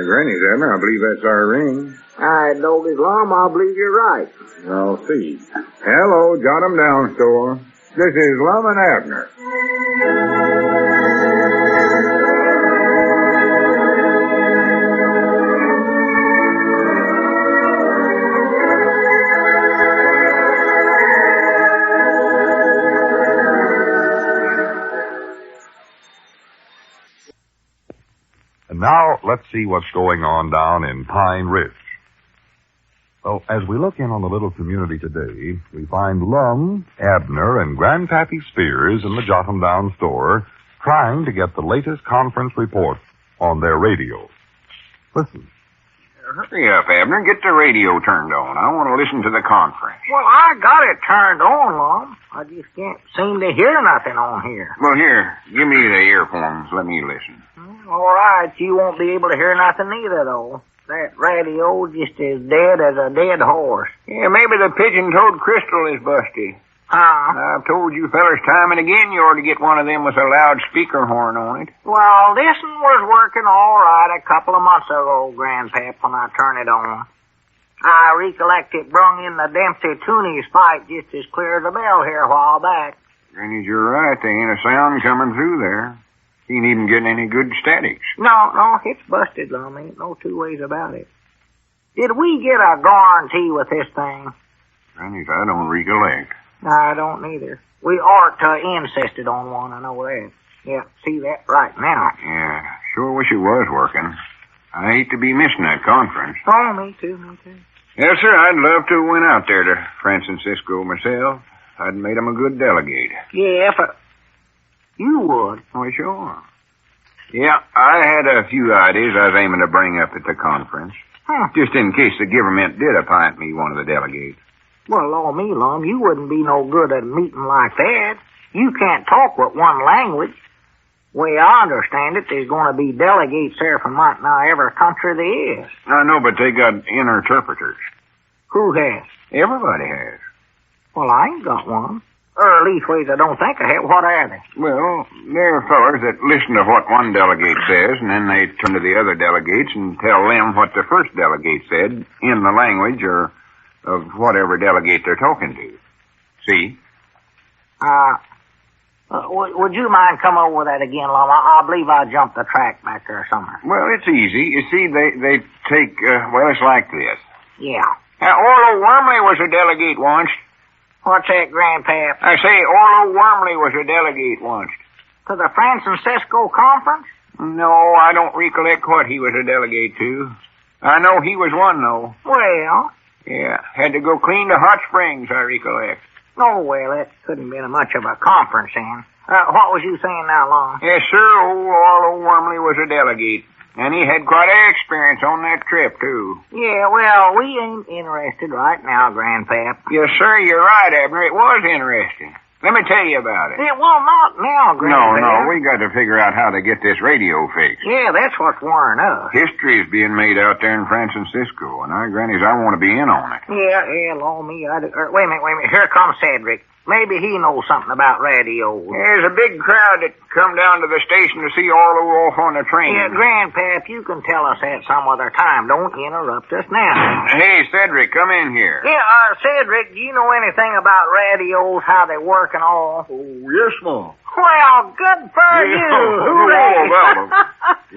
Granny's, Abner. I believe that's our ring. All right, Doggy Lum, I believe you're right. I'll see. Hello, Jot 'em Down store. This is Lum and Abner. And now, let's see what's going on down in Pine Ridge. Well, as we look in on the little community today, we find Lum, Abner, and Grandpappy Spears in the Jot 'em Down store trying to get the latest conference report on their radio. Listen. Hurry up, Abner. Get the radio turned on. I want to listen to the conference. Well, I got it turned on, Lum. I just can't seem to hear nothing on here. Well, here, give me the earphones. Let me listen. All right, you won't be able to hear nothing either, though. That radio just as dead as a dead horse. Yeah, maybe the pigeon-toed crystal is busty. I've told you fellas time and again you ought to get one of them with a loudspeaker horn on it. Well, this one was working all right a couple of months ago, Grandpap, when I turned it on. I recollect it brung in the Dempsey-Tooney's fight just as clear as a bell here a while back. Granny, you're right. There ain't a sound coming through there. He ain't even getting any good statics. No, it's busted, Lum. Ain't no two ways about it. Did we get a guarantee with this thing? Granny, I don't recollect. I don't neither. We ought to insisted on one, I know that. Yeah, see that right now. Yeah, sure wish it was working. I hate to be missing that conference. Oh, me too. Yes, sir, I'd love to have went out there to Francisco myself. I'd made him a good delegate. Yeah, but you would. Oh, sure. Yeah, I had a few ideas I was aiming to bring up at the conference. Just in case the government did appoint me one of the delegates. Well, Lord me, Lum, you wouldn't be no good at a meeting like that. You can't talk with one language. Way I understand it, there's going to be delegates there from right now every country there is. I know, but they got interpreters. Who has? Everybody has. Well, I ain't got one. Or at leastways, I don't think I have. What are they? Well, they're fellers that listen to what one delegate says, and then they turn to the other delegates and tell them what the first delegate said in the language or of whatever delegate they're talking to. See? Would you mind coming over that again, Lum? I believe I jumped the track back there somewhere. Well, it's easy. You see, they take, well, it's like this. Yeah. Orlo Wormley was a delegate once. What's that, Grandpap? I say Orlo Wormley was a delegate once. To the Francisco Conference? No, I don't recollect what he was a delegate to. I know he was one, though. Well? Yeah, had to go clean to Hot Springs, I recollect. Oh, well, that couldn't have been much of a conference, then. What was you saying now, Lum? Yes, sir, old Orlo Wormley was a delegate. And he had quite an experience on that trip, too. Yeah, well, we ain't interested right now, Grandpap. Yes, sir, you're right, Abner. It was interesting. Let me tell you about it. Yeah, well, not now, Grandpap. No, we got to figure out how to get this radio fixed. Yeah, that's what's worrying us. History is being made out there in Francisco, and Grannies, I want to be in on it. Yeah, Lord me, wait a minute. Here comes Cedric. Maybe he knows something about radio. There's a big crowd that come down to the station to see Orlo off on the train. Yeah, Grandpap, you can tell us that some other time. Don't interrupt us now. Hey, Cedric, come in here. Yeah, Cedric, do you know anything about radios, how they work and all? Oh, yes, Mom. Well, good for you.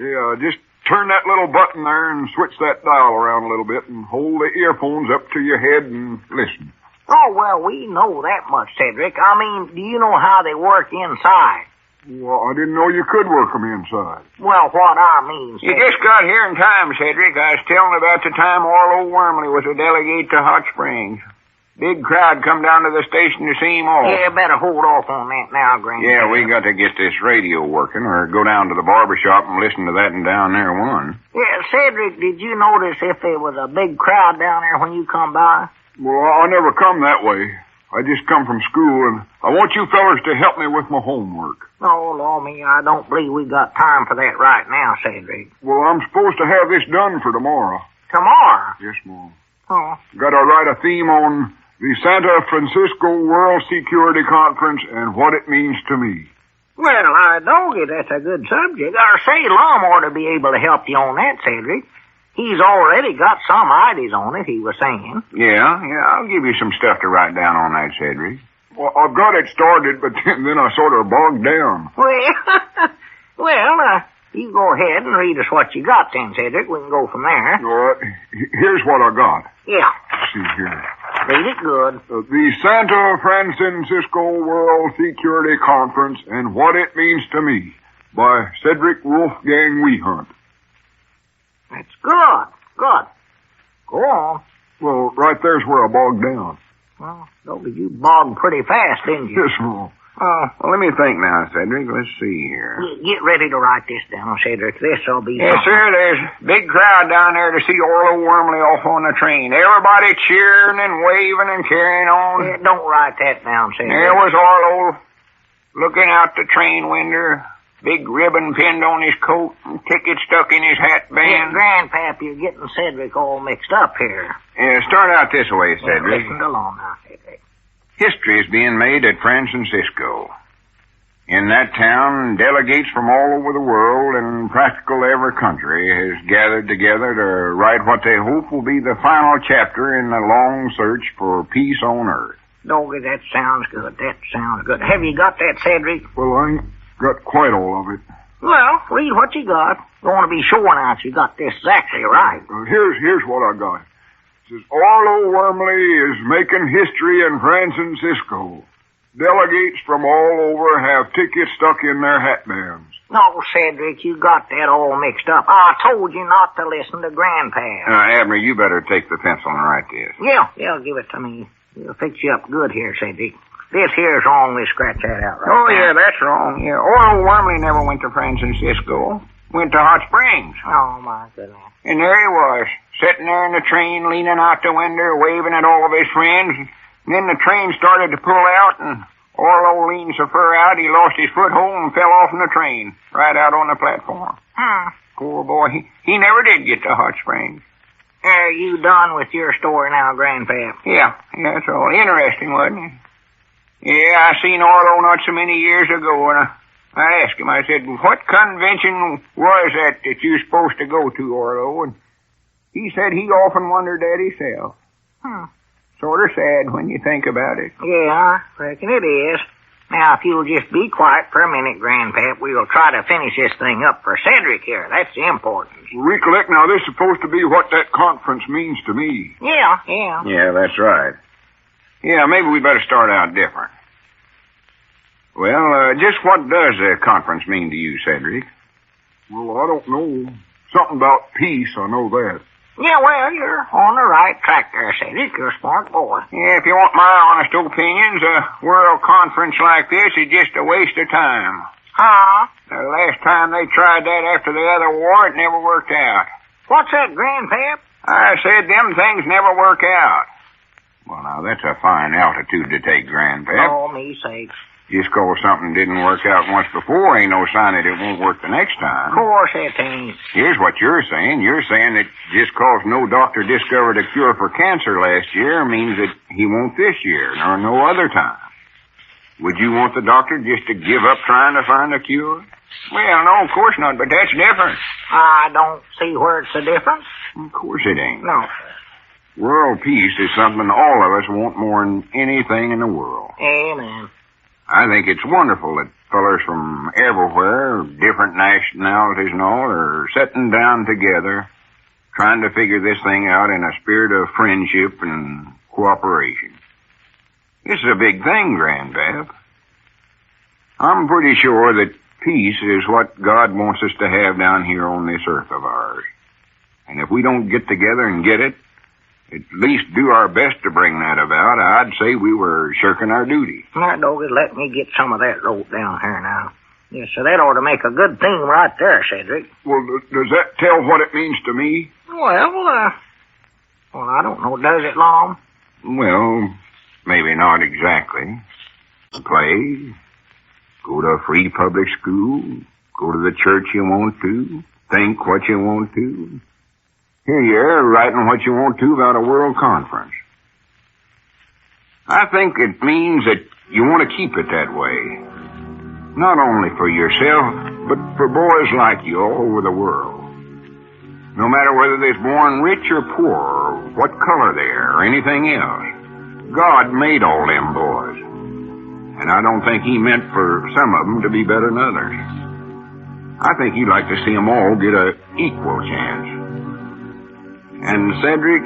Yeah, just turn that little button there and switch that dial around a little bit and hold the earphones up to your head and listen. Oh, well, we know that much, Cedric. I mean, do you know how they work inside? Well, I didn't know you could work them inside. Well, what I mean, You Cedric... just got here in time, Cedric. I was telling about the time Orlo Wormley was a delegate to Hot Springs. Big crowd come down to the station to see him off. Yeah, better hold off on that now, Grandpa. Yeah, we got to get this radio working or go down to the barber shop and listen to that and down there one. Yeah, Cedric, did you notice if there was a big crowd down there when you come by? Well, I never come that way. I just come from school, and I want you fellers to help me with my homework. Oh, Lord me, I don't believe we got time for that right now, Cedric. Well, I'm supposed to have this done for tomorrow. Tomorrow? Yes, Mom. Oh. Got to write a theme on the San Francisco World Security Conference and what it means to me. Well, I don't get that's a good subject. Or say, Lum ought to be able to help you on that, Cedric. He's already got some ideas on it, he was saying. Yeah, I'll give you some stuff to write down on that, Cedric. Well, I've got it started, but then I sort of bogged down. Well, you go ahead and read us what you got then, Cedric. We can go from there. All right. Here's what I got. Yeah. Let's see here. Read it good. The Santa Francisco World Security Conference and What It Means to Me by Cedric Wolfgang Wehunt. That's good. Good. Go on. Well, right there's where I bogged down. Well, Dobie, you bogged pretty fast, didn't you? Yes, well. Well, let me think now, Cedric. Let's see here. Get ready to write this down, Cedric. This'll be Yes, sir. There's a big crowd down there to see Orlo Wormley off on the train. Everybody cheering and waving and carrying on. Yeah, don't write that down, Cedric. There was Orlo looking out the train window, big ribbon pinned on his coat, and ticket stuck in his hat band. Grandpap, you're getting Cedric all mixed up here. Start out this way, Cedric. Listen along now, Cedric. History is being made at Francisco. In that town, delegates from all over the world and practically every country has gathered together to write what they hope will be the final chapter in the long search for peace on earth. Doggy, that sounds good. That sounds good. Have you got that, Cedric? Well, I ain't got quite all of it. Well, read what you got. Going to be sure now that you got this exactly right. Here's what I got. It says, Orlo Wormley is making history in Francisco. Delegates from all over have tickets stuck in their hat bands. No, Cedric, you got that all mixed up. I told you not to listen to Grandpa. Abner, you better take the pencil and write this. Yeah, give it to me. It'll fix you up good here, Cedric. This here's wrong. We'll scratch that out right now. Yeah, that's wrong. Yeah, Orlo Wormley never went to Francisco. Went to Hot Springs. Oh, my goodness. And there he was, sitting there in the train, leaning out the window, waving at all of his friends. And then the train started to pull out, and Orlo leaned so far out, he lost his foothold and fell off in the train, right out on the platform. Poor boy, he never did get to Hot Springs. Are you done with your story now, Grandpa? Yeah, it's all interesting, wasn't it? Yeah, I seen Orlo not so many years ago, and I asked him, I said, what convention was that you were supposed to go to, Orlo? And he said he often wondered that himself. Sort of sad when you think about it. Yeah, I reckon it is. Now, if you'll just be quiet for a minute, Grandpap, we'll try to finish this thing up for Cedric here. That's the importance. Recollect, now, this is supposed to be what that conference means to me. Yeah. Yeah, that's right. Yeah, maybe we better start out different. Well, just what does a conference mean to you, Cedric? Well, I don't know. Something about peace, I know that. Yeah, well, you're on the right track there, Cedric. You're a smart boy. Yeah, if you want my honest opinions, a world conference like this is just a waste of time. The last time they tried that after the other war, it never worked out. What's that, Grandpap? I said them things never work out. Well, now, that's a fine altitude to take, Grandpap. Oh, me sakes. Just 'cause something didn't work out once before ain't no sign that it won't work the next time. Of course it ain't. Here's what you're saying. You're saying that just 'cause no doctor discovered a cure for cancer last year means that he won't this year, nor no other time. Would you want the doctor just to give up trying to find a cure? Well, no, of course not, but that's different. I don't see where it's a difference. Of course it ain't. No. World peace is something all of us want more than anything in the world. Amen. I think it's wonderful that fellers from everywhere, different nationalities and all, are sitting down together, trying to figure this thing out in a spirit of friendship and cooperation. This is a big thing, Grandpap. I'm pretty sure that peace is what God wants us to have down here on this earth of ours. And if we don't get together and get it, at least do our best to bring that about, I'd say we were shirking our duty. Now, Doggy, let me get some of that wrote down here now. Yes, so that ought to make a good thing right there, Cedric. Well, does that tell what it means to me? Well, I don't know. Does it, Lum? Well, maybe not exactly. Play, go to a free public school, go to the church you want to, think what you want to. Here you are, writing what you want to about a world conference. I think it means that you want to keep it that way. Not only for yourself, but for boys like you all over the world. No matter whether they're born rich or poor, or what color they are, or anything else. God made all them boys. And I don't think he meant for some of them to be better than others. I think he'd like to see them all get an equal chance. And Cedric,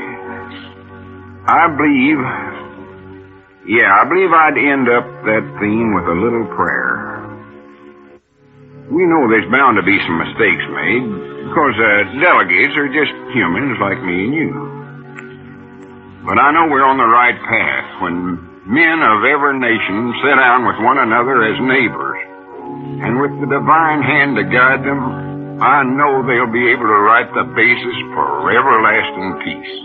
I believe I'd end up that theme with a little prayer. We know there's bound to be some mistakes made, because delegates are just humans like me and you. But I know we're on the right path when men of every nation sit down with one another as neighbors. And with the divine hand to guide them, I know they'll be able to write the basis for everlasting peace.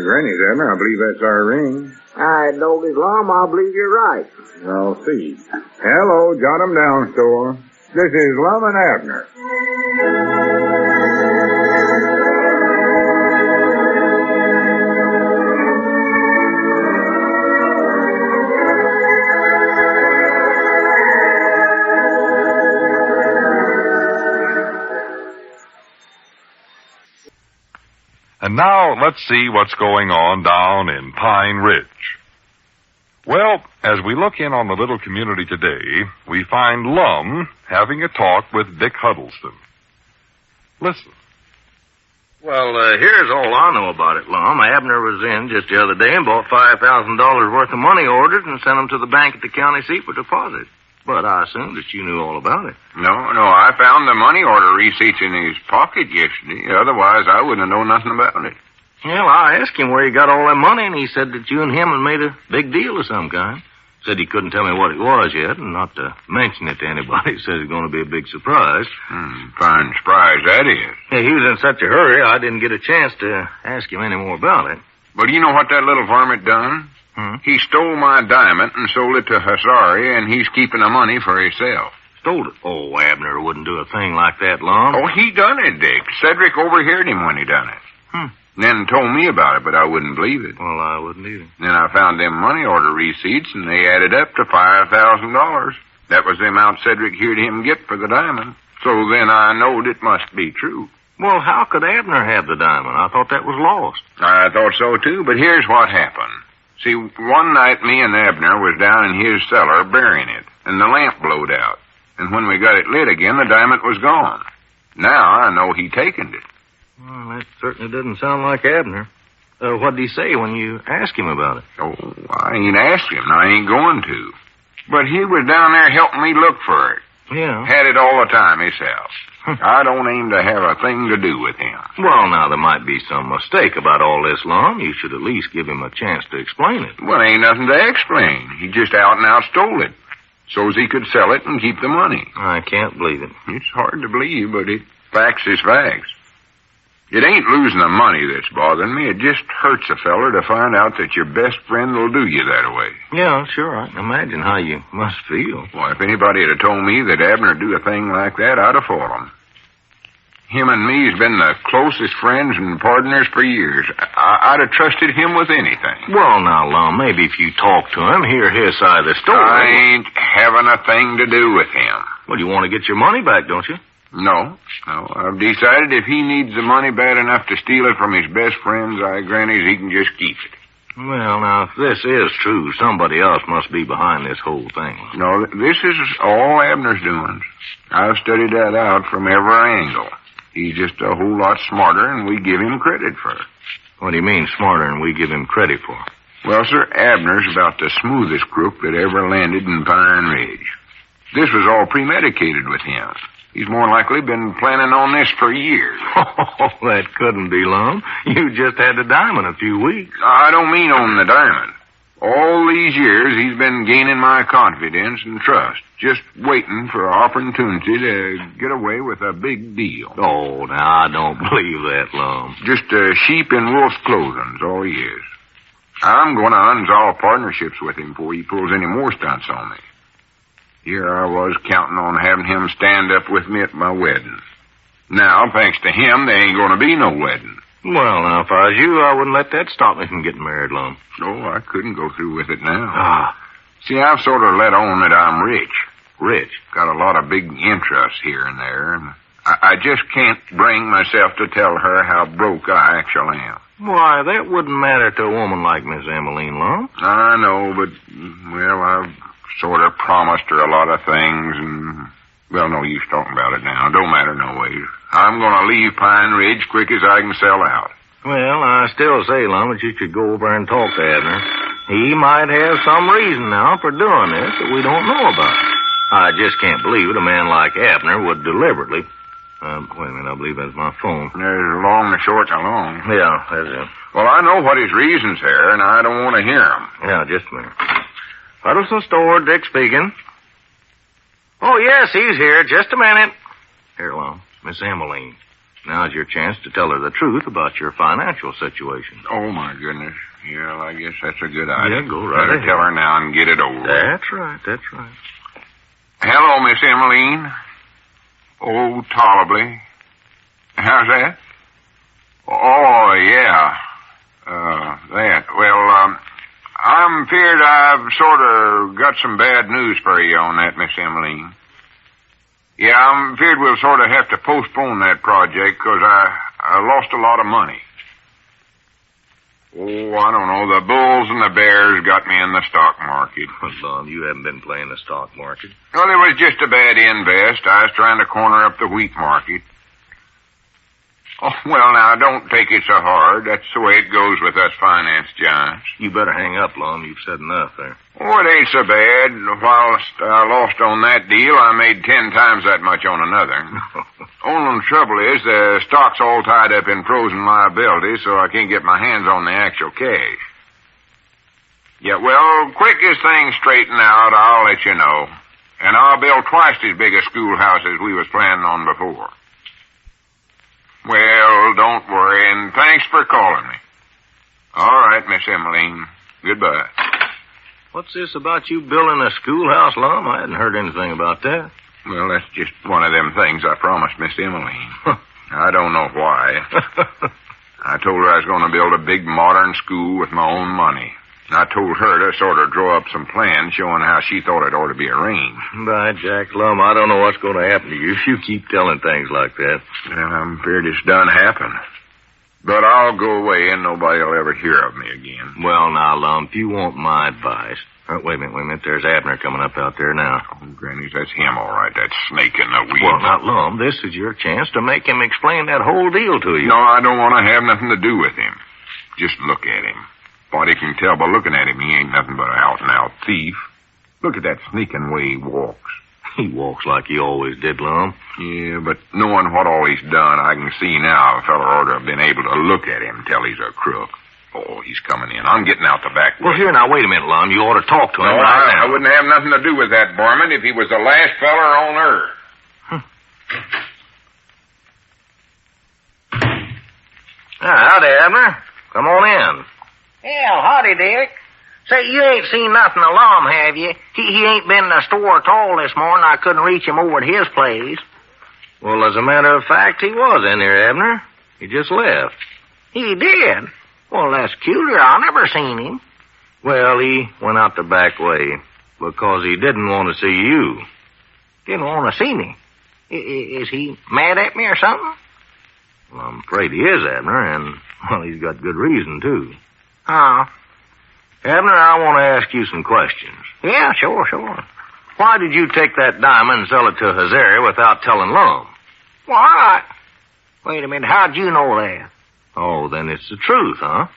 Granny's, Abner. I believe that's our ring. I told his Lum, I believe you're right. I'll see. Hello, jot 'em down, store. This is Lum and Abner. And now let's see what's going on down in Pine Ridge. Well, as we look in on the little community today, we find Lum having a talk with Dick Huddleston. Listen. Well, here's all I know about it, Lum. Abner was in just the other day and bought $5,000 worth of money orders and sent them to the bank at the county seat for deposit. But I assumed that you knew all about it. No, I found the money order receipts in his pocket yesterday. Otherwise, I wouldn't have known nothing about it. Well, I asked him where he got all that money, and he said that you and him had made a big deal of some kind. Said he couldn't tell me what it was yet, and not to mention it to anybody. Said it's going to be a big surprise. Fine surprise that is. Yeah, he was in such a hurry, I didn't get a chance to ask him any more about it. Well, you know what that little varmint done? He stole my diamond and sold it to Hassari, and he's keeping the money for himself. Stole it? Oh, Abner wouldn't do a thing like that, Lum. Oh, he done it, Dick. Cedric overheard him when he done it. Then told me about it, but I wouldn't believe it. Well, I wouldn't either. Then I found them money order receipts, and they added up to $5,000. That was the amount Cedric heard him get for the diamond. So then I knowed it must be true. Well, how could Abner have the diamond? I thought that was lost. I thought so, too, but here's what happened. See, one night me and Abner was down in his cellar burying it, and the lamp blowed out. And when we got it lit again, the diamond was gone. Now I know he taken it. Well, that certainly doesn't sound like Abner. What did he say when you asked him about it? Oh, I ain't asked him, and I ain't going to. But he was down there helping me look for it. Yeah. Had it all the time himself. I don't aim to have a thing to do with him. Well, now, there might be some mistake about all this, Lum. You should at least give him a chance to explain it. Well, ain't nothing to explain. He just out and out stole it. So's he could sell it and keep the money. I can't believe it. It's hard to believe, but facts is facts. It ain't losing the money that's bothering me. It just hurts a feller to find out that your best friend will do you that way. Yeah, sure. I can imagine how you must feel. Well, if anybody had told me that Abner would do a thing like that, I'd have fought him. Him and me's been the closest friends and partners for years. I'd have trusted him with anything. Well, now, Lum, maybe if you talk to him, hear his side of the story. I ain't having a thing to do with him. Well, you want to get your money back, don't you? No. I've decided if he needs the money bad enough to steal it from his best friends, I grant he can just keep it. Well, now, if this is true, somebody else must be behind this whole thing. No, this is all Abner's doings. I've studied that out from every angle. He's just a whole lot smarter, and we give him credit for it. What do you mean, smarter than we give him credit for? Well, sir, Abner's about the smoothest crook that ever landed in Pine Ridge. This was all premeditated with him. He's more likely been planning on this for years. Oh, that couldn't be, Lum. You just had the diamond a few weeks. I don't mean on the diamond. All these years he's been gaining my confidence and trust, just waiting for an opportunity to get away with a big deal. Oh, now, I don't believe that, Lum. Just a sheep in wolf's clothing's all he is. I'm going to unsolve partnerships with him before he pulls any more stunts on me. Here I was counting on having him stand up with me at my wedding. Now, thanks to him, there ain't going to be no wedding. Well, now, if I was you, I wouldn't let that stop me from getting married, Lum. No, I couldn't go through with it now. See, I've sort of let on that I'm rich. Rich? Got a lot of big interests here and there, and I just can't bring myself to tell her how broke I actually am. Why, that wouldn't matter to a woman like Miss Emmeline, Lum. I know, but, well, I've sort of promised her a lot of things, and, well, no use talking about it now. Don't matter no ways. I'm going to leave Pine Ridge quick as I can sell out. Well, I still say, Lum, that you should go over and talk to Abner. He might have some reason now for doing this that we don't know about. I just can't believe it. A man like Abner would deliberately... wait a minute, I believe that's my phone. There's long, the short, and the long. Yeah, that's it. Well, I know what his reasons are, and I don't want to hear them. Yeah, just a minute. Huddleston Store, Dick speaking. Oh, yes, he's here. Just a minute. Here, Lum, Miss Emmeline. Now's your chance to tell her the truth about your financial situation. Oh, my goodness. Yeah, well, I guess that's a good idea. Yeah, go right Better ahead. tell her now and get it over with. That's right, that's right. Hello, Miss Emmeline. Oh, tolerably. How's that? Oh, yeah. That. Well, I'm feared I've sort of got some bad news for you on that, Miss Emmeline. Yeah, I'm feared we'll sort of have to postpone that project because I lost a lot of money. Oh, I don't know. The bulls and the bears got me in the stock market. Lum, you haven't been playing the stock market. Well, it was just a bad invest. I was trying to corner up the wheat market. Oh, well, now, don't take it so hard. That's the way it goes with us finance giants. You better hang up, Lum. You've said enough there. Oh, it ain't so bad. Whilst I lost on that deal, I made 10 times that much on another. Only trouble is the stock's all tied up in frozen liabilities, so I can't get my hands on the actual cash. Yeah, well, quick as things straighten out, I'll let you know. And I'll build twice as big a schoolhouse as we was planning on before. Well, don't worry, and thanks for calling me. All right, Miss Emmeline. Goodbye. What's this about you building a schoolhouse, Lum? I hadn't heard anything about that. Well, that's just one of them things I promised Miss Emmeline. I don't know why. I told her I was going to build a big modern school with my own money. I told her to sort of draw up some plans showing how she thought it ought to be arranged. By Jack, Lum, I don't know what's going to happen to you if you keep telling things like that. Well, I'm feared it's done happen. But I'll go away and nobody will ever hear of me again. Well, now, Lum, if you want my advice... wait a minute. There's Abner coming up out there now. Oh, Granny, that's him, all right. That snake in the weeds. Well, now, Lum, this is your chance to make him explain that whole deal to you. No, I don't want to have nothing to do with him. Just look at him. What he can tell by looking at him, he ain't nothing but an out-and-out thief. Look at that sneaking way he walks. He walks like he always did, Lum. Yeah, but knowing what all he's done, I can see now a fella ought to have been able to look at him till he's a crook. Oh, he's coming in. I'm getting out the back way. Well, here, now, wait a minute, Lum. You ought to talk to him No, right now. I wouldn't have nothing to do with that, Barman, if he was the last fella on earth. Howdy, Abner. Come on in. Yeah, howdy, Dick. Say, you ain't seen nothing of Lum, have you? He ain't been in the store at all this morning. I couldn't reach him over at his place. Well, as a matter of fact, he was in here, Abner. He just left. He did? Well, that's cuter. I never seen him. Well, he went out the back way because he didn't want to see you. Didn't want to see me. Is he mad at me or something? Well, I'm afraid he is, Abner, and, well, he's got good reason, too. Oh. Abner, I want to ask you some questions. Yeah, sure. Why did you take that diamond and sell it to Hazaria without telling Lum? What? Wait a minute, how'd you know that? Oh, then it's the truth, huh?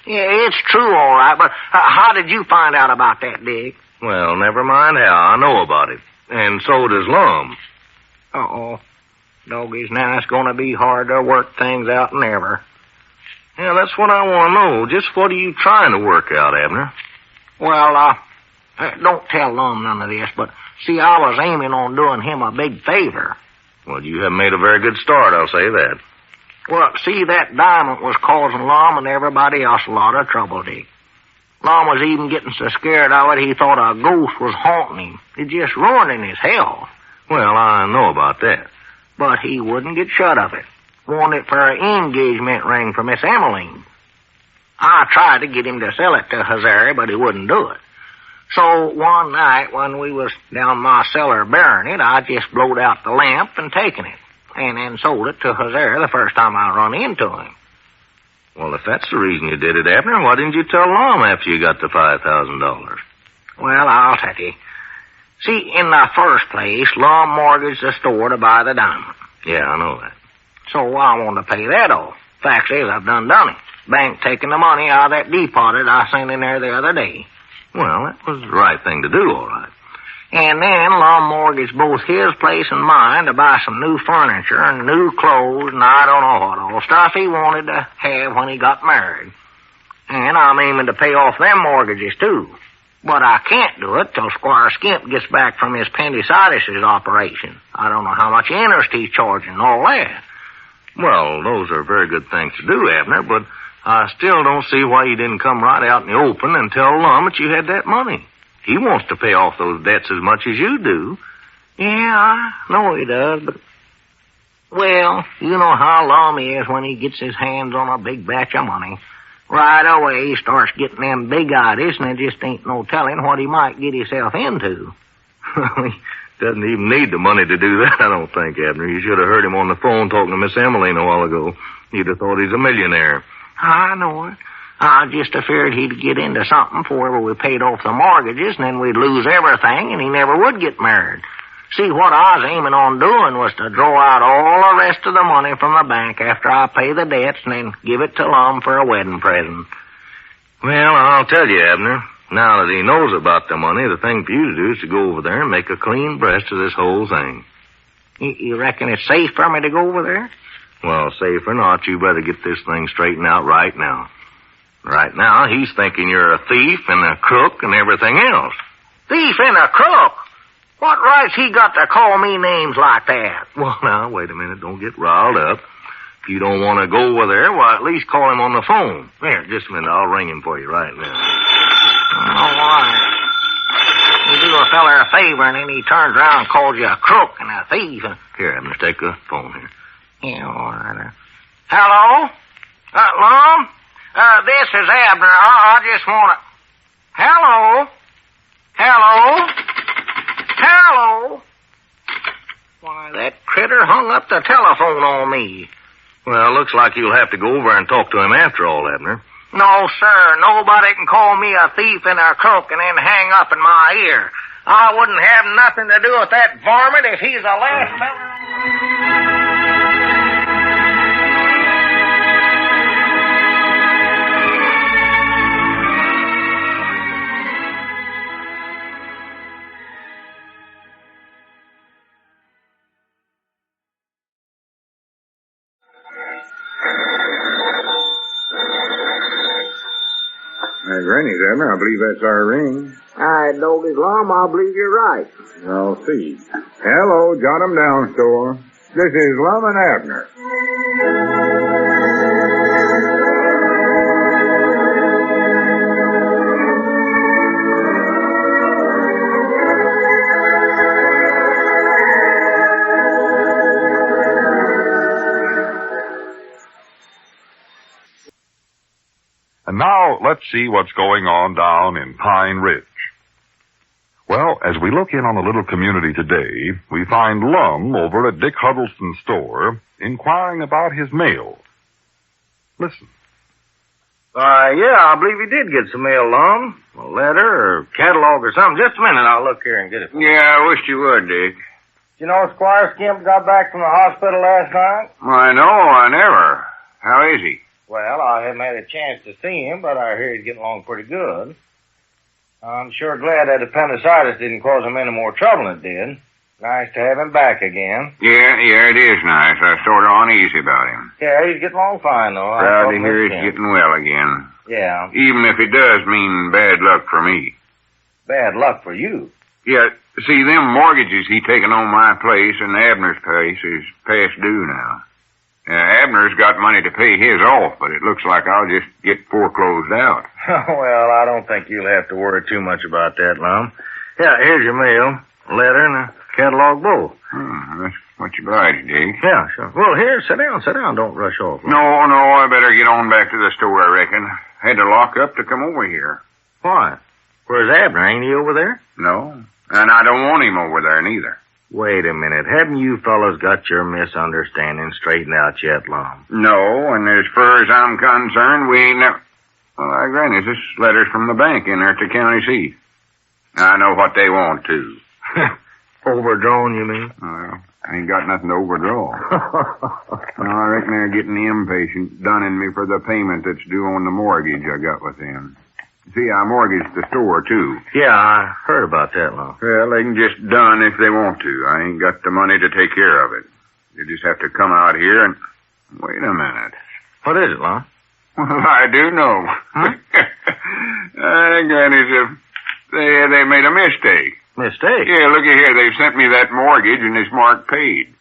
Yeah, it's true, all right, but how did you find out about that, Dick? Well, never mind how. I know about it. And so does Lum. Uh-oh. Doggies, now it's going to be hard to work things out than ever. Yeah, that's what I want to know. Just what are you trying to work out, Abner? Well, don't tell Lum none of this, but see, I was aiming on doing him a big favor. Well, you have made a very good start, I'll say that. Well, see, that diamond was causing Lum and everybody else a lot of trouble, Dick. Lum was even getting so scared of it he thought a ghost was haunting him. It just ruining his health. Well, I know about that. But he wouldn't get shut of it. Wanted it for an engagement ring for Miss Emmeline. I tried to get him to sell it to Hazari, but he wouldn't do it. So one night when we was down my cellar burying it, I just blowed out the lamp and taken it, and then sold it to Hazari the first time I run into him. Well, if that's the reason you did it, Abner, why didn't you tell Lum after you got the $5,000? Well, I'll tell you. See, in the first place, Lum mortgaged the store to buy the diamond. Yeah, I know that. So I want to pay that off. Fact is, I've done it. Bank taking the money out of that deposit I sent in there the other day. Well, that was the right thing to do, all right. And then Lum mortgaged both his place and mine to buy some new furniture and new clothes and I don't know what all stuff he wanted to have when he got married. And I'm aiming to pay off them mortgages, too. But I can't do it till Squire Skimp gets back from his appendicitis operation. I don't know how much interest he's charging and all that. Well, those are very good things to do, Abner, but I still don't see why you didn't come right out in the open and tell Lum that you had that money. He wants to pay off those debts as much as you do. Yeah, I know he does, but... Well, you know how Lum is when he gets his hands on a big batch of money. Right away, he starts getting them big ideas, and there just ain't no telling what he might get himself into. He doesn't even need the money to do that, I don't think, Abner. You should have heard him on the phone talking to Miss Emmeline a while ago. You'd have thought he's a millionaire. I know it. I just feared he'd get into something before we paid off the mortgages, and then we'd lose everything, and he never would get married. See, what I was aiming on doing was to draw out all the rest of the money from the bank after I pay the debts and then give it to Lum for a wedding present. Well, I'll tell you, Abner, now that he knows about the money, the thing for you to do is to go over there and make a clean breast of this whole thing. You reckon it's safe for me to go over there? Well, safe or not, you better get this thing straightened out right now. Right now, he's thinking you're a thief and a crook and everything else. Thief and a crook? What right's he got to call me names like that? Well, now, wait a minute. Don't get riled up. If you don't want to go over there, why, at least call him on the phone. Here, just a minute. I'll ring him for you right now. All right. You do a fella a favor, and then he turns around and calls you a crook and a thief. Here, Abner, take the phone here. Yeah, all right. Hello? Lum? This is Abner. I just want to... Hello? Hello? Hello? Why, that critter hung up the telephone on me. Well, looks like you'll have to go over and talk to him after all, Abner. No, sir. Nobody can call me a thief and a crook and then hang up in my ear. I wouldn't have nothing to do with that varmint if he's the last fella... Granny's, Abner. I believe that's our ring. I don't as Lum. I believe you're right. I'll see. Hello, jot 'em down, store. This is Lum and Abner. And now, let's see what's going on down in Pine Ridge. Well, as we look in on the little community today, we find Lum over at Dick Huddleston's store inquiring about his mail. Listen. Yeah, I believe he did get some mail, Lum. A letter or catalog or something. Just a minute, I'll look here and get it. Yeah, I wish you would, Dick. You know Squire Skimp got back from the hospital last night? I know, I never. How is he? Well, I haven't had a chance to see him, but I hear he's getting along pretty good. I'm sure glad that appendicitis didn't cause him any more trouble than it did. Nice to have him back again. Yeah, it is nice. I'm sort of uneasy about him. Yeah, he's getting along fine, though. Proud to hear he's getting well again. Yeah. Even if it does mean bad luck for me. Bad luck for you. Yeah, see, them mortgages he taken on my place and Abner's place is past due now. Abner's got money to pay his off, but it looks like I'll just get foreclosed out. Well, I don't think you'll have to worry too much about that, Lum. Yeah, here's your mail, a letter, and a catalog both. That's what you oblige, Dick. Yeah, sure. Well, here, sit down. Don't rush off. Lum. No, I better get on back to the store, I reckon. Had to lock up to come over here. Why? Where's Abner? Ain't he over there? No, and I don't want him over there neither. Wait a minute. Haven't you fellas got your misunderstanding straightened out yet, Lum? No, and as far as I'm concerned, we ain't never... Well, I grant this letter's from the bank in there at the county seat. I know what they want, too. Overdrawn, you mean? Well, I ain't got nothing to overdraw. No, I reckon they're getting impatient, dunning me for the payment that's due on the mortgage I got with them. See, I mortgaged the store, too. Yeah, I heard about that, Lum. Well, they can just done if they want to. I ain't got the money to take care of it. You just have to come out here and... Wait a minute. What is it, Lum? Well, I do know. Huh? Granny, they made a mistake. Mistake? Yeah, looky here. They've sent me that mortgage and it's marked paid.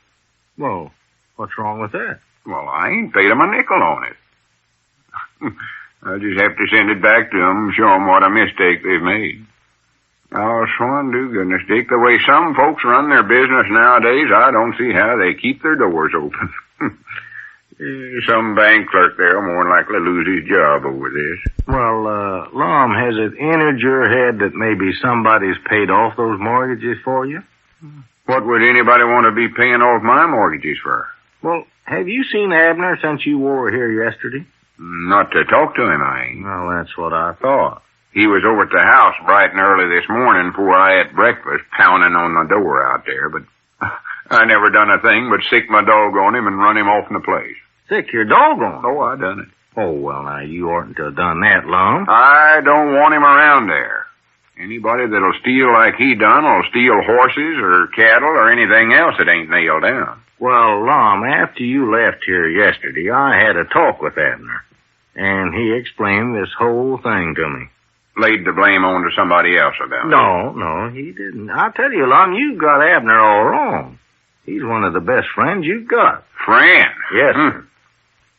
Whoa, what's wrong with that? Well, I ain't paid them a nickel on it. I'll just have to send it back to them, show them what a mistake they've made. Oh, swan do goodness, Dick, the way some folks run their business nowadays, I don't see how they keep their doors open. Some bank clerk there will more than likely lose his job over this. Well, Lum, has it entered your head that maybe somebody's paid off those mortgages for you? What would anybody want to be paying off my mortgages for? Well, have you seen Abner since you were here yesterday? Not to talk to him, I ain't. Well, that's what I thought. He was over at the house bright and early this morning before I ate breakfast, pounding on the door out there, but I never done a thing but sick my dog on him and run him off in the place. Sick your dog on? Oh, I done it. Oh, well, now, you oughtn't to have done that, Lum. I don't want him around there. Anybody that'll steal like he done will steal horses or cattle or anything else that ain't nailed down. Well, Lum, after you left here yesterday, I had a talk with Abner, and he explained this whole thing to me. Laid the blame on to somebody else about it. No, he didn't. I tell you, Lum, you've got Abner all wrong. He's one of the best friends you've got. Friend? Yes, sir.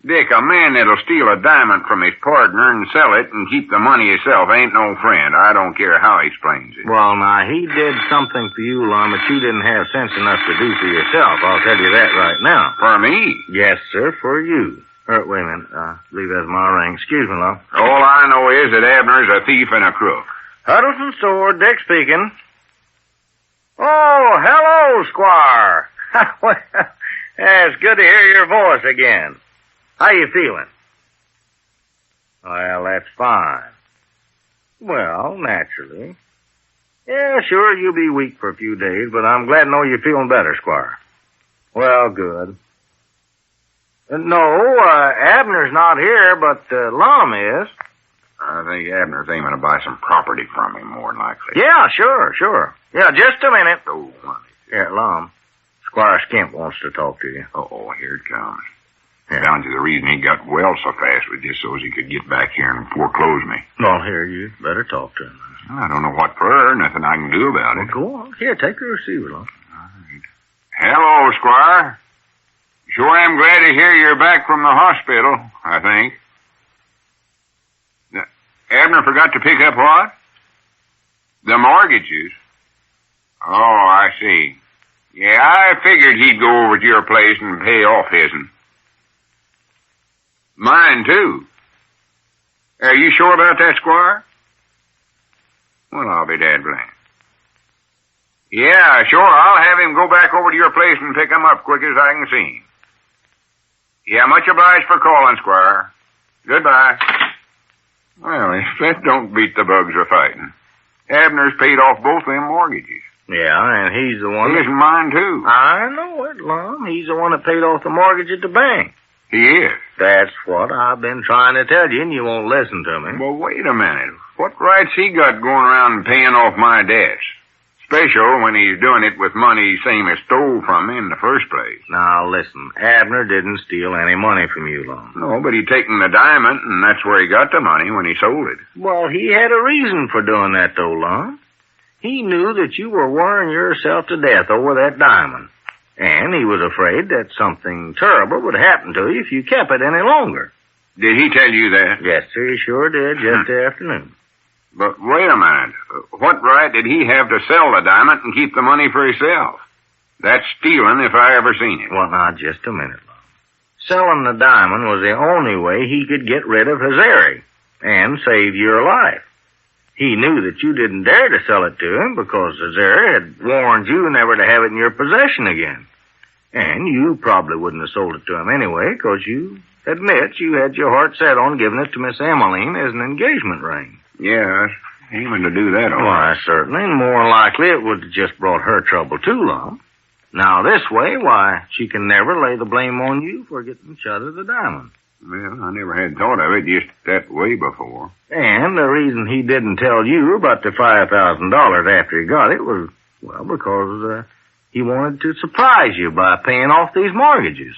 Dick, a man that'll steal a diamond from his partner and sell it and keep the money himself ain't no friend. I don't care how he explains it. Well, now, he did something for you, Lum, that you didn't have sense enough to do for yourself. I'll tell you that right now. For me? Yes, sir, for you. Wait a minute. Leave that as my ring. Excuse me, Lum. All I know is that Abner's a thief and a crook. Huddleston Store, Dick speaking. Oh, hello, Squire. Yeah, it's good to hear your voice again. How you feeling? Well, that's fine. Well, naturally. Yeah, sure, you'll be weak for a few days, but I'm glad to know you're feeling better, Squire. Well, good. No, Abner's not here, but Lum is. I think Abner's aiming to buy some property from him, more than likely. Yeah, sure. Yeah, just a minute. Oh, money. Yeah, Lum. Squire Skimp wants to talk to you. Oh, here it comes. Down to the reason he got well so fast was just so as he could get back here and foreclose me. Well, here, you better talk to him. I don't know what for. Nothing I can do about it. Well, go on. Here, take the receiver, Lum. All right. Hello, Squire. Sure am glad to hear you're back from the hospital, I think. Abner forgot to pick up what? The mortgages. Oh, I see. Yeah, I figured he'd go over to your place and pay off his'n. Mine, too. Are you sure about that, Squire? Well, I'll be dead blamed. Yeah, sure, I'll have him go back over to your place and pick him up quick as I can see him. Yeah, much obliged for calling, Squire. Goodbye. Well, if that don't beat the bugs of fighting. Abner's paid off both them mortgages. Yeah, and he's the one He isn't mine, too. I know it, Lum. He's the one that paid off the mortgage at the bank. He is. That's what I've been trying to tell you, and you won't listen to me. Well, wait a minute. What rights he got going around and paying off my debts? Special when he's doing it with money same as stole from me in the first place. Now, listen, Abner didn't steal any money from you, Lum. No, but he taken the diamond, and that's where he got the money when he sold it. Well, he had a reason for doing that, though, Lum. He knew that you were worrying yourself to death over that diamond. And he was afraid that something terrible would happen to you if you kept it any longer. Did he tell you that? Yes, sir, he sure did, just the afternoon. But wait a minute. What right did he have to sell the diamond and keep the money for himself? That's stealing if I ever seen it. Well, now, just a minute, Lum. Selling the diamond was the only way he could get rid of Hazari and save your life. He knew that you didn't dare to sell it to him because Hazari had warned you never to have it in your possession again. And you probably wouldn't have sold it to him anyway because you admit you had your heart set on giving it to Miss Emmeline as an engagement ring. Yeah, I was aiming to do that all Why, right. certainly, and more likely it would have just brought her trouble too, Lum. Now, this way, why, she can never lay the blame on you for getting shot of the diamond. Well, I never had thought of it just that way before. And the reason he didn't tell you about the $5,000 after he got it was, well, because he wanted to surprise you by paying off these mortgages.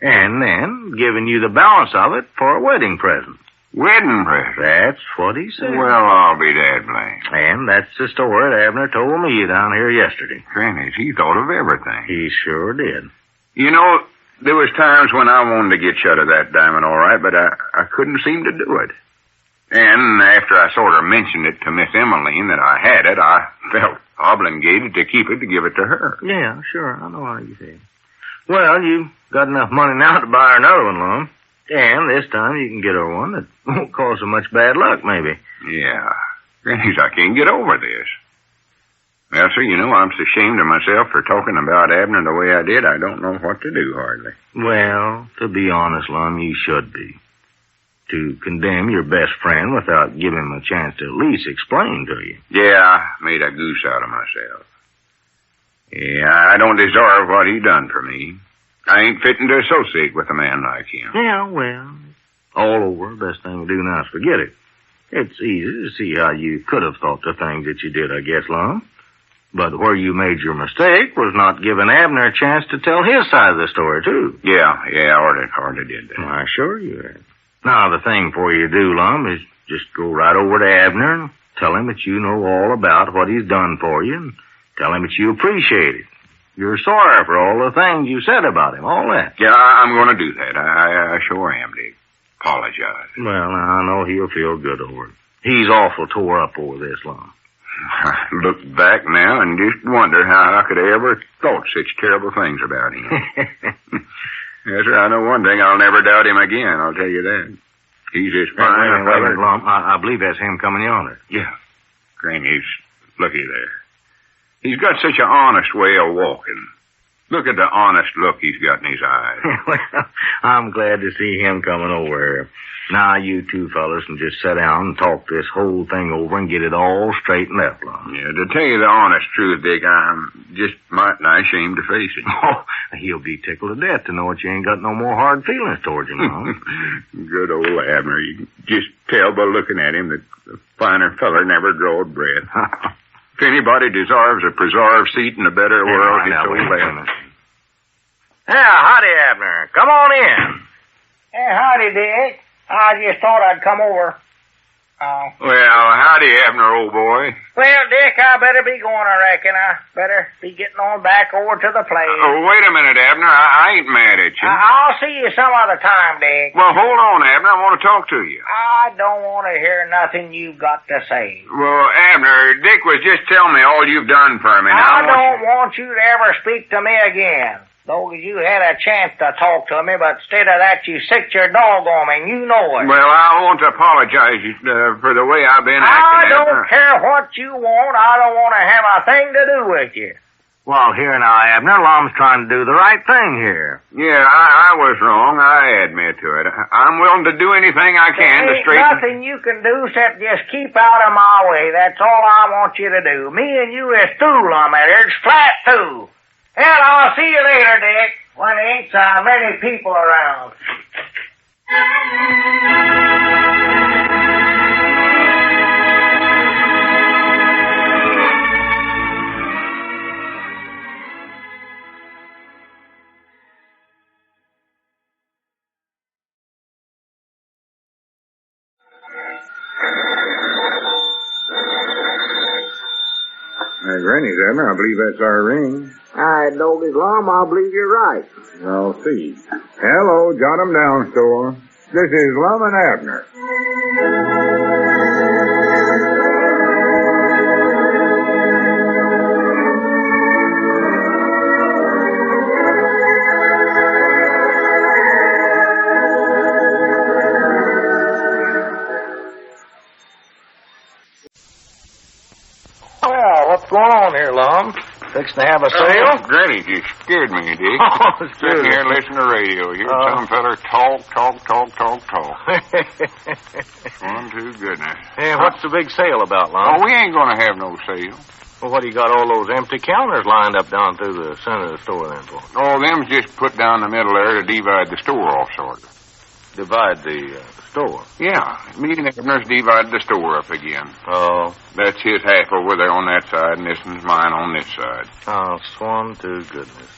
And then giving you the balance of it for a wedding present. Wedding present? That's what he said. Well, I'll be dad blamed. And that's the story that Abner told me down here yesterday. Grannies, he thought of everything. He sure did. You know, there was times when I wanted to get shut of that diamond all right, but I couldn't seem to do it. And after I sort of mentioned it to Miss Emmeline that I had it, I felt obligated to keep it to give it to her. Yeah, sure. I know how you feel. Well, you got enough money now to buy her another one, Lum. And this time you can get her one that won't cause so much bad luck, maybe. Yeah. Grannies, I can't get over this. Well, sir, you know, I'm so ashamed of myself for talking about Abner the way I did. I don't know what to do, hardly. Well, to be honest, Lum, you should be. To condemn your best friend without giving him a chance to at least explain to you. Yeah, I made a goose out of myself. Yeah, I don't deserve what he done for me. I ain't fitting to associate with a man like him. Yeah, well, all over, the best thing to do now is forget it. It's easy to see how you could have thought the things that you did, I guess, Lum. But where you made your mistake was not giving Abner a chance to tell his side of the story, too. Yeah, I hardly did that. Why, sure you had. Now, the thing for you to do, Lum, is just go right over to Abner and tell him that you know all about what he's done for you and tell him that you appreciate it. You're sorry for all the things you said about him, all that. Yeah, I'm going to do that. I sure am, Dick. Apologize. Well, I know he'll feel good over it. He's awful tore up over this, Lum. I look back now and just wonder how I could have ever thought such terrible things about him. Yes, sir, I know one thing. I'll never doubt him again, I'll tell you that. He's as fine a Wait a feller. minute, Lum. I believe that's him coming yonder. Yeah. Granny, looky there. He's got such an honest way of walking. Look at the honest look he's got in his eyes. Well, I'm glad to see him coming over here. Now, you two fellas can just sit down and talk this whole thing over and get it all straightened up, Lum. Yeah, to tell you the honest truth, Dick, I'm just might nigh ashamed to face it. Oh, he'll be tickled to death to know that you ain't got no more hard feelings towards him, Lum. Good old Abner. You can just tell by looking at him that a finer feller never drawed breath. If anybody deserves a preserved seat in a better world, it's old Abner. Yeah, howdy, Abner. Come on in. Hey, howdy, Dick. I just thought I'd come over. Well, howdy, Abner, old boy. Well, Dick, I better be going, I reckon. I better be getting on back over to the place. Oh, wait a minute, Abner. I ain't mad at you. I'll see you some other time, Dick. Well, hold on, Abner. I want to talk to you. I don't want to hear nothing you've got to say. Well, Abner, Dick was just telling me all you've done for me. I don't want you to ever speak to me again. Though you had a chance to talk to me, but instead of that, you sicked your dog on me, and you know it. Well, I want to apologize for the way I've been acting, I don't Abner. care what you want. I don't want to have a thing to do with you. Well, here now, Abner, Lum's trying to do the right thing here. Yeah, I was wrong. I admit to it. I'm willing to do anything I can to There straighten... ain't nothing you can do except just keep out of my way. That's all I want you to do. Me and you is through, Lum. It's flat through. Well, I'll see you later, Dick, when there ain't so many people around. Granny's, Abner. I believe that's our ring. I don't Lum, I believe you're right. I'll see. Hello, jot 'em down, store. This is Lum and Abner. Well, what's going on here, Lum? Fixing to have a sale? Granny, you scared me, Dick. Oh, Sit here and listen to radio. You hear some feller talk. One to goodness. Hey, what's the big sale about, Oh, Lum? we ain't going to have no sale. Well, what do you got all those empty counters lined up down through the center of the store then for? Oh, them's just put down the middle there to divide the store off, sort of. Divide the store. Yeah, me and Abner's divided the store up again. Oh. That's his half over there on that side, and this one's mine on this side. Oh, swan to goodness.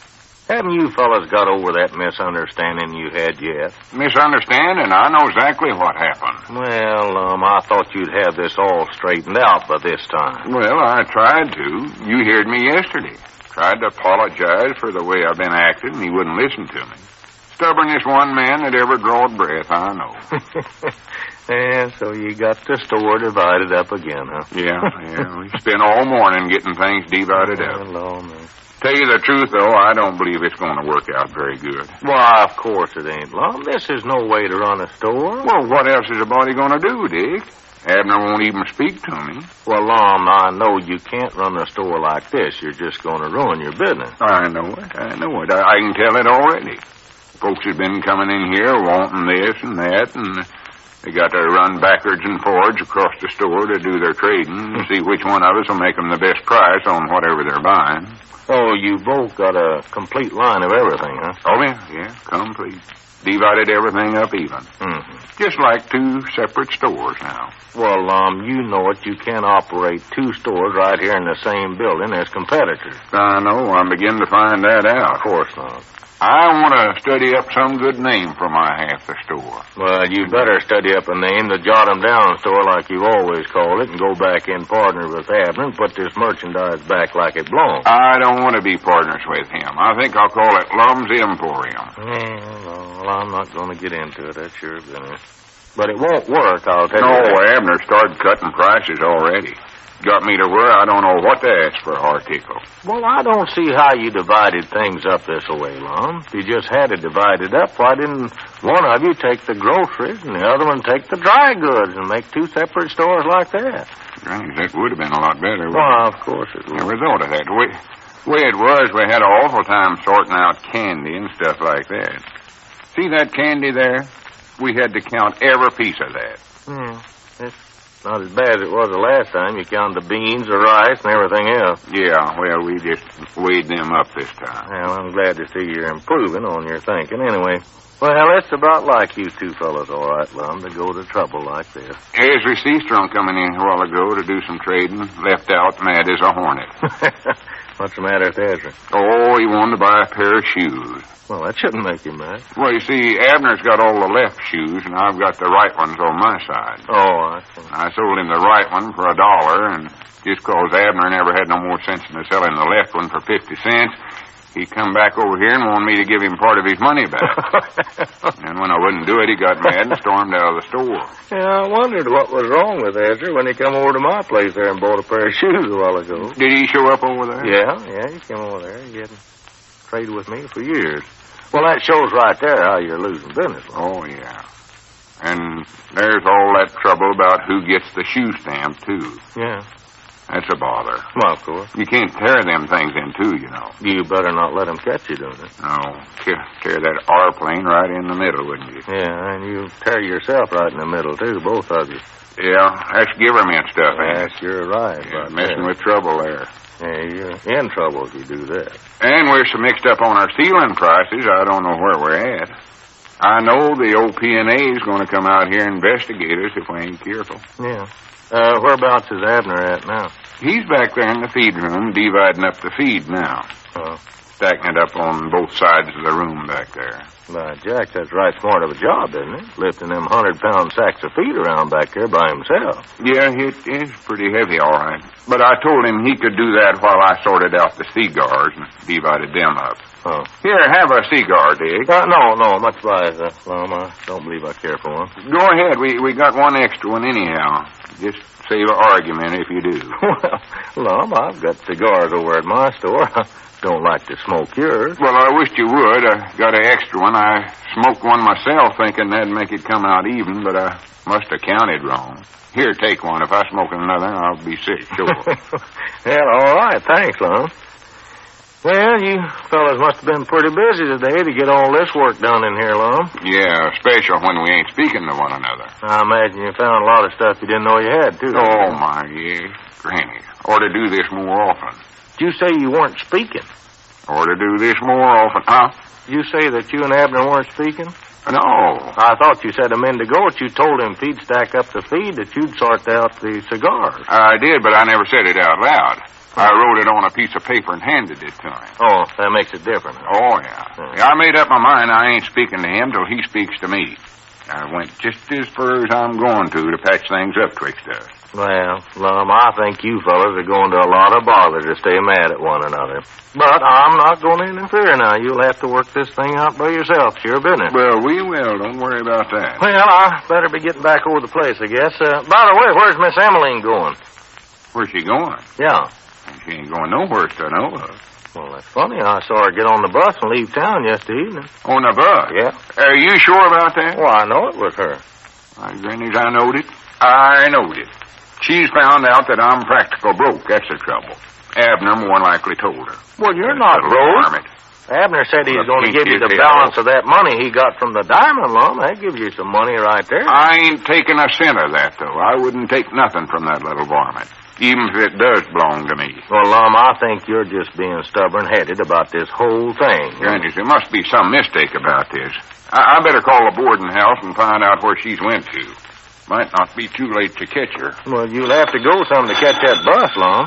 Haven't you fellas got over that misunderstanding you had yet? Misunderstanding? I know exactly what happened. Well, I thought you'd have this all straightened out by this time. Well, I tried to. You heard me yesterday. Tried to apologize for the way I've been acting, and he wouldn't listen to me. Stubbornest one man that ever drawed breath, I know. And so you got the store divided up again, huh? Yeah. We spent all morning getting things divided up. Hello, man. Tell you the truth, though, I don't believe it's going to work out very good. Why, of course it ain't, Lum. This is no way to run a store. Well, what else is a body going to do, Dick? Abner won't even speak to me. Well, Lum, I know you can't run a store like this. You're just going to ruin your business. I know it. I can tell it already. Folks have been coming in here wanting this and that, and they got to run backwards and forwards across the store to do their trading and see which one of us will make them the best price on whatever they're buying. Oh, you both got a complete line of everything, huh? Oh, yeah, complete. Divided everything up even. Mm-hmm. Just like two separate stores now. Well, you know it. You can't operate two stores right here in the same building as competitors. I know. I'm beginning to find that out. Of course not. I want to study up some good name for my half the store. Well, you better study up a name, the Jot 'em Down store, like you've always called it, and go back in partner with Abner and put this merchandise back like it belongs. I don't want to be partners with him. I think I'll call it Lum's Emporium. Well, I'm not going to get into it. That's your business. But it won't work, I'll tell you. No, Abner started cutting prices already. Got me to where I don't know what to ask for a article. Well, I don't see how you divided things up this way, Lum. If you just had it divided up, why didn't one of you take the groceries and the other one take the dry goods and make two separate stores like that? Granny, that would have been a lot better. Well, of course it would. Never thought of that. The way it was, we had an awful time sorting out candy and stuff like that. See that candy there? We had to count every piece of that. It's not as bad as it was the last time. You counted the beans, the rice, and everything else. Yeah, well, we just weighed them up this time. Well, I'm glad to see you're improving on your thinking. Anyway, well, it's about like you two fellas, all right, Lum, to go to trouble like this. Ezra Seastrong coming in a while ago to do some trading, left out mad as a hornet. What's the matter with Ezra? Oh, he wanted to buy a pair of shoes. Well, that shouldn't make you mad. Well, you see, Abner's got all the left shoes, and I've got the right ones on my side. Oh, I see. I sold him the right one for $1, and just 'cause Abner never had no more sense than to sell him the left one for 50 cents, he come back over here and wanted me to give him part of his money back. And when I wouldn't do it, he got mad and stormed out of the store. Yeah, I wondered what was wrong with Ezra when he come over to my place there and bought a pair of shoes a while ago. Did he show up over there? Yeah, he came over there. He hadn't traded with me for years. Well, that shows right there how you're losing business. Oh, yeah. And there's all that trouble about who gets the shoe stamp, too. Yeah. That's a bother. Well, of course. You can't tear them things in two, you know. You better not let them catch you doing it. No. Tear that R-plane right in the middle, wouldn't you? Yeah, and you tear yourself right in the middle, too, both of you. Yeah, that's government stuff, ain't it? Yes, you're right. Yeah, messing with trouble there. Yeah, you're in trouble if you do that. And we're so mixed up on our ceiling prices, I don't know where we're at. I know the OP&A is going to come out here and investigate us if we ain't careful. Yeah. Whereabouts is Abner at now? He's back there in the feed room, dividing up the feed now. stacking it up on both sides of the room back there. By Jack, that's right smart of a job, isn't it? Lifting them 100-pound sacks of feed around back there by himself. Yeah, it is pretty heavy, all right. But I told him he could do that while I sorted out the cigars and divided them up. Oh. Here, have a cigar, Dick. No, much obliged, Lum. I don't believe I care for one. Go ahead. We got one extra one anyhow. Just save an argument if you do. Well, Lum, I've got cigars over at my store. I don't like to smoke yours. Well, I wished you would. I got an extra one. I smoked one myself thinking that'd make it come out even, but I must have counted wrong. Here, take one. If I smoke another, I'll be sick, sure. Well, all right. Thanks, Lum. Well, you fellas must have been pretty busy today to get all this work done in here, Lum. Yeah, especially when we ain't speaking to one another. I imagine you found a lot of stuff you didn't know you had, too. Oh, my, yeah. Granny, ought to do this more often. Did you say you weren't speaking? Ought to do this more often. Huh? Did you say that you and Abner weren't speaking? No. I thought you said a minute ago that you told him if he'd stack up the feed that you'd sort out the cigars. I did, but I never said it out loud. I wrote it on a piece of paper and handed it to him. Oh, that makes it different. Huh? Oh, yeah. I made up my mind I ain't speaking to him till he speaks to me. I went just as far as I'm going to patch things up twixt us. Well, Lum, I think you fellas are going to a lot of bother to stay mad at one another. But I'm not going to interfere now. You'll have to work this thing out by yourself. It's your business. Well, we will. Don't worry about that. Well, I better be getting back over the place, I guess. By the way, where's Miss Emmeline going? Where's she going? Yeah. She ain't going nowhere to know of. Well, that's funny. I saw her get on the bus and leave town yesterday evening. On the bus? Yeah. Are you sure about that? Well, I know it was her. My grannies, I knowed it. I knowed it. She's found out that I'm practical broke. That's the trouble. Abner more likely told her. Well, you're not broke. Abner said he's going to give you the balance of that money he got from the diamond, Lum. That gives you some money right there. I ain't taking a cent of that, though. I wouldn't take nothing from that little varmint, even if it does belong to me. Well, Lum, I think you're just being stubborn-headed about this whole thing. Granny, there must be some mistake about this. I better call the boarding house and find out where she's went to. Might not be too late to catch her. Well, you'll have to go some to catch that bus, Lum.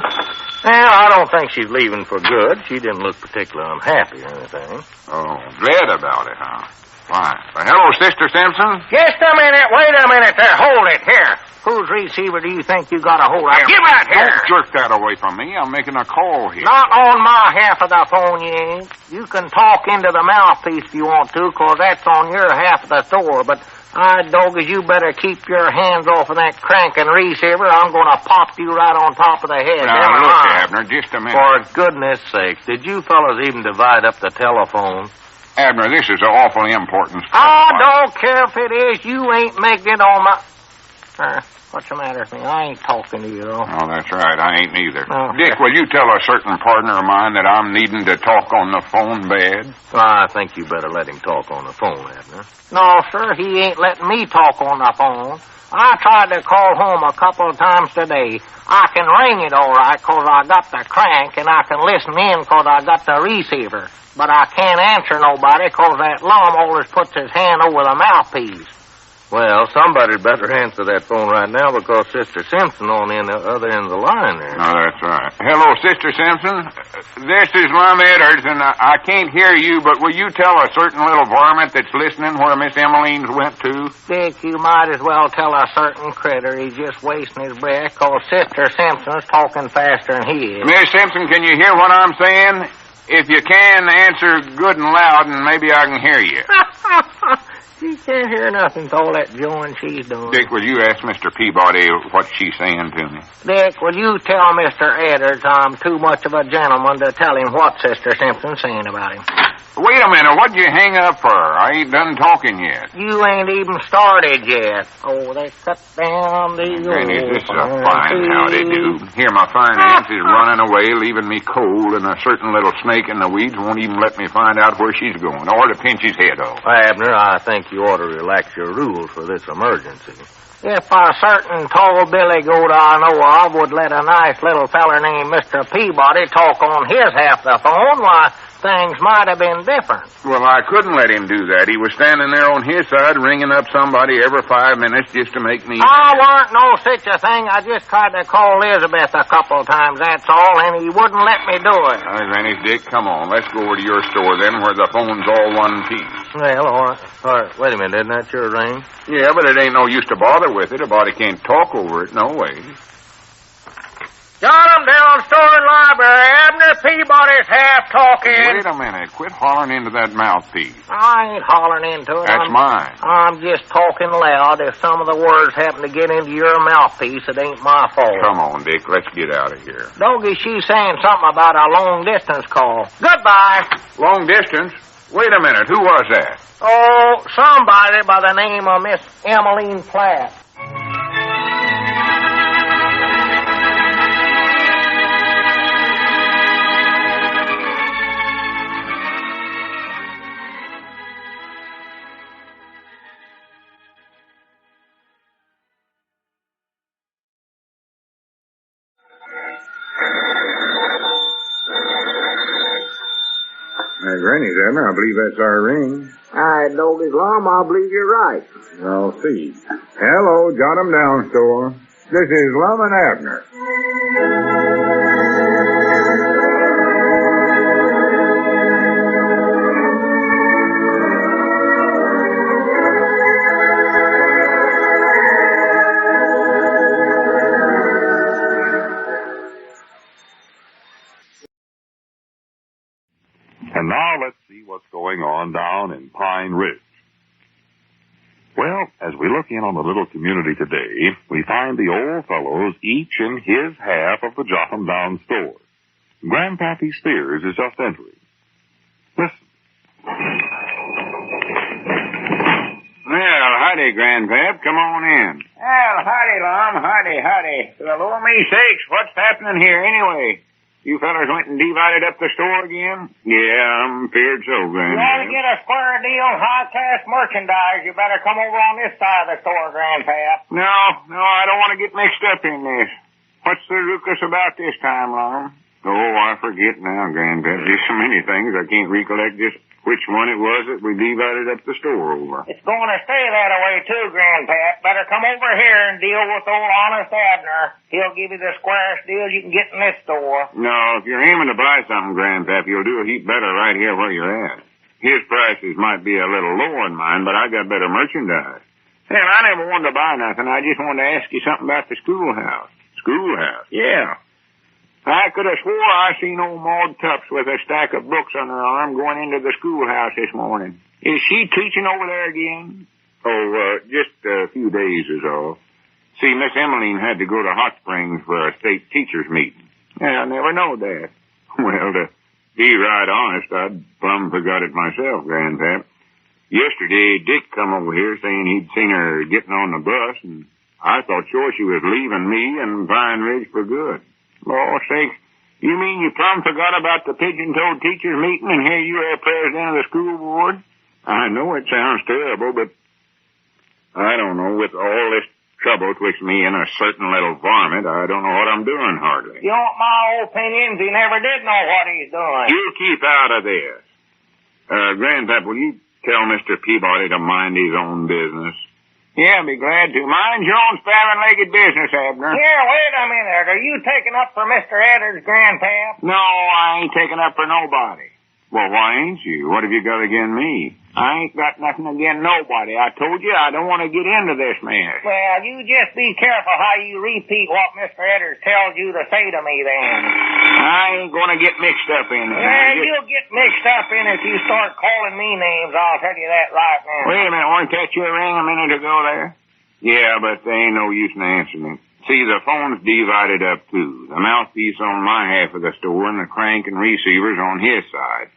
Well, I don't think she's leaving for good. She didn't look particularly unhappy or anything. Oh, glad about it, huh? Fine. Well, hello, Sister Simpson. Just a minute. Wait a minute there. Hold it. Here. Whose receiver do you think you got a hold of? Give that here. Don't jerk that away from me. I'm making a call here. Not on my half of the phone, you ain't. You can talk into the mouthpiece if you want to, 'cause that's on your half of the store. But, doggies, you better keep your hands off of that cranking receiver. I'm going to pop you right on top of the head. Now, look, Abner, just a minute. For goodness sakes, did you fellas even divide up the telephone? Abner, this is an awfully important stuff. I don't care if it is. You ain't making it on my... What's the matter with me? I ain't talking to you, though. Oh, that's right. I ain't neither. Oh. Dick, will you tell a certain partner of mine that I'm needing to talk on the phone bad? I think you better let him talk on the phone, Abner. No, sir, he ain't letting me talk on the phone. I tried to call home a couple of times today. I can ring it all right 'cause I got the crank, and I can listen in 'cause I got the receiver. But I can't answer nobody 'cause that Lum always puts his hand over the mouthpiece. Well, somebody better answer that phone right now because Sister Simpson on the other end of the line there. Oh, that's right. Hello, Sister Simpson. This is Lum Edders, and I can't hear you, but will you tell a certain little varmint that's listening where Miss Emmeline's went to? Dick, you might as well tell a certain critter he's just wasting his breath 'cause Sister Simpson's talking faster than he is. Miss Simpson, can you hear what I'm saying? If you can, answer good and loud, and maybe I can hear you. She can't hear nothing to all that jawing she's doing. Dick, will you ask Mr. Peabody what she's saying to me? Dick, will you tell Mr. Edders I'm too much of a gentleman to tell him what Sister Simpson's saying about him? Wait a minute. What'd you hang up for? I ain't done talking yet. You ain't even started yet. Oh, they cut down the Granny, this is a fine howdy do. Here, my finance is running away, leaving me cold, and a certain little snake in the weeds won't even let me find out where she's going, or to pinch his head off. Abner, I think you ought to relax your rules for this emergency. If a certain tall billy goat I know of would let a nice little feller named Mr. Peabody talk on his half the phone, why, things might have been different. Well, I couldn't let him do that. He was standing there on his side ringing up somebody every 5 minutes just to make me... I weren't no such a thing. I just tried to call Elizabeth a couple of times, that's all, and he wouldn't let me do it. Granny, Dick, come on. Let's go over to your store then where the phone's all one piece. Well, all right. Wait a minute. Isn't that your ring? Yeah, but it ain't no use to bother with it. A body can't talk over it, no way. Got him down store and library. Abner Peabody's half talking. Wait a minute. Quit hollering into that mouthpiece. I ain't hollering into it. That's mine. I'm just talking loud. If some of the words happen to get into your mouthpiece, it ain't my fault. Come on, Dick. Let's get out of here. Doggy, she's saying something about a long-distance call. Goodbye. Long distance? Wait a minute. Who was that? Oh, somebody by the name of Miss Emmeline Platt. Granny's, Abner, I believe that's our ring. Doggy's Lum, I believe you're right. I'll see. Hello, jot 'em down, store. This is Lum and Abner. And now let's see what's going on down in Pine Ridge. Well, as we look in on the little community today, we find the old fellows each in his half of the Jotham Down store. Grandpappy Spears is just entering. Listen. Well, howdy, Grandpap. Come on in. Well, howdy, Lum. Howdy. For the Lord me sakes, what's happening here anyway? You fellas went and divided up the store again? Yeah, I'm feared so, Grandpap. You want to get a square deal on high-class merchandise, you better come over on this side of the store, Grandpap. No, I don't want to get mixed up in this. What's the ruckus about this time, Lum? Oh, I forget now, Grandpap. There's so many things I can't recollect just which one it was that we divided up the store over. It's going to stay that way, too, Grandpap. Better come over here and deal with old Honest Abner. He'll give you the squarest deal you can get in this store. No, if you're aiming to buy something, Grandpap, you'll do a heap better right here where you're at. His prices might be a little lower than mine, but I got better merchandise. Hell, I never wanted to buy nothing. I just wanted to ask you something about the schoolhouse. Schoolhouse? Yeah. I could have swore I seen old Maud Tupps with a stack of books on her arm going into the schoolhouse this morning. Is she teaching over there again? Oh, just a few days is all. See, Miss Emmeline had to go to Hot Springs for a state teachers meeting. Yeah, I never know that. Well, to be right honest, I'd plumb forgot it myself, Grandpap. Yesterday, Dick come over here saying he'd seen her getting on the bus, and I thought sure she was leaving me and Pine Ridge for good. Lord's sakes, you mean you plumb forgot about the pigeon-toed teachers meeting and here you are president of the school board? I know it sounds terrible, but I don't know. With all this trouble twixt me and a certain little varmint, I don't know what I'm doing hardly. You want my opinions? He never did know what he's doing. You keep out of this. Grandpap, will you tell Mr. Peabody to mind his own business? Yeah, I'll be glad to. Mind your own sparrow-legged business, Abner. Here, wait a minute. Are you taking up for Mr. Edwards, Grandpap? No, I ain't taking up for nobody. Well, why ain't you? What have you got against me? I ain't got nothing against nobody. I told you I don't want to get into this mess. Well, you just be careful how you repeat what Mr. Edwards tells you to say to me then. I ain't going to get mixed up in it. Well, you'll get mixed up in it if you start calling me names. I'll tell you that right now. Wait a minute. Wasn't that your ring a minute ago there? Yeah, but there ain't no use in answering it. See, the phone's divided up, too. The mouthpiece on my half of the store and the crank and receivers on his side.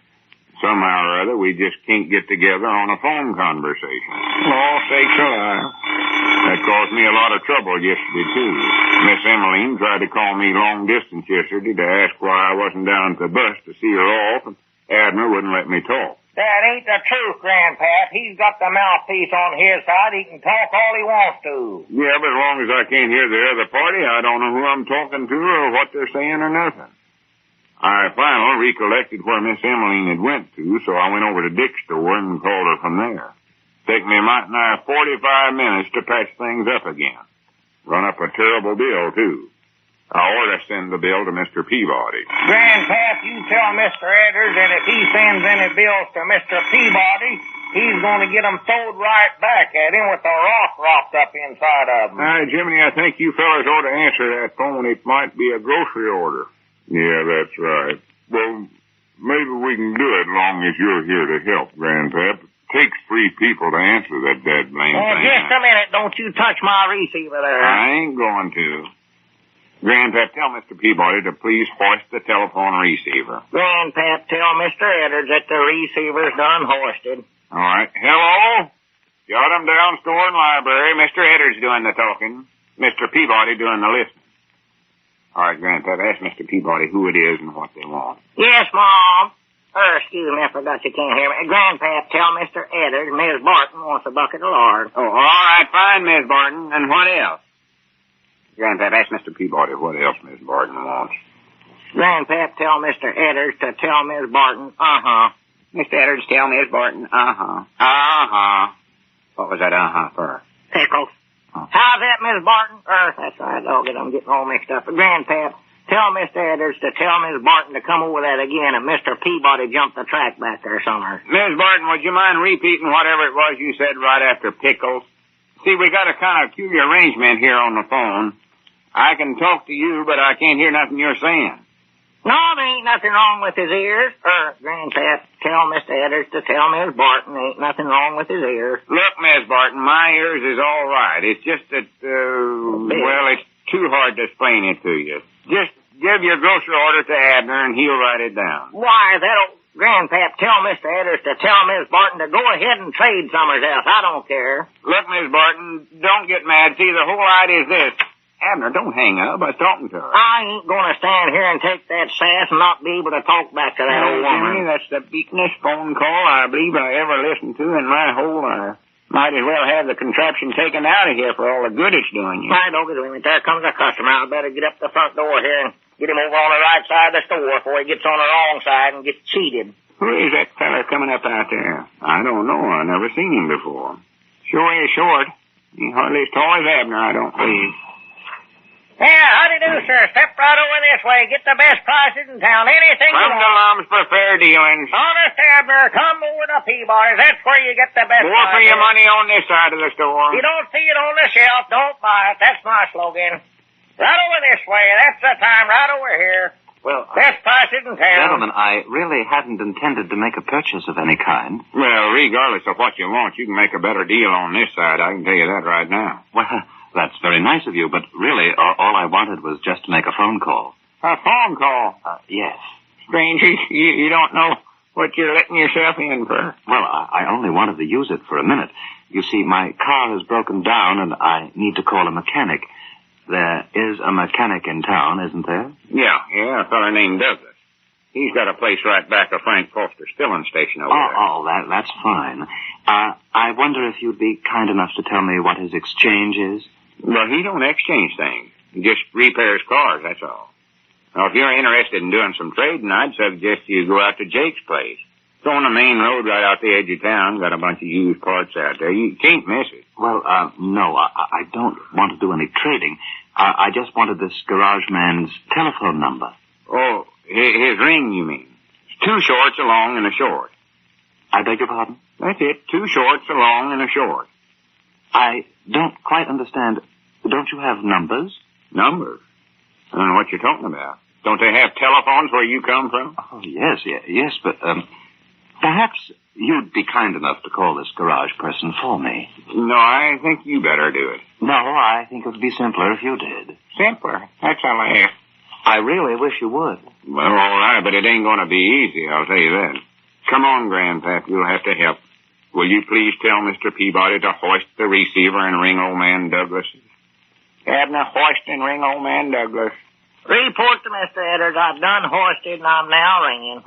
Somehow or other, we just can't get together on a phone conversation. All sakes alive. That caused me a lot of trouble yesterday, too. Miss Emmeline tried to call me long distance yesterday to ask why I wasn't down at the bus to see her off, and Abner wouldn't let me talk. That ain't the truth, Grandpap. He's got the mouthpiece on his side. He can talk all he wants to. Yeah, but as long as I can't hear the other party, I don't know who I'm talking to or what they're saying or nothing. I finally recollected where Miss Emmeline had went to, so I went over to Dick's store and called her from there. Take me might nigh 45 minutes to patch things up again. Run up a terrible bill, too. I ought to send the bill to Mr. Peabody. Grandpap, you tell Mr. Edders that if he sends any bills to Mr. Peabody, he's going to get them throwed right back at him with the rock wrapped up inside of them. Jiminy, I think you fellas ought to answer that phone. It might be a grocery order. Yeah, that's right. Well, maybe we can do it long as you're here to help, Grandpap. It takes 3 people to answer that dead blame thing. Just a minute. Don't you touch my receiver there. I ain't going to. Grandpap, tell Mr. Peabody to please hoist the telephone receiver. Grandpap, tell Mr. Edders that the receiver's done hoisted. All right. Hello? Got 'em down store and library. Mr. Edders doing the talking. Mr. Peabody doing the listening. All right, Grandpap, ask Mr. Peabody who it is and what they want. Yes, Mom. Excuse me, I forgot you can't hear me. Grandpap, tell Mr. Edders Miss Barton wants a bucket of lard. Oh, all right, fine, Miss Barton. And what else? Grandpap, ask Mr. Peabody what else Miss Barton wants. Grandpap, tell Mr. Edders to tell Miss Barton, Mr. Edders, tell Miss Barton, What was that for? Pickles. Oh. How's that, Miss Barton? That's right, I'm getting all mixed up. Grandpap, tell Mr. Edders to tell Miss Barton to come over that again, and Mr. Peabody jumped the track back there somewhere. Miss Barton, would you mind repeating whatever it was you said right after pickles? See, we got a kind of peculiar arrangement here on the phone. I can talk to you, but I can't hear nothing you're saying. No, there ain't nothing wrong with his ears. Grandpap, tell Mr. Edders to tell Miss Barton ain't nothing wrong with his ears. Look, Miss Barton, my ears is all right. It's just that, it's too hard to explain it to you. Just give your grocery order to Abner, and he'll write it down. Why, Grandpap, tell Mr. Edders to tell Miss Barton to go ahead and trade somewhere else. I don't care. Look, Miss Barton, don't get mad. See, the whole idea is this. Abner, don't hang up. I was talking to her. I ain't going to stand here and take that sass and not be able to talk back to that old woman. Jimmy, that's the beatinest phone call I believe I ever listened to in my whole life. Might as well have the contraption taken out of here for all the good it's doing you. I don't get it. There comes a customer. I better get up the front door here and get him over on the right side of the store before he gets on the wrong side and gets cheated. Who is that fella coming up out there? I don't know. I never seen him before. Sure is short. He hardly as tall as Abner, I don't believe. Yeah, howdy do, sir. Step right over this way. Get the best prices in town. Anything you want. Come to Lum's for fair dealings. Honest, Abner, come over to Peabody's. That's where you get the best prices. More for your money on this side of the store. You don't see it on the shelf, don't buy it. That's my slogan. Right over this way. That's the time. Right over here. Well, best prices in town. Gentlemen, I really hadn't intended to make a purchase of any kind. Well, regardless of what you want, you can make a better deal on this side. I can tell you that right now. Well, that's very nice of you, but really, all I wanted was just to make a phone call. A phone call? Yes. Strange, you don't know what you're letting yourself in for. Well, I only wanted to use it for a minute. You see, my car has broken down, and I need to call a mechanic. There is a mechanic in town, isn't there? Yeah, a fellow named Douglas. He's got a place right back of Frank Foster's filling station over there. Oh, that's fine. I wonder if you'd be kind enough to tell me what his exchange is? Well, he don't exchange things. He just repairs cars, that's all. Now, if you're interested in doing some trading, I'd suggest you go out to Jake's place. It's on the main road right out the edge of town. Got a bunch of used parts out there. You can't miss it. Well, no, I don't want to do any trading. I just wanted this garage man's telephone number. Oh, his ring, you mean? It's 2 shorts, a long, and a short. I beg your pardon? That's it. 2 shorts, a long, and a short. I don't quite understand. Don't you have numbers? Numbers? I don't know what you're talking about. Don't they have telephones where you come from? Oh, yes, but, perhaps you'd be kind enough to call this garage person for me. No, I think you better do it. No, I think it would be simpler if you did. Simpler? That's all I ask. I really wish you would. Well, all right, but it ain't going to be easy, I'll tell you that. Come on, Grandpap, you'll have to help. Will you please tell Mr. Peabody to hoist the receiver and ring old man Douglas? Abner, hoist and ring old man Douglas. Report to Mr. Edders. I've done hoisted and I'm now ringing.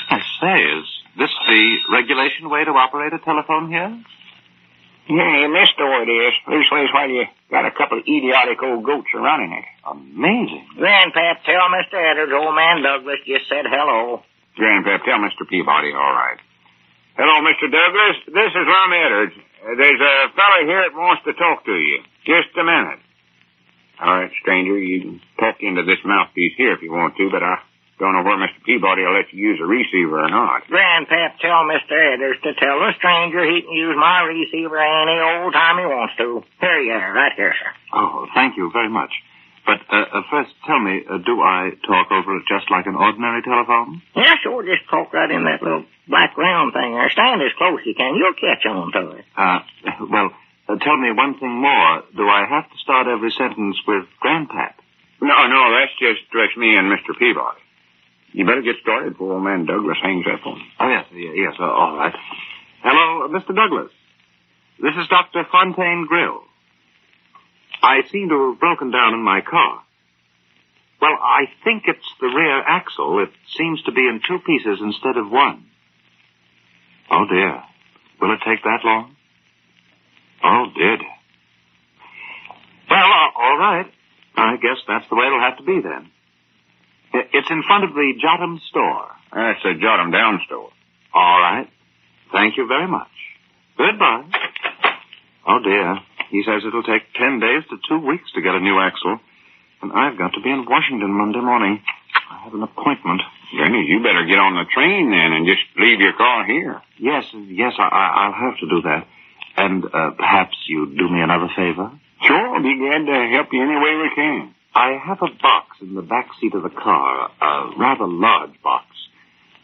I say, is this the regulation way to operate a telephone here? Yeah, in this store it is. Leastways while you got a couple of idiotic old goats running it. Amazing. Grandpap, tell Mr. Edwards old man Douglas just said hello. Grandpap, tell Mr. Peabody, all right. Hello, Mr. Douglas. This is Lum Edwards. There's a fella here that wants to talk to you. Just a minute. All right, stranger, you can talk into this mouthpiece here if you want to, but I don't know where Mr. Peabody will let you use a receiver or not. Grandpap, tell Mr. Edwards to tell the stranger he can use my receiver any old time he wants to. Here you are, right here, sir. Oh, thank you very much. But first, tell me, do I talk over it just like an ordinary telephone? Yeah, sure, just talk right in that little black round thing there. Stand as close as you can. You'll catch on to it. Tell me one thing more. Do I have to start every sentence with Grandpap? No, that's just me and Mr. Peabody. You better get started before old man Douglas hangs up on you. Oh, yes, all right. Hello, Mr. Douglas. This is Dr. Fontaine Grill. I seem to have broken down in my car. Well, I think it's the rear axle. It seems to be in two pieces instead of one. Oh, dear. Will it take that long? Oh, dear. Well, all right. I guess that's the way it'll have to be then. It's in front of the Jotham store. That's the Jotham Down store. All right. Thank you very much. Goodbye. Oh, dear. He says it'll take 10 days to 2 weeks to get a new axle. And I've got to be in Washington Monday morning. I have an appointment. Granny, you better get on the train then and just leave your car here. Yes, I'll have to do that. And perhaps you'd do me another favor? Sure, I'll be glad to help you any way we can. I have a box in the back seat of the car, a rather large box.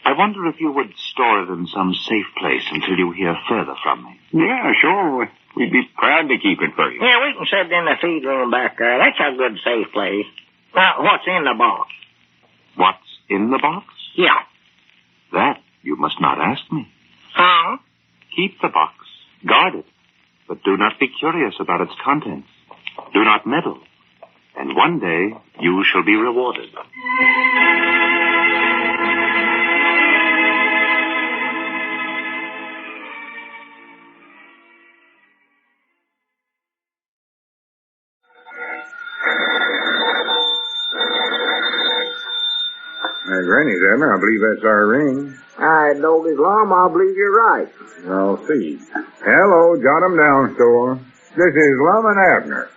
I wonder if you would store it in some safe place until you hear further from me. Yeah, sure. We'd be proud to keep it for you. Yeah, we can sit in the feed room back there. That's a good safe place. Now, what's in the box? What's in the box? Yeah. That you must not ask me. Huh? Keep the box. Guard it. But do not be curious about its contents. Do not meddle. And one day you shall be rewarded. Granny's, Abner. I believe that's our ring. All right, Doggy's Lum, I believe you're right. I'll see. Hello, Jotham Down store. This is Lum and Abner.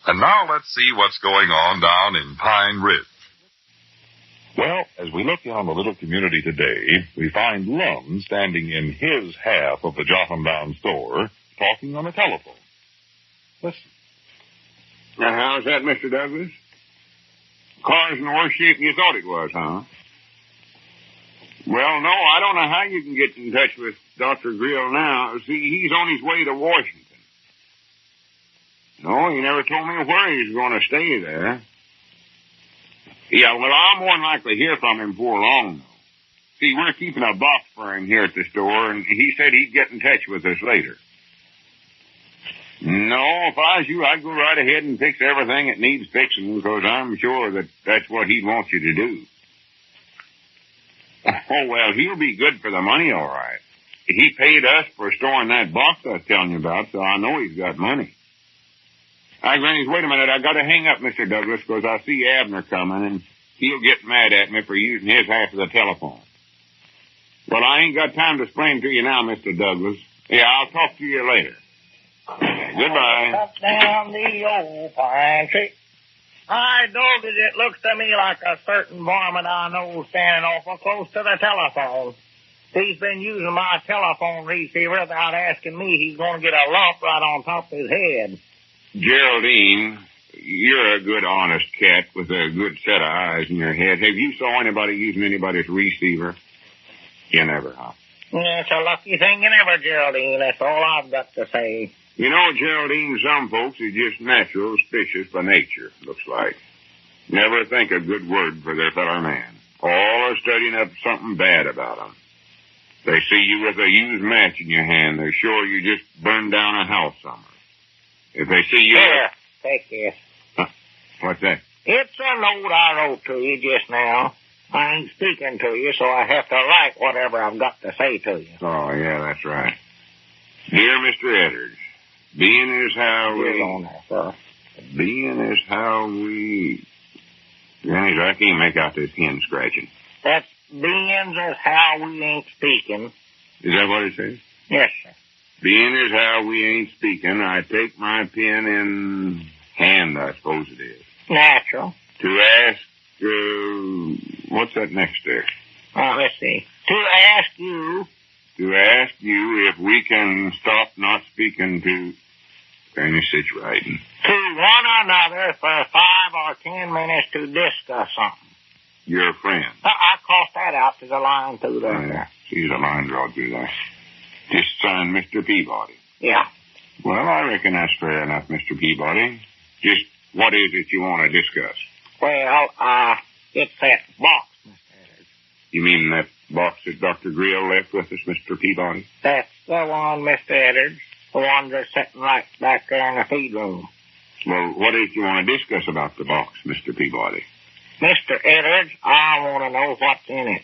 And now let's see what's going on down in Pine Ridge. Well, as we look down the little community today, we find Lum standing in his half of the Jotham Down store, talking on the telephone. Listen. Now, how's that, Mr. Douglas? Car's in worse shape than you thought it was, huh? Well, no, I don't know how you can get in touch with Dr. Grill now. See, he's on his way to Washington. No, he never told me where he's going to stay there. Yeah, well, I'll more than likely hear from him before long, though. See, we're keeping a box for him here at the store, and he said he'd get in touch with us later. No, if I was you, I'd go right ahead and fix everything that needs fixing, because I'm sure that that's what he'd want you to do. Oh, well, he'll be good for the money, all right. He paid us for storing that box I was telling you about, so I know he's got money. Hi, Granny, wait a minute. I got to hang up, Mr. Douglas, because I see Abner coming, and he'll get mad at me for using his half of the telephone. Well, I ain't got time to explain to you now, Mr. Douglas. Yeah, I'll talk to you later. Goodbye. Up down the old pine tree. Hi, Doggy, it looks to me like a certain varmint I know standing awful close to the telephone. He's been using my telephone receiver without asking me. He's going to get a lump right on top of his head. Geraldine, you're a good, honest cat with a good set of eyes in your head. Have you saw anybody using anybody's receiver? You never, huh? Yeah, it's a lucky thing you never, Geraldine. That's all I've got to say. You know, Geraldine, some folks are just natural, suspicious by nature, looks like. Never think a good word for their fellow man. All are studying up something bad about them. They see you with a used match in your hand, they're sure you just burned down a house somewhere. If they see you... Here, take this. Huh? What's that? It's a note I wrote to you just now. I ain't speaking to you, so I have to write whatever I've got to say to you. Oh, yeah, that's right. Dear Mr. Edwards, being is how Get we... on there, sir. Being is how we... Granny, I can't make out this pen scratching. That's being is how we ain't speaking. Is that what it says? Yes, sir. Being is how we ain't speaking, I take my pen in hand, I suppose it is. Natural. To ask, what's that next there? Let's see. To ask you... To ask you if we can stop not speaking to... Granny, sit writing. To one another for 5 or 10 minutes to discuss something. Your friend. I crossed that out. There's a line through there. See the line drawn through there. Just sign Mr. Peabody. Yeah. Well, I reckon that's fair enough, Mr. Peabody. Just what is it you want to discuss? Well, it's that box, Mr. Edwards. You mean that box that Dr. Grill left with us, Mr. Peabody? That's the one, Mr. Edwards. The one that's sitting right back there in the feed room. Well, what is it you want to discuss about the box, Mr. Peabody? Mr. Edwards, I want to know what's in it.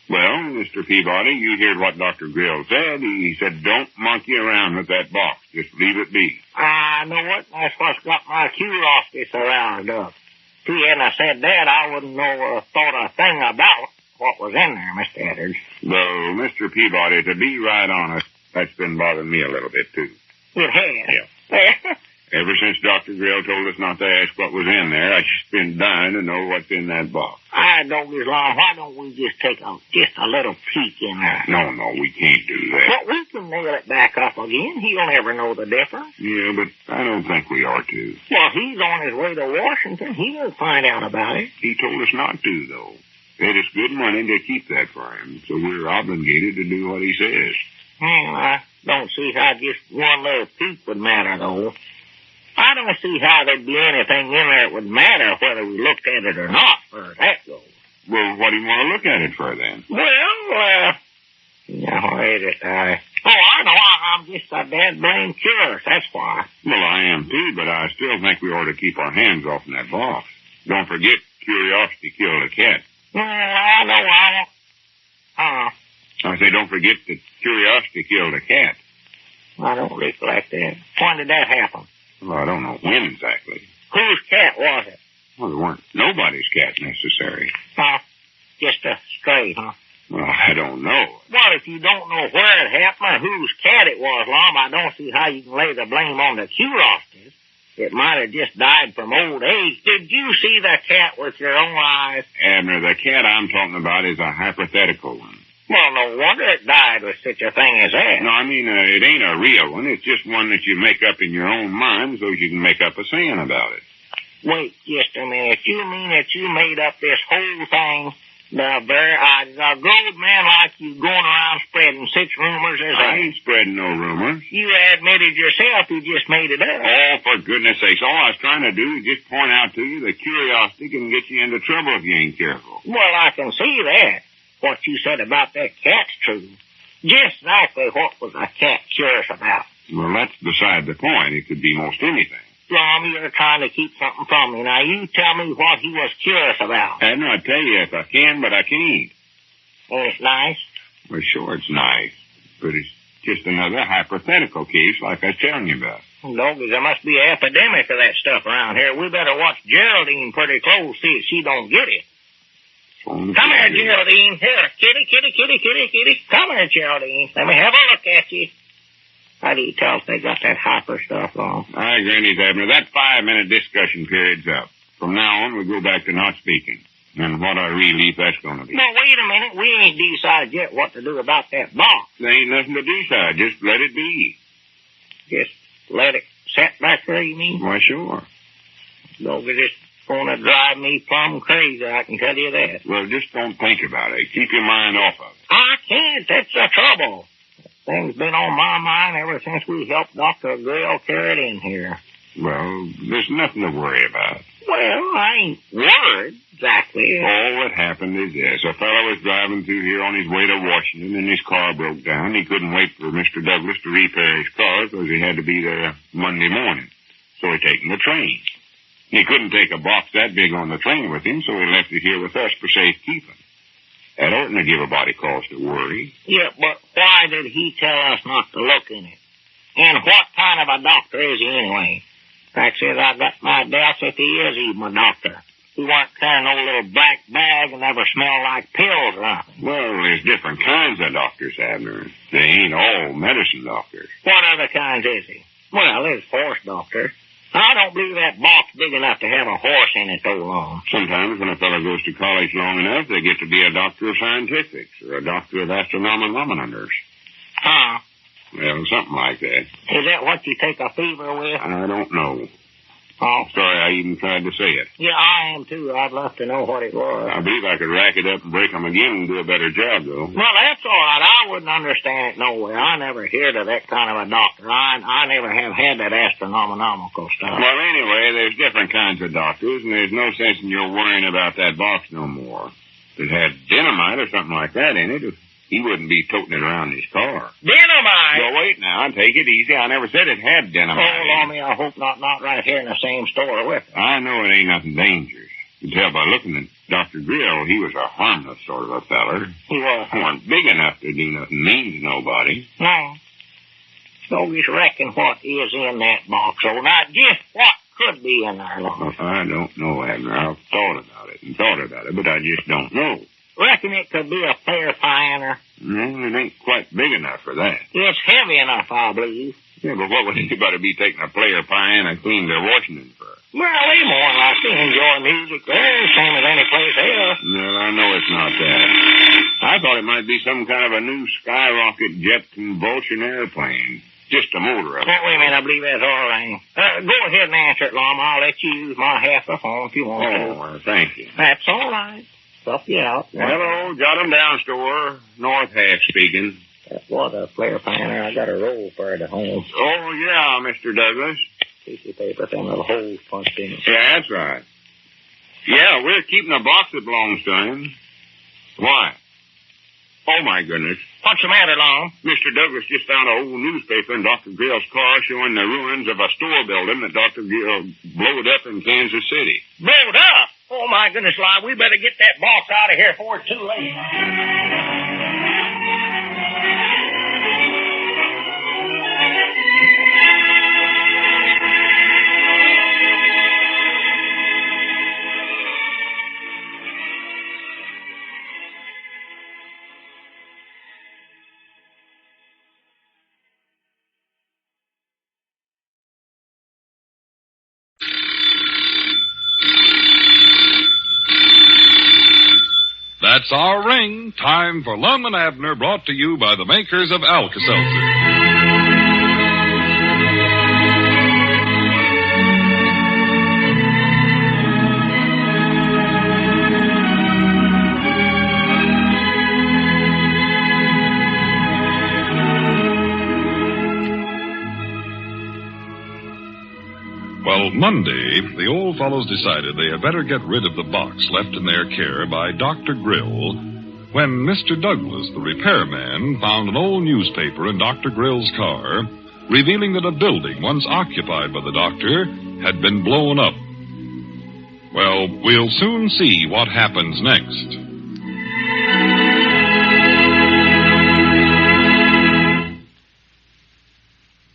Well, Mr. Peabody, you heard what Dr. Grill said. He said don't monkey around with that box. Just leave it be. I know it. That's what's got my curiosity surrounded up. If he hadn't said that, I wouldn't know thought a thing about what was in there, Mr. Edwards. Well, Mr. Peabody, to be right honest, that's been bothering me a little bit, too. It has? Yeah. Ever since Dr. Grill told us not to ask what was in there, I've just been dying to know what's in that box. Doggy's Law, why don't we just take just a little peek in there? No, we can't do that. But we can nail it back up again. He'll never know the difference. Yeah, but I don't think we are to. Well, he's on his way to Washington. He won't find out about it. He told us not to, though. Paid us good money to keep that for him, so we're obligated to do what he says. Well, I don't see how just one little peek would matter, though. I don't see how there'd be anything in there that would matter whether we looked at it or not, as far as that goes. Well, what do you want to look at it for, then? Well, now, wait it, I know, I'm just a dead blame curious, that's why. Well, I am, too, but I still think we ought to keep our hands off in that box. Don't forget, curiosity killed a cat. Well, I know, I say, don't forget that curiosity killed a cat. I don't recollect that. When did that happen? Well, I don't know when exactly. Whose cat was it? Well, it weren't nobody's cat necessary. Just a stray, huh? Well, I don't know. Well, if you don't know where it happened or whose cat it was, Lum, I don't see how you can lay the blame on the curiosities. It might have just died from old age. Did you see the cat with your own eyes? Abner, the cat I'm talking about is a hypothetical one. Well, no wonder it died with such a thing as that. No, I mean, it ain't a real one. It's just one that you make up in your own mind so you can make up a saying about it. Wait just a minute. You mean that you made up this whole thing? The grown man like you going around spreading such rumors as that? I ain't spreading no rumors. You admitted yourself you just made it up. Oh, for goodness sakes, all I was trying to do is just point out to you that curiosity can get you into trouble if you ain't careful. Well, I can see that. What you said about that cat's true. Just exactly what was the cat curious about? Well, that's beside the point. It could be most anything. Lum, you're trying to keep something from me. Now, you tell me what he was curious about. And I'll tell you if I can, but I can't. Oh, it's nice? Well, sure, it's nice. But it's just another hypothetical case like I was telling you about. Doggies, there must be an epidemic of that stuff around here. We better watch Geraldine pretty close, see if she don't get it. Come here, Geraldine. Here, kitty. Come here, Geraldine. Let me have a look at you. How do you tell if they got that hyper stuff on? Aye, Granny Abner, that 5-minute discussion period's up. From now on, we go back to not speaking. And what a relief that's going to be. Now, wait a minute. We ain't decided yet what to do about that box. There ain't nothing to decide. Just let it be. Just let it sit back there, you mean? Why, sure. Doggies, it's going to drive me plumb crazy, I can tell you that. Well, just don't think about it. Keep your mind off of it. I can't. That's the trouble. Thing's been on my mind ever since we helped Dr. Grill carry it in here. Well, there's nothing to worry about. Well, I ain't worried. exactly? Oh, what happened is this. A fellow was driving through here on his way to Washington, and his car broke down. He couldn't wait for Mr. Douglas to repair his car because he had to be there Monday morning. So he taken the train. He couldn't take a box that big on the train with him, so he left it here with us for safekeeping. That oughtn't to give a body cause to worry. Yeah, but why did he tell us not to look in it? And what kind of a doctor is he anyway? Fact is, I got my doubts if he is even a doctor. He weren't carrying no little black bag and never smelled like pills or nothing. Well, there's different kinds of doctors, Abner. They ain't all medicine doctors. What other kinds is he? Well, there's horse doctor. I don't believe that box big enough to have a horse in it so long. Sometimes when a fellow goes to college long enough, they get to be a doctor of scientifics or a doctor of astronomers. Huh? Well, something like that. Is that what you take a fever with? I don't know. Oh. Sorry I even tried to say it. Yeah, I am too. I'd love to know what it was. I believe I could rack it up and break them again and do a better job, though. Well, that's all right. I wouldn't understand it nowhere. I never heard of that kind of a doctor. I never have had that astronomical stuff. Well, anyway, there's different kinds of doctors, and there's no sense in your worrying about that box no more. If it had dynamite or something like that in it, he wouldn't be toting it around his car. Dynamite? Well, wait now. Take it easy. I never said it had dynamite. Oh, Lommy, I hope not right here in the same store with it. I know it ain't nothing dangerous. You can tell by looking at Dr. Grill, he was a harmless sort of a feller. He was. He wasn't big enough to do nothing mean to nobody. No. So just reckon what is in that box. So now, just what could be in there, Lommy? I don't know, Abner. I've thought about it, but I just don't know. Reckon it could be a fair piner. No, it ain't quite big enough for that. It's heavy enough, I believe. Yeah, but what would anybody be taking a player pie and clean to Washington for? Well, they more like to enjoy music there, same as any place else. Well, I know it's not that. I thought it might be some kind of a new skyrocket jet convulsion airplane. Just a motor of it. Wait a minute, I believe that's all right. Go ahead and answer it, Lom. I'll let you use my half the phone if you want to. Oh, thank you. That's all right. Stuff you out. Hello, jot 'em down, store. North half speaking. That was a flare piner. I got a roll for it at home. Oh, yeah, Mr. Douglas. Piece of paper, them little holes punched in it. Yeah, that's right. Yeah, we're keeping a box that belongs to him. Why? Oh, my goodness. What's the matter, Lom? Mr. Douglas just found an old newspaper in Dr. Grill's car showing the ruins of a store building that Dr. Grill blowed up in Kansas City. Blowed up? Oh, my goodness, Lom, we better get that box out of here before it's too late. That's our ring. Time for Lum and Abner, brought to you by the makers of Alka-Seltzer. Well, Monday, the old fellows decided they had better get rid of the box left in their care by Dr. Grill when Mr. Douglas, the repairman, found an old newspaper in Dr. Grill's car revealing that a building once occupied by the doctor had been blown up. Well, we'll soon see what happens next.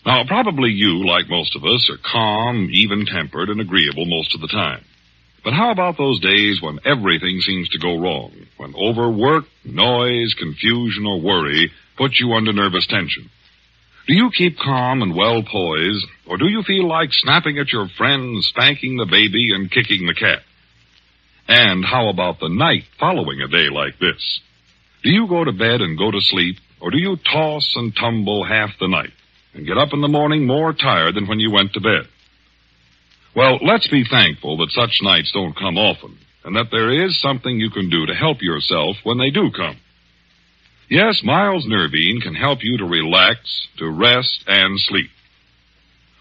Now, probably you, like most of us, are calm, even-tempered, and agreeable most of the time. But how about those days when everything seems to go wrong? When overwork, noise, confusion, or worry put you under nervous tension? Do you keep calm and well-poised, or do you feel like snapping at your friend, spanking the baby, and kicking the cat? And how about the night following a day like this? Do you go to bed and go to sleep, or do you toss and tumble half the night and get up in the morning more tired than when you went to bed? Well, let's be thankful that such nights don't come often, and that there is something you can do to help yourself when they do come. Yes, Miles Nervine can help you to relax, to rest, and sleep.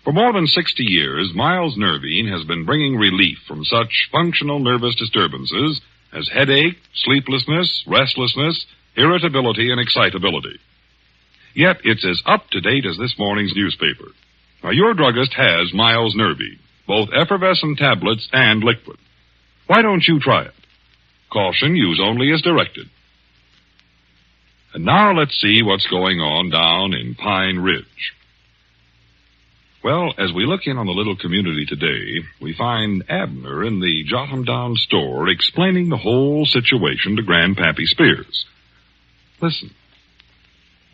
For more than 60 years, Miles Nervine has been bringing relief from such functional nervous disturbances as headache, sleeplessness, restlessness, irritability, and excitability. Yet it's as up-to-date as this morning's newspaper. Now, your druggist has Miles Nervine, both effervescent tablets and liquid. Why don't you try it? Caution, use only as directed. And now let's see what's going on down in Pine Ridge. Well, as we look in on the little community today, we find Abner in the Jot 'em Down store explaining the whole situation to Grandpappy Spears. Listen.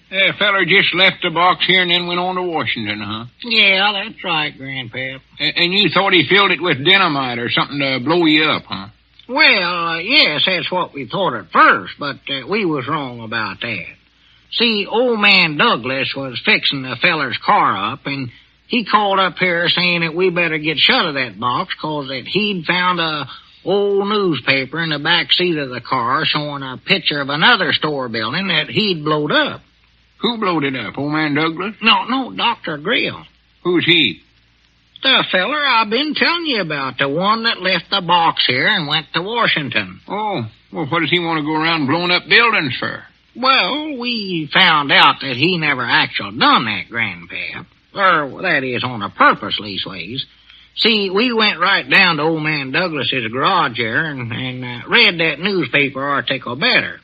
That feller just left the box here and then went on to Washington, huh? Yeah, that's right, Grandpap. And you thought he filled it with dynamite or something to blow you up, huh? Well, yes, that's what we thought at first, but we was wrong about that. See, old man Douglas was fixing the feller's car up, and he called up here saying that we better get shut of that box, 'cause that he'd found a old newspaper in the back seat of the car showing a picture of another store building that he'd blowed up. Who blowed it up, old man Douglas? No, Dr. Grill. Who's he? The feller I've been telling you about, the one that left the box here and went to Washington. Oh, well, what does he want to go around blowing up buildings for? Well, we found out that he never actually done that, Grandpap. Or, that is, on a purpose, leastways. See, we went right down to old man Douglas's garage here and read that newspaper article better.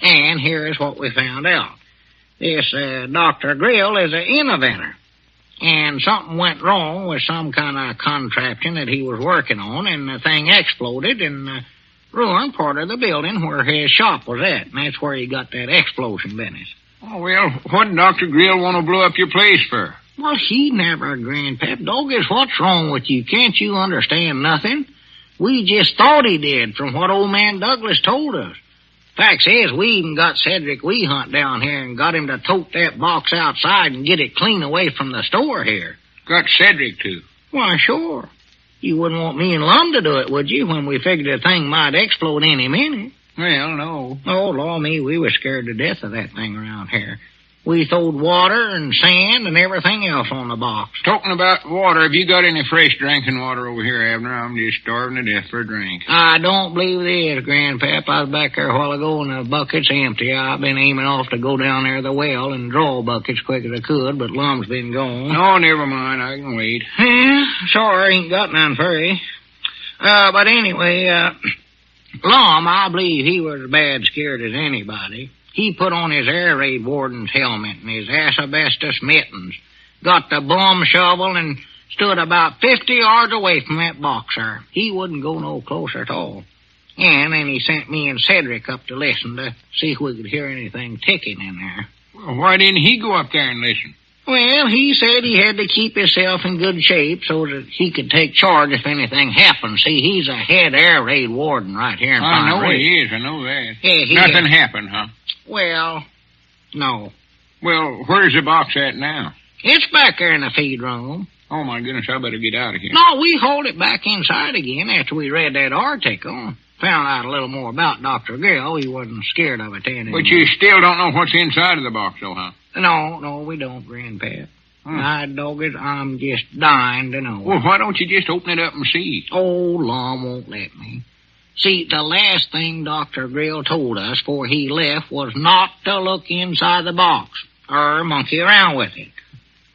And here is what we found out. This Dr. Grill is an innovator. And something went wrong with some kind of contraption that he was working on, and the thing exploded and ruined part of the building where his shop was at. And that's where he got that explosion business. Oh, well, what did Dr. Grill want to blow up your place for? Well, he never, Grandpap. Doggis, what's wrong with you? Can't you understand nothing? We just thought he did from what old man Douglas told us. Fact is, we even got Cedric Weehunt down here and got him to tote that box outside and get it clean away from the store here. Got Cedric to? Why, sure. You wouldn't want me and Lum to do it, would you, when we figured the thing might explode any minute? Well, no. Oh, law me, we were scared to death of that thing around here. We throwed water and sand and everything else on the box. Talking about water, have you got any fresh drinking water over here, Abner? I'm just starving to death for a drink. I don't believe it is, Grandpap. I was back there a while ago and the bucket's empty. I've been aiming off to go down there to the well and draw buckets quick as I could, but Lum's been gone. Oh, never mind. I can wait. Yeah, sorry, ain't got none for you. But anyway, Lum, I believe he was as bad scared as anybody. He put on his air raid warden's helmet and his asbestos mittens, got the bum shovel, and stood about 50 yards away from that boxer. He wouldn't go no closer at all. And then he sent me and Cedric up to listen to see if we could hear anything ticking in there. Well, why didn't he go up there and listen? Well, he said he had to keep himself in good shape so that he could take charge if anything happened. See, he's a head air raid warden right here in Pine I know Ridge. he is. I know that. Yeah, Nothing happened, huh? Well, no. Well, where's the box at now? It's back there in the feed room. Oh, my goodness, I better get out of here. No, we hauled it back inside again after we read that article. Found out a little more about Dr. Gill. He wasn't scared of it then. But you still don't know what's inside of the box, though, huh? No, we don't, Grandpap. I dog it, I'm just dying to know. Well, why don't you just open it up and see? Oh, Lum won't let me. See, the last thing Dr. Grill told us before he left was not to look inside the box or monkey around with it.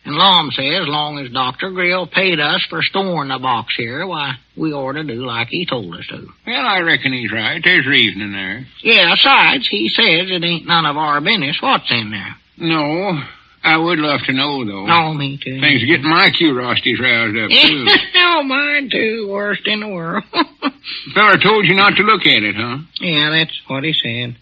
And Lum says as long as Dr. Grill paid us for storing the box here, why, we ought to do like he told us to. Well, I reckon he's right. There's reasoning there. Yeah, besides, he says it ain't none of our business what's in there. No, I would love to know, though. No, me too. Things are getting my curiosity roused up, too. Oh, mine too. Worst in the world. Feller told you not to look at it, huh? Yeah, that's what he said.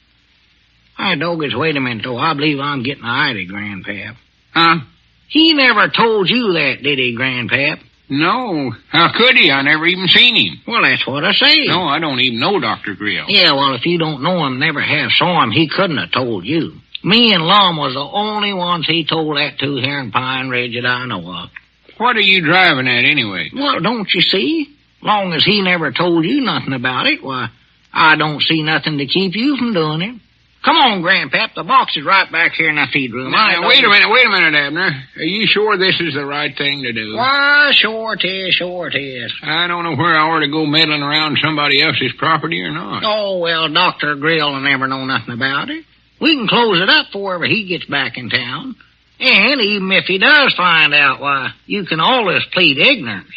Hi, Doggins, wait a minute, though. I believe I'm getting a idea, Grandpap. Huh? He never told you that, did he, Grandpap? No. How could he? I never even seen him. Well, that's what I say. No, I don't even know Dr. Grill. Yeah, well, if you don't know him, never have saw him, he couldn't have told you. Me and Lum was the only ones he told that to here in Pine Ridge that I know of. What are you driving at, anyway? Well, don't you see? Long as he never told you nothing about it, why, I don't see nothing to keep you from doing it. Come on, Grandpap. The box is right back here in the feed room. Now, wait a minute, Abner. Are you sure this is the right thing to do? Why, sure it is. I don't know where I ought to go meddling around somebody else's property or not. Oh, well, Dr. Grill will never know nothing about it. We can close it up before he gets back in town. And even if he does find out, why, you can always plead ignorance.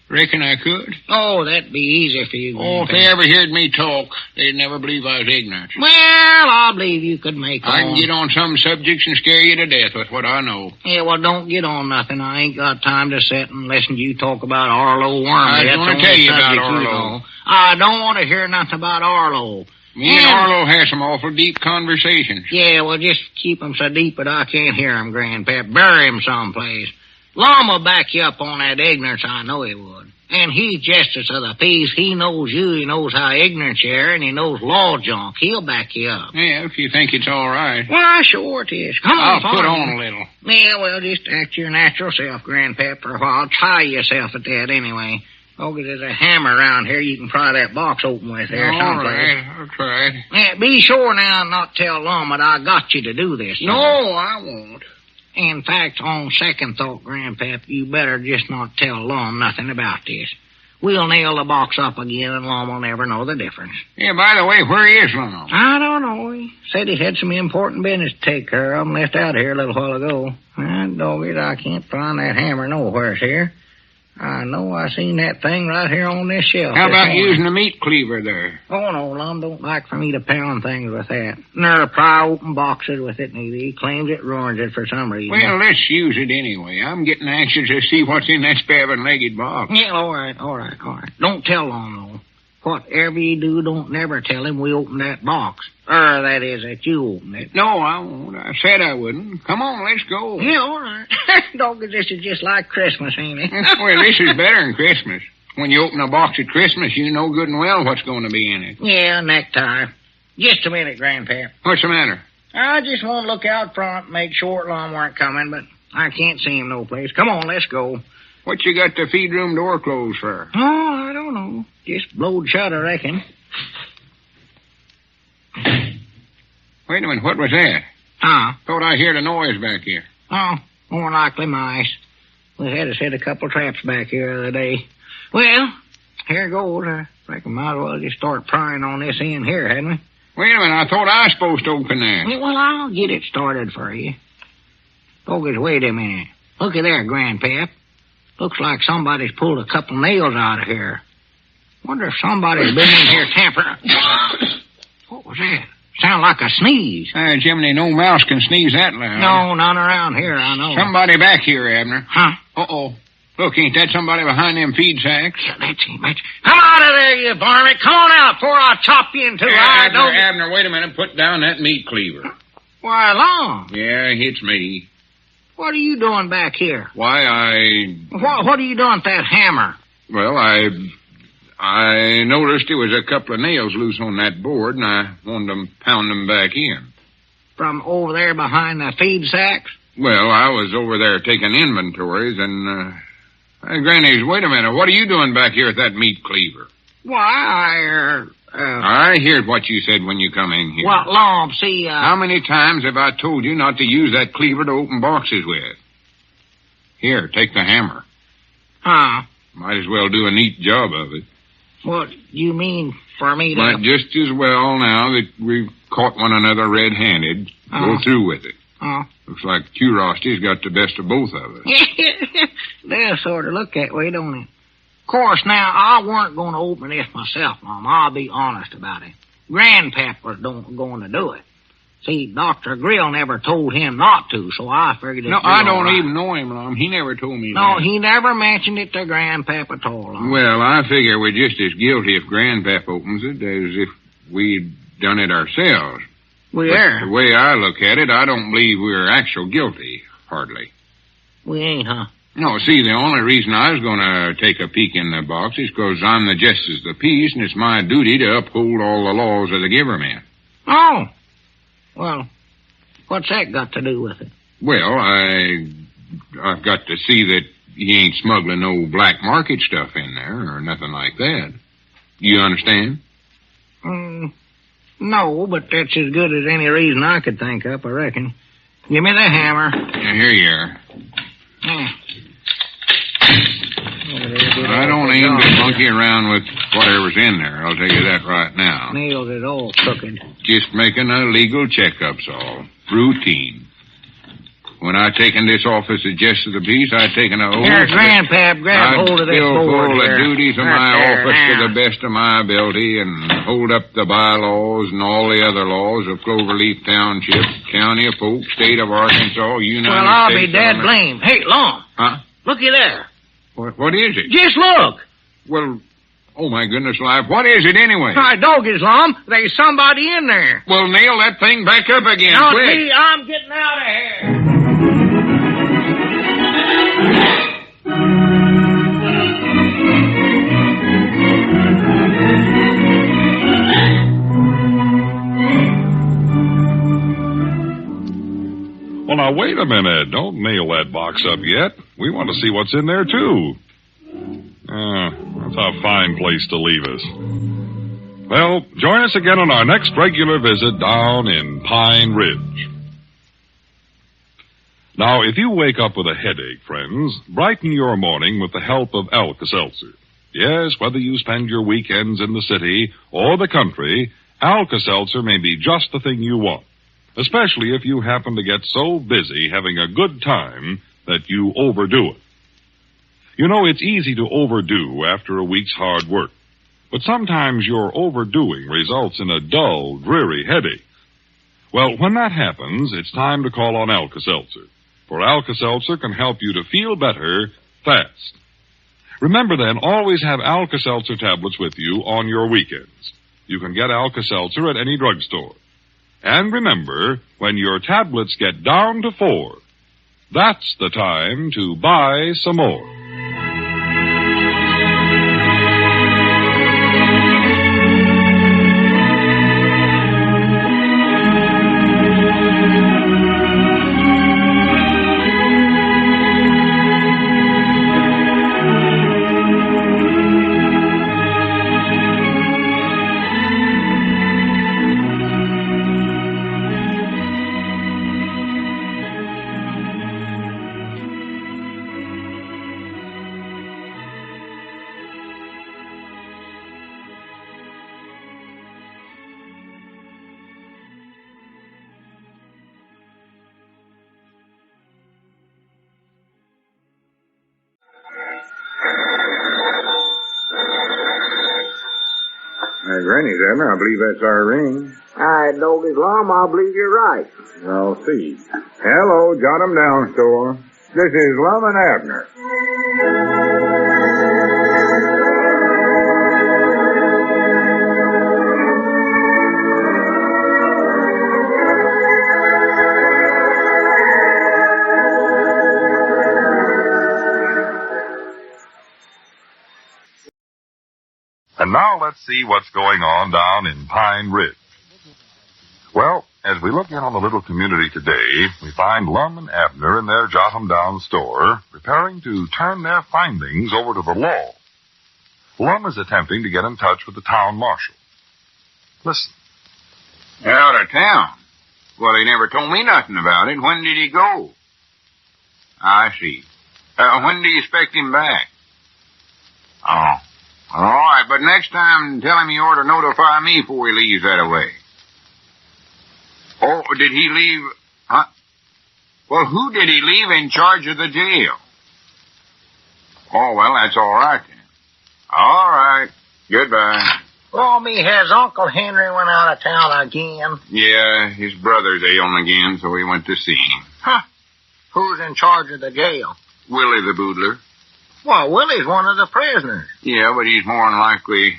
Reckon I could? Oh, that'd be easy for you. Oh, if they ever heard me talk, they'd never believe I was ignorant. Well, I believe you could make I can get on some subjects and scare you to death with what I know. Yeah, well, don't get on nothing. I ain't got time to sit and listen to you talk about Arlo Wormley. I want to tell you about Arlo. I don't want to hear nothing about Arlo. Me and Arlo have some awful deep conversations. Yeah, well, just keep 'em so deep that I can't hear 'em, Grandpap. Bury 'em someplace. Lum will back you up on that ignorance, I know he would. And he's justice of the peace. He knows you, he knows how ignorant you are, and he knows law junk. He'll back you up. Yeah, if you think it's all right. Why, sure it is. Come on, I'll put on a little. Yeah, well, just act your natural self, Grandpap, for a while. Try yourself at that anyway. Oh, 'cause there's a hammer around here you can pry that box open with there someplace. All right, I'll try it. Yeah, be sure now not tell Lum that I got you to do this. No, I won't. In fact, on second thought, Grandpap, you better just not tell Lum nothing about this. We'll nail the box up again, and Lum will never know the difference. Yeah, by the way, where is Lum? I don't know. He said he had some important business to take care of and left out here a little while ago. Dog it, I can't find that hammer nowhere here. I know I seen that thing right here on this shelf. How about using a meat cleaver there? Oh, no, Lum don't like for me to pound things with that. Nor pry open boxes with it, neither. He claims it ruins it for some reason. Well, let's use it anyway. I'm getting anxious to see what's in that spavined-legged box. Yeah, all right. Don't tell Lum, though. Whatever you do, don't never tell him we opened that box. Or, that is, that you opened it. No, I won't. I said I wouldn't. Come on, let's go. Yeah, all right. Dog, this is just like Christmas, ain't it? Well, this is better than Christmas. When you open a box at Christmas, you know good and well what's going to be in it. Yeah, necktie. Just a minute, Grandpap. What's the matter? I just want to look out front and make sure Lum weren't coming, but I can't see him no place. Come on, let's go. What you got the feed room door closed for? Oh, I don't know. Just blowed shut, I reckon. Wait a minute, what was that? Huh? Thought I heard a noise back here. Oh, more likely mice. We had to set a couple traps back here the other day. Well, here goes. I reckon might as well just start prying on this end here, hadn't we? Wait a minute, I thought I was supposed to open that. Well, I'll get it started for you. Focus, wait a minute. Looky there, Grandpap. Looks like somebody's pulled a couple nails out of here. Wonder if somebody's been in here tampering. What was that? Sound like a sneeze. Jiminy, no mouse can sneeze that loud. No, none around here, I know. Somebody back here, Abner. Huh? Uh-oh. Look, ain't that somebody behind them feed sacks? Yeah, that's him. Come out of there, you varmint. Come on out before I chop you in two. Abner, wait a minute. Put down that meat cleaver. Why, Lum? Yeah, it's me. What are you doing back here? Why, What are you doing with that hammer? Well, I noticed there was a couple of nails loose on that board, and I wanted to pound them back in. From over there behind the feed sacks? Well, I was over there taking inventories, and, Grannies, wait a minute. What are you doing back here with that meat cleaver? Why, I heard what you said when you come in here. What, Lum, see, How many times have I told you not to use that cleaver to open boxes with? Here, take the hammer. Huh? Might as well do a neat job of it. What you mean for me to... But just as well now that we've caught one another red-handed, go through with it. Looks like curiosity's got the best of both of us. They'll sort of look that way, don't it? Of course, now, I weren't going to open this myself, Mom. I'll be honest about it. Grandpap was going to do it. See, Dr. Grill never told him not to, so I figured it. No, I don't even know him, Mom. He never told me No, that. he never mentioned it to Grandpap at all. Mom. Well, I figure we're just as guilty if Grandpap opens it as if we'd done it ourselves. We But are. the way I look at it, I don't believe we're actual guilty, hardly. We ain't, huh? No, see, the only reason I was going to take a peek in the box is because I'm the justice of the peace, and it's my duty to uphold all the laws of the government. Oh. Well, what's that got to do with it? Well, I've got to see that he ain't smuggling no black market stuff in there or nothing like that. You understand? No, but that's as good as any reason I could think up, I reckon. Give me the hammer. Yeah, here you are. I don't aim to monkey around with whatever's in there. I'll tell you that right now. Nails it all crooked. Just making a legal checkups, all. Routine. When I taken this office of Justice of the Peace, I taken an oath. Here, Grandpap, grab hold of this board. I'd fulfill the here. duties of my office to the best of my ability and hold up the bylaws and all the other laws of Cloverleaf Township, County of Polk, State of Arkansas, United States. Well, I'll be dead blamed. Hey, Lum. Huh? Looky there. What is it? Just look. Well, oh my goodness alive, what is it anyway? Hi, doggies, Lum. There's somebody in there. Well, nail that thing back up again, Not quick. me. I'm getting out of here. Well, now, wait a minute. Don't nail that box up yet. We want to see what's in there, too. That's a fine place to leave us. Well, join us again on our next regular visit down in Pine Ridge. Now, if you wake up with a headache, friends, brighten your morning with the help of Alka-Seltzer. Yes, whether you spend your weekends in the city or the country, Alka-Seltzer may be just the thing you want. Especially if you happen to get so busy having a good time that you overdo it. You know, it's easy to overdo after a week's hard work. But sometimes your overdoing results in a dull, dreary headache. Well, when that happens, it's time to call on Alka-Seltzer. For Alka-Seltzer can help you to feel better fast. Remember then, always have Alka-Seltzer tablets with you on your weekends. You can get Alka-Seltzer at any drugstore. And remember, when your tablets get down to 4, that's the time to buy some more. Granny's, Abner. I believe that's our ring. All right, doggies, Lum, I believe you're right. I'll see. Hello, Jot 'em Down store. This is Lum and Abner. And now let's see what's going on down in Pine Ridge. Well, as we look in on the little community today, we find Lum and Abner in their Jot 'em Down store, preparing to turn their findings over to the law. Lum is attempting to get in touch with the town marshal. Listen. Out of town? Well, he never told me nothing about it. When did he go? I see. When do you expect him back? Oh. All right, but next time, tell him he ought to notify me before he leaves that away. Oh, did he leave? Huh? Well, who did he leave in charge of the jail? Oh, well, that's all right then. All right. Goodbye. Oh, me, has Uncle Henry went out of town again? Yeah, his brother's ailing again, so he went to see him. Huh. Who's in charge of the jail? Willie the Boodler. Well, Willie's one of the prisoners. Yeah, but he's more than likely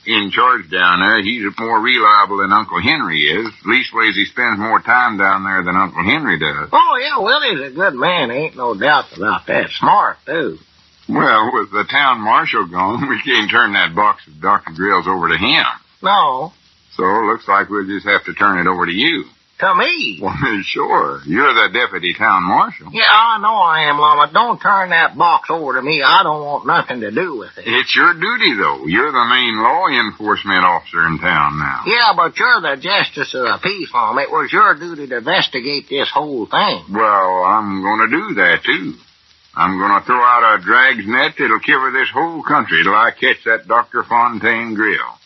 in charge down there. He's more reliable than Uncle Henry is. Leastways, he spends more time down there than Uncle Henry does. Oh, yeah, Willie's a good man. Ain't no doubt about that. Smart, too. Well, with the town marshal gone, we can't turn that box of Dr. Grills over to him. No. So, looks like we'll just have to turn it over to you. To me? Well, sure. You're the deputy town marshal. Yeah, I know I am, Lum, but don't turn that box over to me. I don't want nothing to do with it. It's your duty, though. You're the main law enforcement officer in town now. Yeah, but you're the justice of the peace, Lum. It was your duty to investigate this whole thing. Well, I'm going to do that, too. I'm going to throw out a drag's net that'll cover this whole country till I catch that Dr. Fontaine Grill.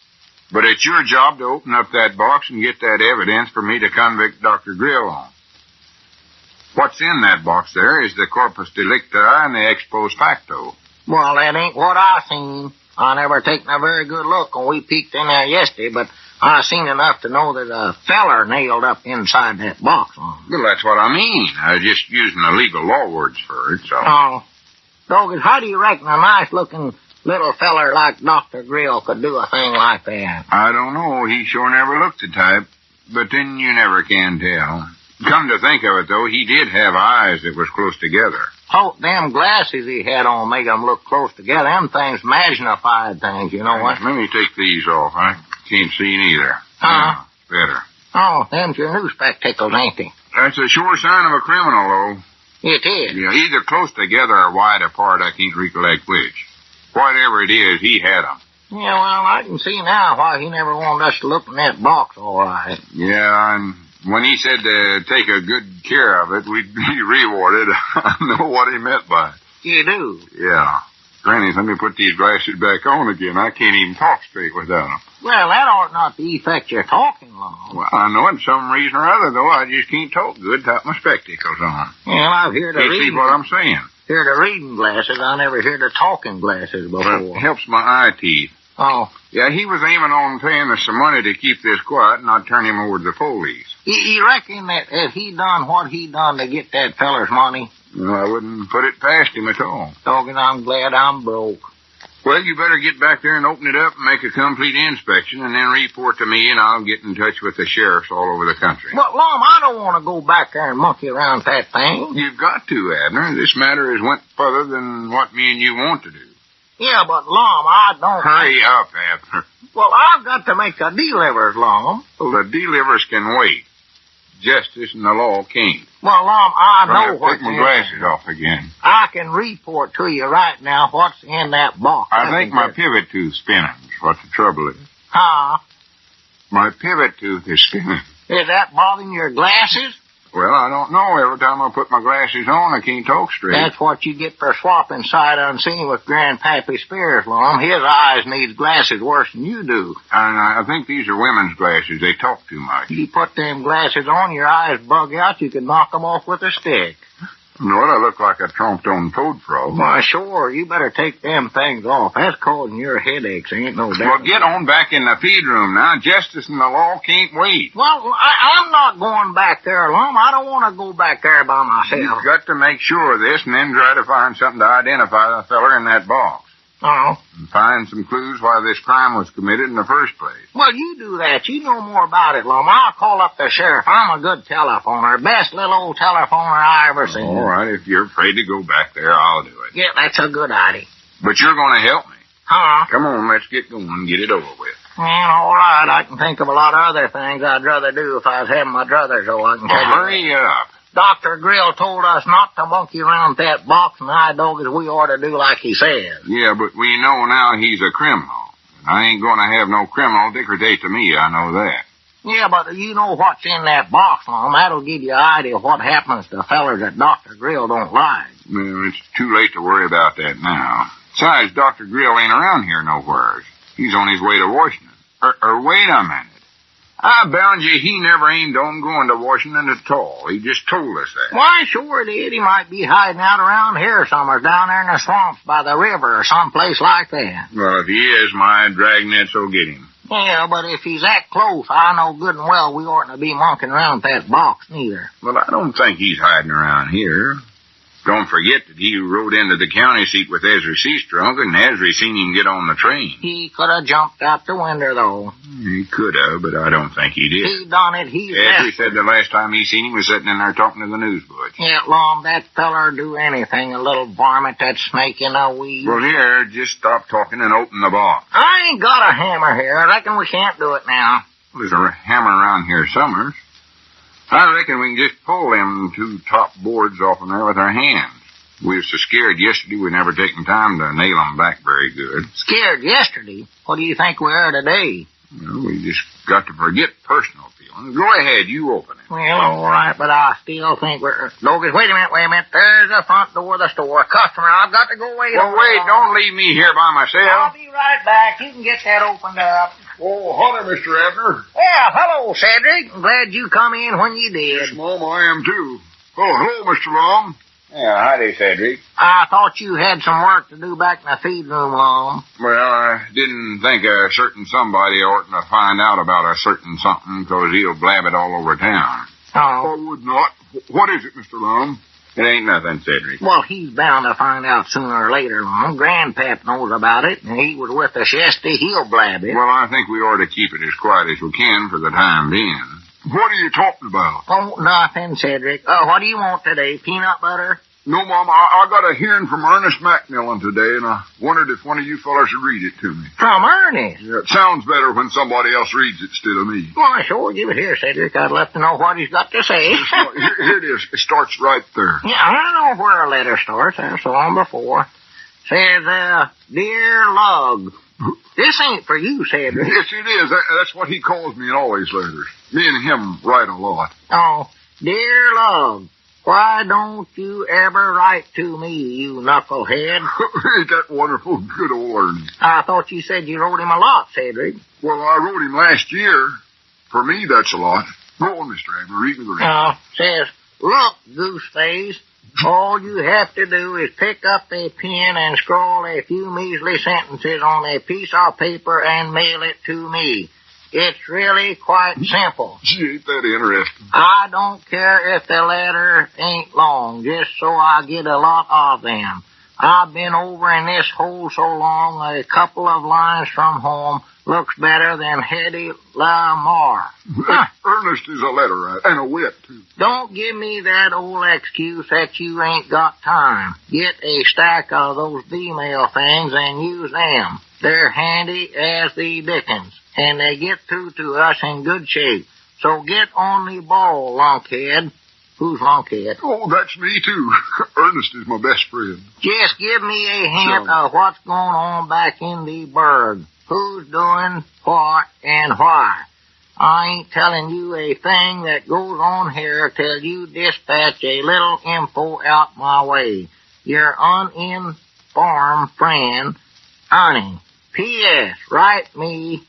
But it's your job to open up that box and get that evidence for me to convict Dr. Grill on. What's in that box there is the corpus delicti and the ex post facto. Well, that ain't what I seen. I never taken a very good look when we peeked in there yesterday, but I seen enough to know that a feller nailed up inside that box. Well, that's what I mean. I was just using the legal law words for it, so... Oh. Doggett, how do you reckon a nice-looking little feller like Dr. Grill could do a thing like that? I don't know. He sure never looked the type. But then you never can tell. Come to think of it, though, he did have eyes that was close together. Oh, them glasses he had on make 'em look close together. Them things magnified things, you know what? Let me take these off. I can't see neither. Huh? Better. Oh, them's your new spectacles, ain't they? That's a sure sign of a criminal, though. It is. Yeah, either close together or wide apart. I can't recollect which. Whatever it is, he had 'em. Yeah, well, I can see now why he never wanted us to look in that box all right. Yeah, and when he said to take a good care of it, we'd be rewarded. I know what he meant by it. You do? Yeah. Granny, let me put these glasses back on again. I can't even talk straight without them. Well, that ought not to affect your talking long. Well, I know it. Some reason or other, though, I just can't talk good without my spectacles on. Well, I've heard of Can't see what I'm saying. Heard of reading glasses. I never heard of talking glasses before. Well, it helps my eye teeth. Oh. Yeah, he was aiming on paying us some money to keep this quiet and I'd turn him over to the police. You reckon that if he done what he done to get that feller's money? No, I wouldn't put it past him at all. Doggone, I'm glad I'm broke. Well, you better get back there and open it up and make a complete inspection and then report to me and I'll get in touch with the sheriffs all over the country. But, Lum, I don't want to go back there and monkey around with that thing. You've got to, Abner. This matter has went further than what me and you want to do. Yeah, but, Lum, I don't... Hurry up, Abner. Well, I've got to make the delivers, Lum. Well, the delivers can wait. Justice and the law can't. Well, Lum, I know what's Take my glasses off again. I can report to you right now what's in that box. I think my pivot tooth's spinning is what the trouble is. Huh? My pivot tooth is spinning. Is that bothering your glasses? Well, I don't know. Every time I put my glasses on, I can't talk straight. That's what you get for swapping sight unseen with Grandpappy Spears, Lum. His eyes needs glasses worse than you do. And I think these are women's glasses. They talk too much. You put them glasses on, your eyes bug out, you can knock them off with a stick. No, I look like a tromped-on toad frog. Why, sure. You better take them things off. That's causing your headaches, ain't no doubt. Well, get on back in the feed room now. Justice and the law can't wait. Well, I'm not going back there, Lum. I don't want to go back there by myself. You've got to make sure of this and then try to find something to identify the feller in that box. Oh. And find some clues why this crime was committed in the first place. Well, you do that. You know more about it, Lum. I'll call up the sheriff. I'm a good telephoner. Best little old telephoner I ever seen. All right. If you're afraid to go back there, I'll do it. Yeah, that's a good idea. But you're going to help me. Huh? Come on, let's get going and get it over with. Well, all right. I can think of a lot of other things I'd rather do if I was having my druthers, so I can tell you. Hurry up. Dr. Grill told us not to monkey around with that box, and I dog as we ought to do like he says. Yeah, but we know now he's a criminal. I ain't going to have no criminal dictate to me, I know that. Yeah, but you know what's in that box, Lum. That'll give you an idea of what happens to fellers that Dr. Grill don't like. Well, it's too late to worry about that now. Besides, Dr. Grill ain't around here nowheres. He's on his way to Washington. Or wait a minute. I bound you he never aimed on going to Washington at all. He just told us that. Why, sure did. He might be hiding out around here somewhere, down there in the swamps by the river or someplace like that. Well, if he is, my dragnets will get him. Yeah, but if he's that close, I know good and well we oughtn't to be monkeying around with that box, neither. Well, I don't think he's hiding around here. Don't forget that he rode into the county seat with Ezra Seastrunk, and Ezra seen him get on the train. He could have jumped out the window, though. He could have, but I don't think he did. He done it. Ezra said the last time he seen him was sitting in there talking to the newsboys. Yeah, Lum, that feller do anything, a little varmint, that snake in a weed. Well, here, just stop talking and open the box. I ain't got a hammer here. I reckon we can't do it now. There's a hammer around here somewhere. I reckon we can just pull them 2 top boards off of there with our hands. We were so scared yesterday we never taken time to nail them back very good. Scared yesterday? What do you think we are today? Well, we just got to forget personal feelings. Go ahead, you open it. Well, all right, but I still think we're... Doggett, wait a minute. There's the front door of the store. Customer, I've got to go wait. Well, wait, don't leave me here by myself. I'll be right back. You can get that opened up. Oh, hello, Mr. Abner. Yeah, hello, Cedric. I'm glad you come in when you did. Yes, Mom, I am too. Oh, hello, Mr. Lum. Yeah, howdy, Cedric. I thought you had some work to do back in the feed room, Lum. Well, I didn't think a certain somebody ought to find out about a certain something because he'll blab it all over town. Oh. I would not. What is it, Mr. Lum? It ain't nothing, Cedric. Well, he's bound to find out sooner or later, Lum. Grandpap knows about it, and he was with us yesterday. He'll blab it. Well, I think we ought to keep it as quiet as we can for the time being. What are you talking about? Oh, nothing, Cedric. What do you want today? Peanut butter? No, Mom, I got a hearing from Ernest Macmillan today, and I wondered if one of you fellas would read it to me. From Ernest? Yeah, it sounds better when somebody else reads it instead of me. Well, sure, give it here, Cedric. I'd love to know what he's got to say. Here it is. It starts right there. Yeah, I know where a letter starts. I saw him before. Says, Dear Lug. This ain't for you, Cedric. Yes, it is. That's what he calls me in all his letters. Me and him write a lot. Oh, Dear Lug. Why don't you ever write to me, you knucklehead? Ain't that wonderful? Good old Ernest. I thought you said you wrote him a lot, Cedric. Well, I wrote him last year. For me, that's a lot. Go on, Mr. Abner. Read me the rest. Says, look, Gooseface, all you have to do is pick up a pen and scrawl a few measly sentences on a piece of paper and mail it to me. It's really quite simple. Gee, ain't that interesting? I don't care if the letter ain't long, just so I get a lot of them. I've been over in this hole so long, a couple of lines from home looks better than Hedy Lamarr. Ernest is a letter, and a wit, too. Don't give me that old excuse that you ain't got time. Get a stack of those email things and use them. They're handy as the dickens, and they get through to us in good shape. So get on the ball, lunkhead. Who's lunkhead? Oh, that's me, too. Ernest is my best friend. Just give me a hint of what's going on back in the burg. Who's doing what and why. I ain't telling you a thing that goes on here till you dispatch a little info out my way. Your uninformed friend, Ernie. P.S. Write me.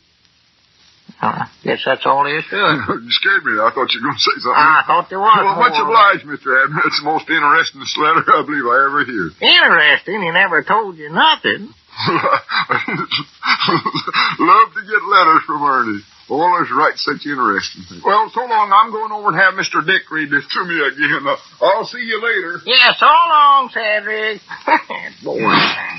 Guess that's all there is to it. You scared me. I thought you were going to say something. I thought there was. Well, much obliged, Mr. Abner. It's the most interesting letter I believe I ever hear. Interesting? He never told you nothing. Love to get letters from Ernie. Always writes such interesting things. Well, so long. I'm going over and have Mr. Dick read this to me again. I'll see you later. Yeah, so long, Cedric. Boy,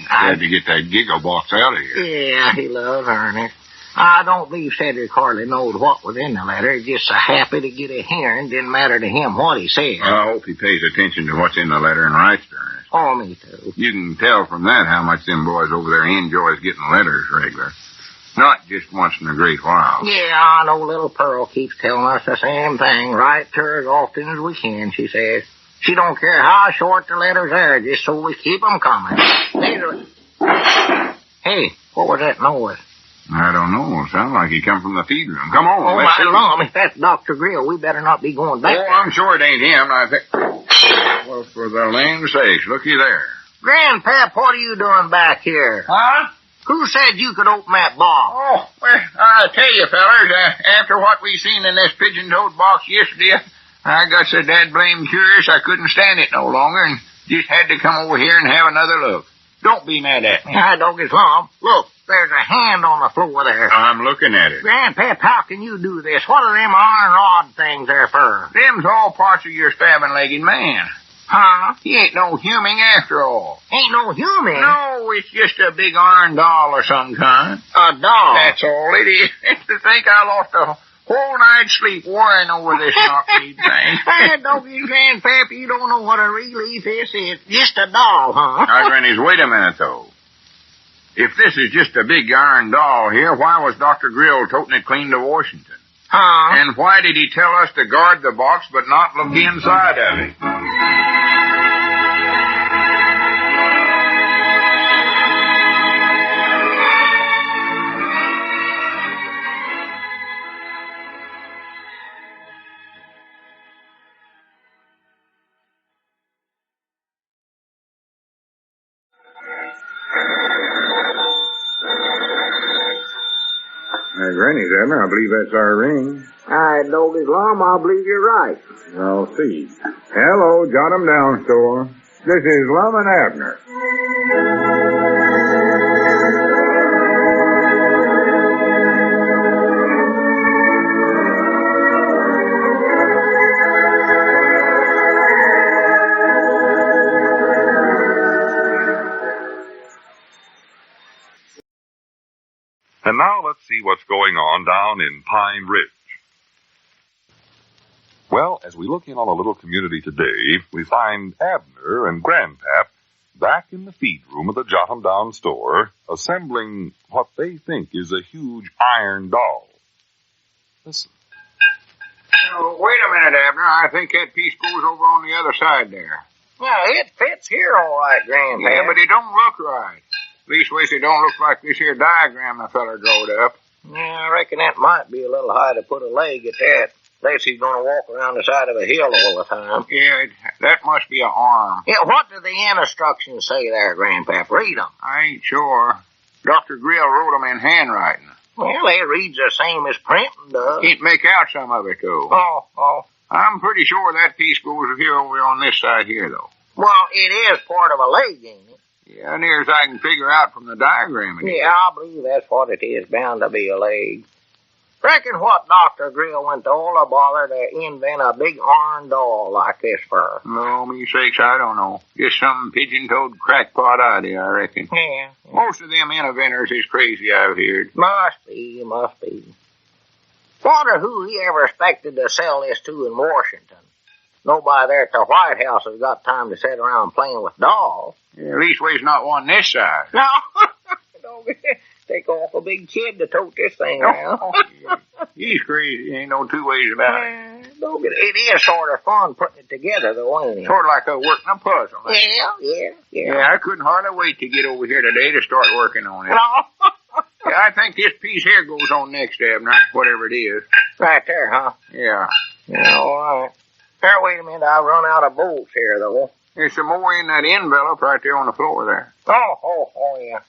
Had to get that giggle box out of here. Yeah, he loves Ernest. I don't believe Cedric hardly knowed what was in the letter. He's just so happy to get a hearing. Didn't matter to him what he said. I hope he pays attention to what's in the letter and writes to Ernest. Oh, me too. You can tell from that how much them boys over there enjoys getting letters regular. Not just once in a great while. Yeah, I know little Pearl keeps telling us the same thing. Write to her as often as we can, she says. She don't care how short the letters are, just so we keep them coming. Hey, what was that noise? I don't know. Sounds like he come from the feed room. Come on. Oh, my Lum, if that's Dr. Grill, we better not be going back there. I'm sure it ain't him. I think... Well, for the land's sakes, looky there. Grandpap, what are you doing back here? Huh? Who said you could open that box? Oh, well, I tell you, fellers, after what we seen in this pigeon-toed box yesterday, I got so dad-blame curious I couldn't stand it no longer and just had to come over here and have another look. Don't be mad at me. I don't get Lum. Look, there's a hand on the floor there. I'm looking at it. Grandpap, how can you do this? What are them iron rod things there for? Them's all parts of your stabbing-legged man. Huh? He ain't no human after all. Ain't no human. No, it's just a big iron doll of some kind. A doll? That's all it is. To think I lost a whole night's sleep worrying over this knock-kneed thing. Doggy Grandpap, you don't know what a relief this is. Just a doll, huh? Now, Grannies, wait a minute, though. If this is just a big iron doll here, why was Dr. Grill toting it clean to Washington? Huh? And why did he tell us to guard the box but not look inside of it? Granny's, Abner. I believe that's our ring. All right, Doggy Lum, I believe you're right. I'll see. Hello, jot 'em down, store. This is Lum and Abner. And now let's see what's going on down in Pine Ridge. Well, as we look in on a little community today, we find Abner and Grandpap back in the feed room of the Jot 'em Down store, assembling what they think is a huge iron doll. Listen. Oh, wait a minute, Abner. I think that piece goes over on the other side there. Yeah, it fits here all right, Grandpap. Yeah, but it don't look right. Leastways, it don't look like this here diagram the feller drawed up. Yeah, I reckon that might be a little high to put a leg at that. Unless he's going to walk around the side of a hill all the time. Yeah, that must be an arm. Yeah, what do the instructions say there, Grandpap? Read them. I ain't sure. Dr. Grill wrote 'em in handwriting. Well, they read the same as printing does. Can't make out some of it, though. Oh. I'm pretty sure that piece goes here over on this side here, though. Well, it is part of a leg, ain't it? Yeah, near as I can figure out from the diagram. Yeah, I believe that's what it is, bound to be a leg. Reckon what Dr. Grill went to all the bother to invent a big iron doll like this for? No, me sakes, I don't know. Just some pigeon-toed crackpot idea, I reckon. Yeah. Most of them inventors is crazy, I've heard. Must be. Wonder who he ever expected to sell this to in Washington. Nobody there at the White House has got time to sit around playing with dolls. Yeah, leastways not one this size. No. Don't take off a big kid to tote this thing around. He's crazy. Ain't no two ways about it. It is sort of fun putting it together, though, ain't it? Sort of like working a puzzle. Yeah. Yeah, I couldn't hardly wait to get over here today to start working on it. No. Yeah, I think this piece here goes on next, Abner, whatever it is. Right there, huh? Yeah. Yeah, all right. Here, wait a minute. I've run out of bolts here, though. There's some more in that envelope right there on the floor there. Oh, yeah.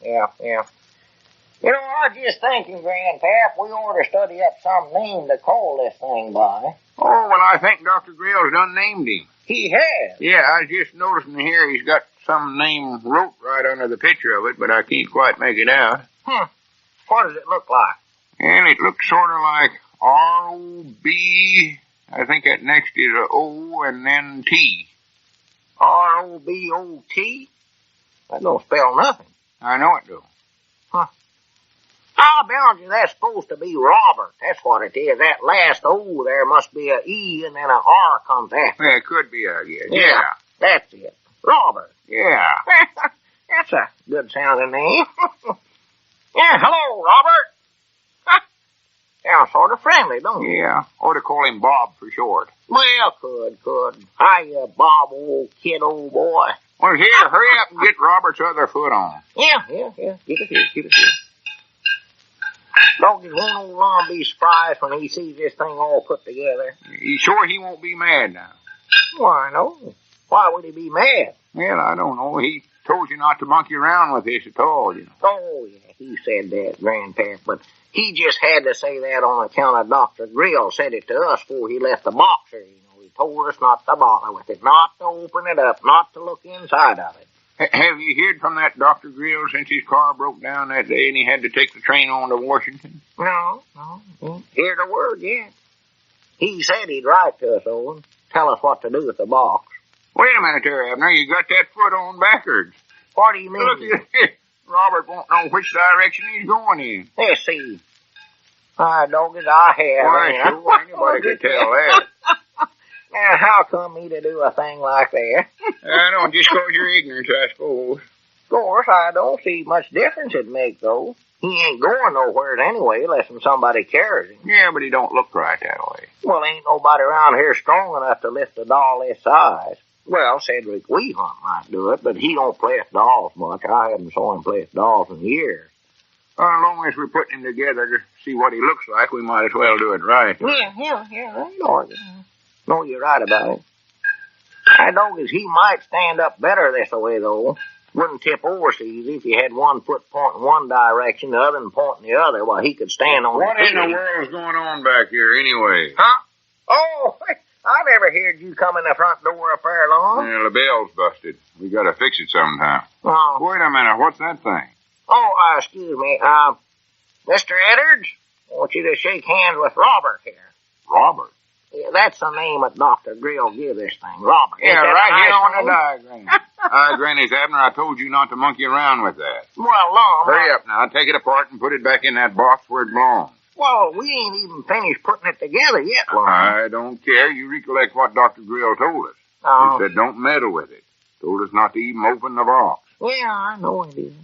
You know, I was just thinking, Grandpap, we ought to study up some name to call this thing by. Oh, well, I think Dr. Grill's done named him. He has? Yeah, I was just noticing here he's got some name wrote right under the picture of it, but I can't quite make it out. What does it look like? And it looks sort of like R-O-B. I think that next is a O and then T. R-O-B-O-T? That don't spell nothing. I know it do. I'll bound you that's supposed to be Robert. That's what it is. That last O there must be a E and then an R comes after. Yeah, it could be, I guess. Yeah. That's it. Robert. Yeah. That's a good sounding name. Yeah, hello, Robert. Sounds sort of friendly, don't it? Yeah. Ought to call him Bob for short. Well, could. Hiya, Bob, old kid, old boy. Well, here, hurry up and get Robert's other foot on. Yeah. Get it here. Doggy won't old Lum be surprised when he sees this thing all put together. You sure he won't be mad now? Why, no. Why would he be mad? Well, I don't know. He told you not to monkey around with this at all, you know. Oh, yeah, he said that, Grandpap, but he just had to say that on account of Dr. Grill said it to us before he left the box here. You know, he told us not to bother with it, not to open it up, not to look inside of it. Have you heard from that Dr. Grill since his car broke down that day and he had to take the train on to Washington? No. Heard a word yet. He said he'd write to us, Owen, tell us what to do with the box. Wait a minute there, Abner. You got that foot on backwards. What do you mean? Look at it. Robert won't know which direction he's going in. Let's see. Doggies, I have. Why, sure, anybody could tell that. Now, how come me to do a thing like that? I don't, just 'cause you're ignorant, I suppose. Of course, I don't see much difference it'd make, though. He ain't going nowhere anyway unless somebody carries him. Yeah, but he don't look right that way. Well, ain't nobody around here strong enough to lift a doll this size. Well, Cedric Weehunt might do it, but he don't play with dolls much. I haven't saw him play with dolls in years. Well, as long as we put him together to see what he looks like, we might as well do it right. Yeah, I know. No, you're right about it. I know he might stand up better this way, though. Wouldn't tip overseas if he had one foot pointing one direction, the other pointing the other, while he could stand on What his feet. in the world's going on back here, anyway? Huh? Oh, I never heard you come in the front door up there long. Yeah, the bell's busted. We gotta fix it sometime. Oh. Wait a minute, what's that thing? Oh, excuse me. Mr. Edwards, I want you to shake hands with Robert here. Robert? Yeah, that's the name that Dr. Grill gave this thing, Robert. Yeah, Ain't that right a here nice on the name? diagram. Granny's Abner, I told you not to monkey around with that. Well, Lum. Hurry up now, take it apart and put it back in that box where it belongs. Well, we ain't even finished putting it together yet, Lum. I don't care. You recollect what Dr. Grill told us. Oh. He said don't meddle with it. Told us not to even open the box. Yeah, I know he did.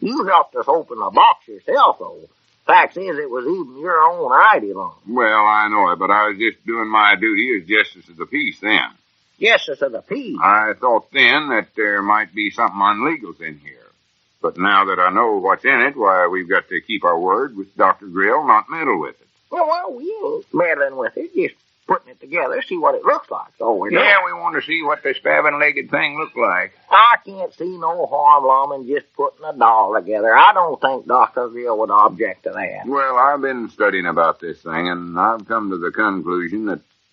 You helped us open the box yourself, though. Fact is, it was even your own idea, Lum. Well, I know it, but I was just doing my duty as justice of the peace then. Justice of the peace. I thought then that there might be something unlegal in here. But now that I know what's in it, why, we've got to keep our word with Dr. Grill, not meddle with it. Well, we ain't meddling with it, just putting it together, see what it looks like. So we Yeah, we want to see what the spavined-legged thing looked like. I can't see no harm, Lum, in just putting a doll together. I don't think Dr. Grill would object to that. Well, I've been studying about this thing, and I've come to the conclusion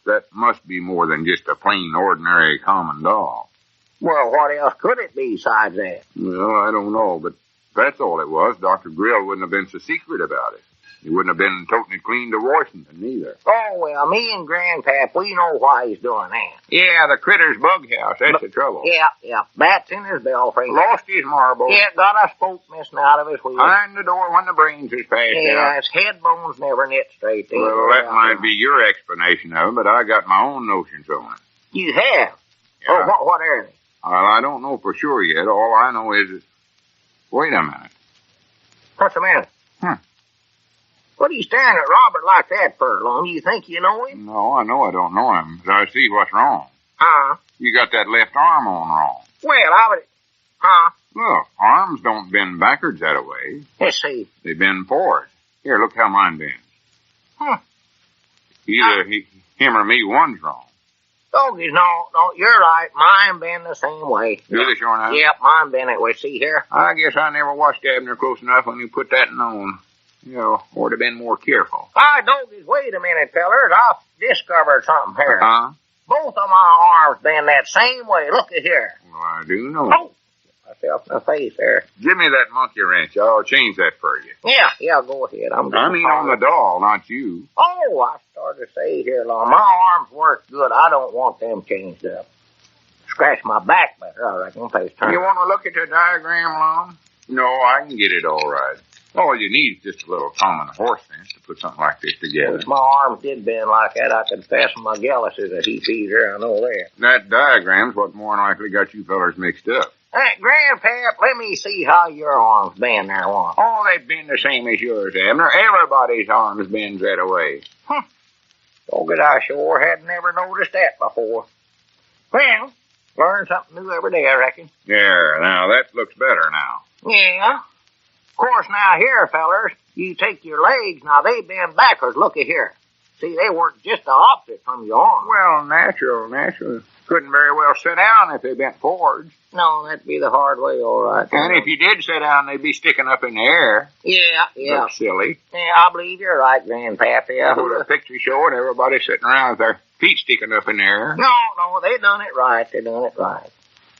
that must be more than just a plain, ordinary, common doll. Well, what else could it be besides that? Well, I don't know, but if that's all it was, Dr. Grill wouldn't have been so secret about it. He wouldn't have been toting it clean to Washington, either. Oh, well, me and Grandpap, we know why he's doing that. Yeah, the critter's bug house, that's the trouble. Yeah, bats in his belfry. Lost his marbles. Yeah, got a spoke missing out of his wheel. Behind the door when the brains is passed Yeah, out. his head bones never knit straight. Well, that might be your explanation of it, but I got my own notions on it. You have? Yeah. Oh, what are they? Well, I don't know for sure yet. All I know is that... Wait a minute. What's the matter? What are you staring at Robert like that for, Lum? You think you know him? No, I know I don't know him, but I see what's wrong. Huh? You got that left arm on wrong. Well, I would... Huh? Look, arms don't bend backwards that way. Let's see. They bend forward. Here, look how mine bends. Either him or me, one's wrong. Doggies, no, you're right. Mine been the same way. Do they sure now? Yep, mine been that way. See here? I guess I never watched Abner close enough when he put that on. You know, ought to have been more careful. Doggies, wait a minute, fellers. I've discovered something here. Huh? Both of my arms been that same way. Look at here. Well, I do know. Oh, myself in the face there. Give me that monkey wrench. I'll change that for you. Yeah, go ahead. I mean on the doll, not you. Oh, I started to say here, Lum, my arms work good. I don't want them changed up. Scratch my back better, I reckon, face turn. You want to look at the diagram, Lum? No, I can get it all right. All you need is just a little common horse sense to put something like this together. If my arms did bend like that, I could fasten my gallus as a heap easier, I know that. That diagram's what more than likely got you fellers mixed up. Hey, Grandpap, let me see how your arms bend there once. Oh, they've been the same as yours, Abner. Everybody's arms bends that way. Dogged, I sure had never noticed that before. Well, learn something new every day, I reckon. There, now that looks better now. Yeah. Of course, now here, fellers, you take your legs, now they bend backwards. Looky here. See, they work just the opposite from your arms. Well, natural. Couldn't very well sit down if they bent forwards. No, that'd be the hard way, all right. And if you did sit down, they'd be sticking up in the air. Yeah. That's silly. Yeah, I believe you're right, Grandpap. Yeah. Put a picture showing everybody sitting around with their feet sticking up in the air. No, they done it right. They done it right.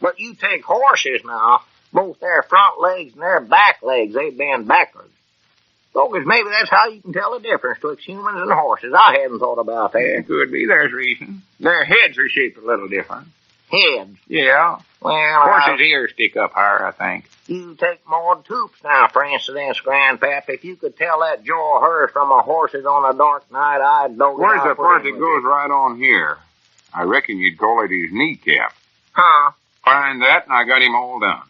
But you take horses now, both their front legs and their back legs, they bend backwards. Because maybe that's how you can tell the difference between humans and horses. I hadn't thought about that. It could be. There's reason. Their heads are shaped a little different. Heads? Yeah. Well, horses' ears stick up higher, I think. You take Maud Toops now, for instance, Grandpap. If you could tell that jaw of hers from a horse's on a dark night, I'd know. Where's the part that goes right on here? I reckon you'd call it his kneecap. Huh? Find that, and I got him all done.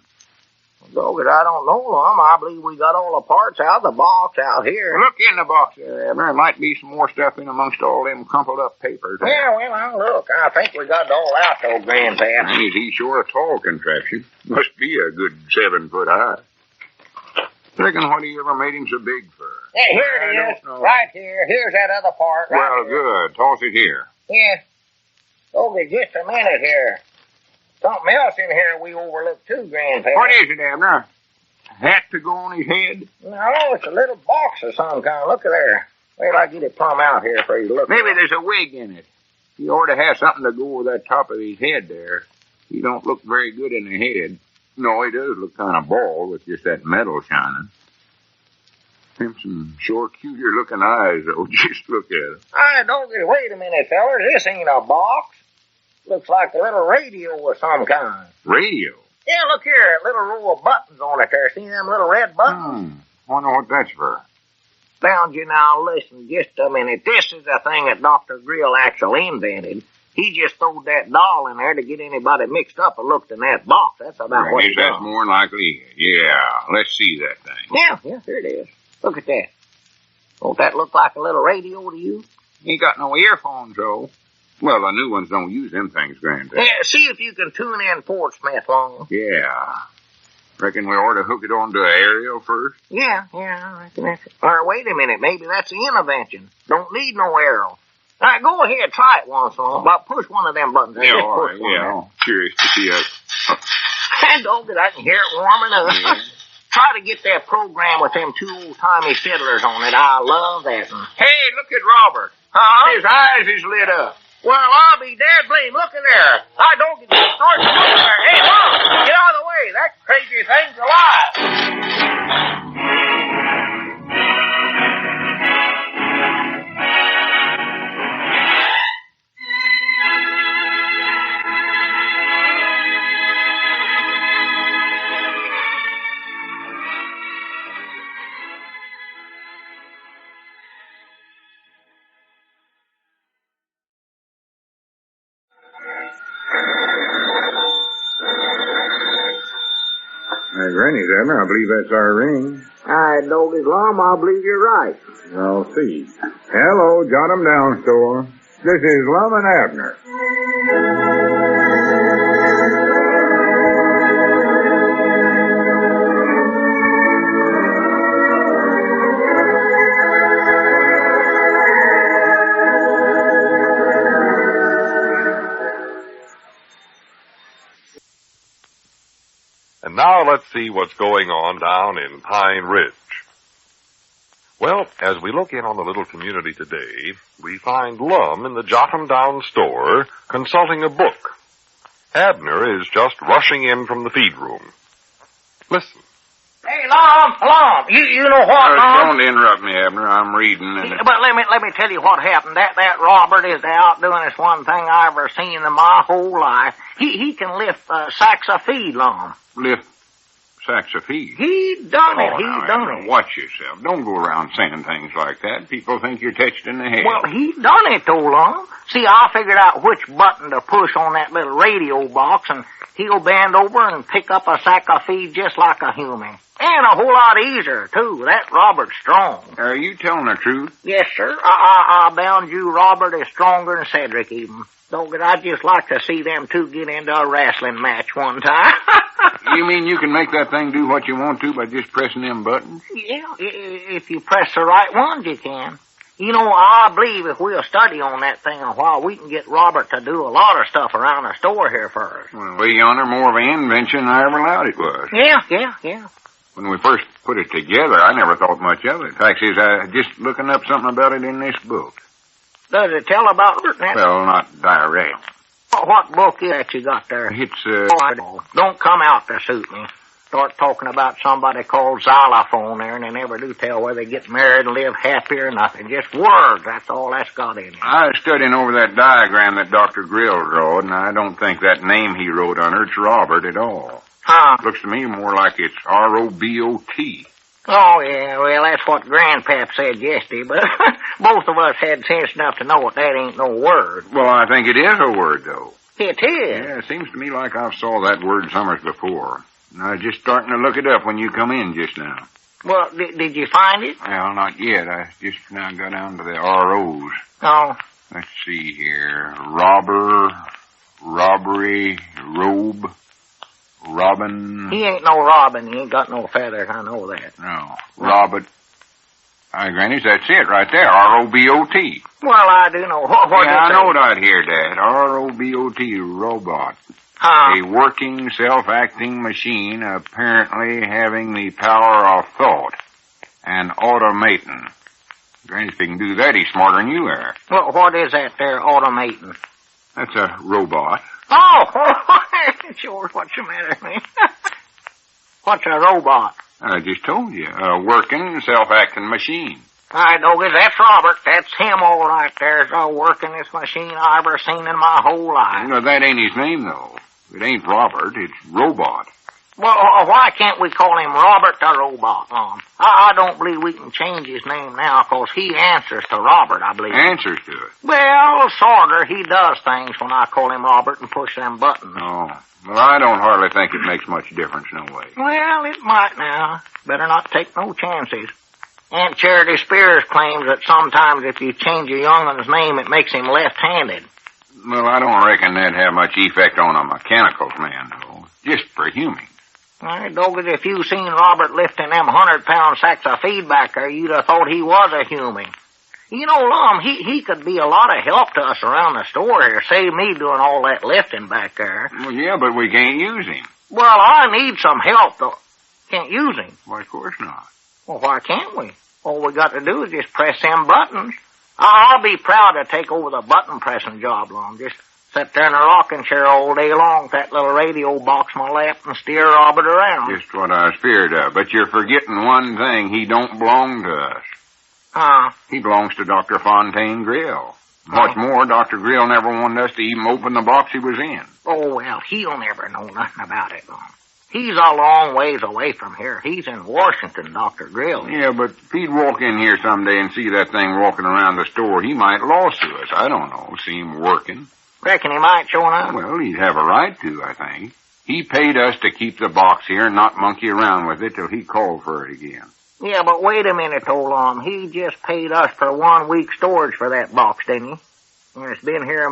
Doggett, I don't know, Lum. I believe we got all the parts out of the box out here. Look in the box there, Abner. There might be some more stuff in amongst all them crumpled up papers. Yeah, well, now look. I think we got it all out, though, Grandpap. He's sure a tall contraption. Must be a good 7 foot high. Reckon what he ever made him so big for? Yeah, here it is. Right here. Here's that other part. Right well, here. Good. Toss it here. Yeah. Doggett, just a minute here. Something else in here we overlooked, too, Grandpap. What is it, Abner? A hat to go on his head? No, it's a little box of some kind. Look at there. Wait till I get it plumb out here for you to look. Maybe there's a wig in it. He ought to have something to go with that top of his head there. He don't look very good in the head. No, he does look kind of bald with just that metal shining. Him some sure cuter looking eyes, though. Just look at him. Doggett, wait a minute, fellers. This ain't a box. Looks like a little radio of some kind. Radio? Yeah, look here. A little row of buttons on it there. See them little red buttons? Wonder what that's for. Found you now. Listen just a minute. This is the thing that Dr. Grill actually invented. He just throwed that doll in there to get anybody mixed up and looked in that box. That's about what he done. That's more than likely. Yeah, let's see that thing. Yeah, here it is. Look at that. Don't that look like a little radio to you? Ain't got no earphones, though. Well, the new ones don't use them things, Granddad. Yeah, see if you can tune in Fort Smith, Long. Yeah. Reckon we ought to hook it onto an aerial first? Yeah, I reckon that's it. Or wait a minute, maybe that's the intervention. Don't need no arrow. All right, go ahead, try it once, Long. But push one of them buttons. Yeah, all right, yeah. I'm curious to see it. Doggett, I can hear it warming up. Yeah. Try to get that program with them 2 old-timey fiddlers on it. I love that one. Hey, look at Robert. His eyes is lit up. Well, I'll be dead blame. Look at there. I don't get you started. Look there. Hey, look. Get out of the way. That crazy thing's alive. Granny's, Abner. I believe that's our ring. Doggett, Lum, I believe you're right. I'll see. Hello, jot 'em down, store. This is Lum and Abner. And now let's see what's going on down in Pine Ridge. Well, as we look in on the little community today, we find Lum in the Jot-'em-Down store consulting a book. Abner is just rushing in from the feed room. Listen. Hey, Lum, you know what, Lum? Don't interrupt me, Abner. I'm reading. But let me tell you what happened. That Robert is the outdoingest one thing I ever seen in my whole life. He can lift sacks of feed, Lum. Lift sacks of feed? He done it. He done it. Watch yourself. Don't go around saying things like that. People think you're touched in the head. Well, he done it, though, Lum. See, I figured out which button to push on that little radio box, and he'll bend over and pick up a sack of feed just like a human. And a whole lot easier, too. That Robert's strong. Are you telling the truth? Yes, sir. I bound you Robert is stronger than Cedric, even. Doggett, I'd just like to see them two get into a wrestling match one time. You mean you can make that thing do what you want to by just pressing them buttons? Yeah, if you press the right ones, you can. You know, I believe if we'll study on that thing a while, we can get Robert to do a lot of stuff around the store here for us. Well, be yonder more of an invention than I ever allowed it was. Yeah. When we first put it together, I never thought much of it. Fact is, I just looking up something about it in this book. Does it tell about it? Well, not direct. What book is that you got there? It's, Don't come out to suit me. Start talking about somebody called Xylophone there, and they never do tell where they get married and live happy or nothing. Just words. That's all that's got in it. I was studying over that diagram that Dr. Grill drawed, and I don't think that name he wrote under it's Robert at all. Huh? Looks to me more like it's R-O-B-O-T. Oh, yeah, well, that's what Grandpap said yesterday, but both of us had sense enough to know that ain't no word. Well, I think it is a word, though. It is? Yeah, it seems to me like I've saw that word summers before. I was just starting to look it up when you come in just now. Well, did you find it? Well, not yet. I just now got down to the ROs. Oh. Let's see here. Robber, robbery, robe, robin. He ain't no robin. He ain't got no feathers. I know that. No. Robert. Granny, that's it right there. R-O-B-O-T. Well, I do know. What yeah, I know I'd hear that. R-O-B-O-T, robot. A working, self-acting machine apparently having the power of thought and automating. Granny, if he can do that, he's smarter than you are. Well, what is that there, automating? That's a robot. Oh, sure, what's the matter with me? What's a robot? I just told you. A working, self-acting machine. All right, Doggy, that's Robert. That's him all right there. It's a workingest machine I ever seen in my whole life. No, that ain't his name, though. It ain't Robert. It's Robot. Well, why can't we call him Robert the Robot, Mom? I don't believe we can change his name now, because he answers to Robert, I believe. Answers to it? Well, sorter. He does things when I call him Robert and push them buttons. Oh. Well, I don't hardly think it makes much difference, no way. Well, it might now. Better not take no chances. Aunt Charity Spears claims that sometimes if you change a youngun's name, it makes him left-handed. Well, I don't reckon that'd have much effect on a mechanical man, though. Just for humans. All right, Doggy, if you seen Robert lifting them 100-pound sacks of feed back there, you'd have thought he was a human. You know, Lum, he could be a lot of help to us around the store here. Save me doing all that lifting back there. Well, yeah, but we can't use him. Well, I need some help, though. Can't use him. Why, of course not. Well, why can't we? All we got to do is just press them buttons. I'll be proud to take over the button-pressing job, Lum. Just sit there in a rocking chair all day long with that little radio box in my lap and steer Robert around. Just what I was feared of. But you're forgetting one thing. He don't belong to us. He belongs to Dr. Fontaine Grill. What's more, Dr. Grill never wanted us to even open the box he was in. Oh, well, he'll never know nothing about it, Lum. He's a long ways away from here. He's in Washington, Dr. Grill. Yeah, but if he'd walk in here someday and see that thing walking around the store, he might lawsuit us. I don't know. See him working. Reckon he might show up? Well, he'd have a right to, I think. He paid us to keep the box here and not monkey around with it till he called for it again. Yeah, but wait a minute, old Lum. He just paid us for 1 week storage for that box, didn't he? And it's been here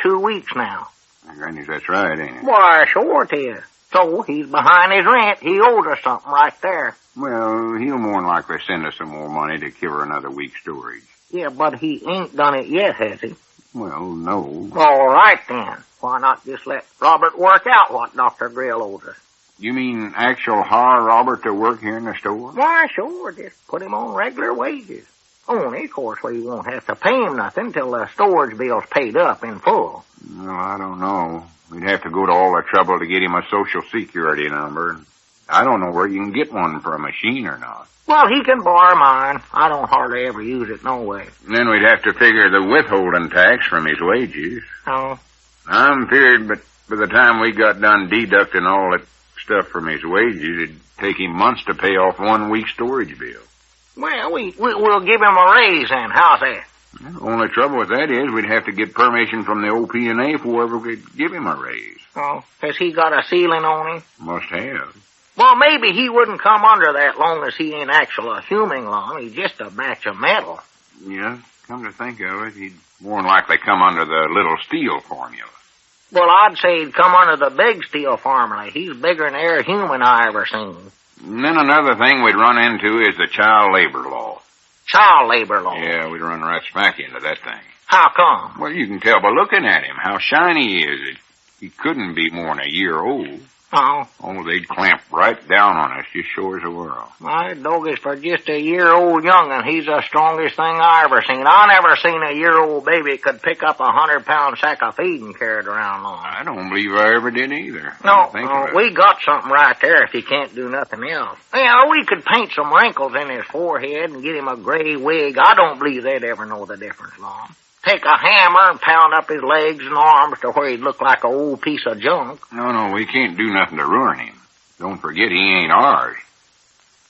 2 weeks now. Granny, that's right, ain't it? Why, sure it is. So, he's behind his rent. He owes us something right there. Well, he'll more than likely send us some more money to cover another week's storage. Yeah, but he ain't done it yet, has he? Well, no. All right, then. Why not just let Robert work out what Dr. Grill owes us? You mean actual hire Robert to work here in the store? Why, sure. Just put him on regular wages. Only, of course, we won't have to pay him nothing till the storage bill's paid up in full. Well, I don't know. We'd have to go to all the trouble to get him a Social Security number. I don't know where you can get one for a machine or not. Well, he can borrow mine. I don't hardly ever use it no way. Then we'd have to figure the withholding tax from his wages. Oh? I'm feared, but by the time we got done deducting all that stuff from his wages, it'd take him months to pay off 1 week's storage bill. Well, we'll give him a raise then. How's that? The only trouble with that is we'd have to get permission from the OP&A before we could give him a raise. Oh, has he got a ceiling on him? Must have. Well, maybe he wouldn't come under that long as he ain't actual a human long. He's just a batch of metal. Yeah, come to think of it, he'd more than likely come under the little steel formula. Well, I'd say he'd come under the big steel formula. He's bigger than every human I ever seen. And then another thing we'd run into is the child labor law. Child labor law? Yeah, we'd run right smack into that thing. How come? Well, you can tell by looking at him how shiny he is. He couldn't be more than a year old. Oh? Oh, they'd clamp right down on us, just sure as the world. My doggies, for just a year-old young'un, he's the strongest thing I ever seen. I never seen a year-old baby could pick up a 100-pound sack of feed and carry it around long. I don't believe I ever did either. No, we got something right there if he can't do nothing else. Yeah, we could paint some wrinkles in his forehead and get him a gray wig. I don't believe they'd ever know the difference, Long. Take a hammer and pound up his legs and arms to where he'd look like an old piece of junk. No, we can't do nothing to ruin him. Don't forget he ain't ours.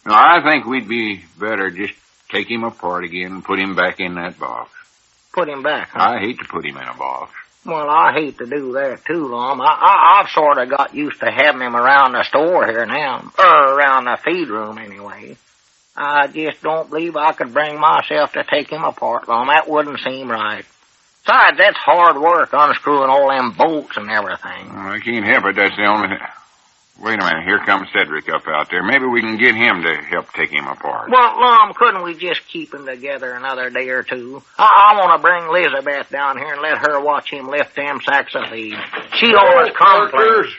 No, I think we'd be better just take him apart again and put him back in that box. Put him back, huh? I hate to put him in a box. Well, I hate to do that too, Lum. I've sort of got used to having him around the store here now, or around the feed room anyway. I just don't believe I could bring myself to take him apart, Lum. That wouldn't seem right. Besides, that's hard work, unscrewing all them bolts and everything. Well, I can't help it. That's the only thing. Wait a minute. Here comes Cedric up out there. Maybe we can get him to help take him apart. Well, Lum, couldn't we just keep him together another day or two? I want to bring Elizabeth down here and let her watch him lift them sacks of feed. She always complains.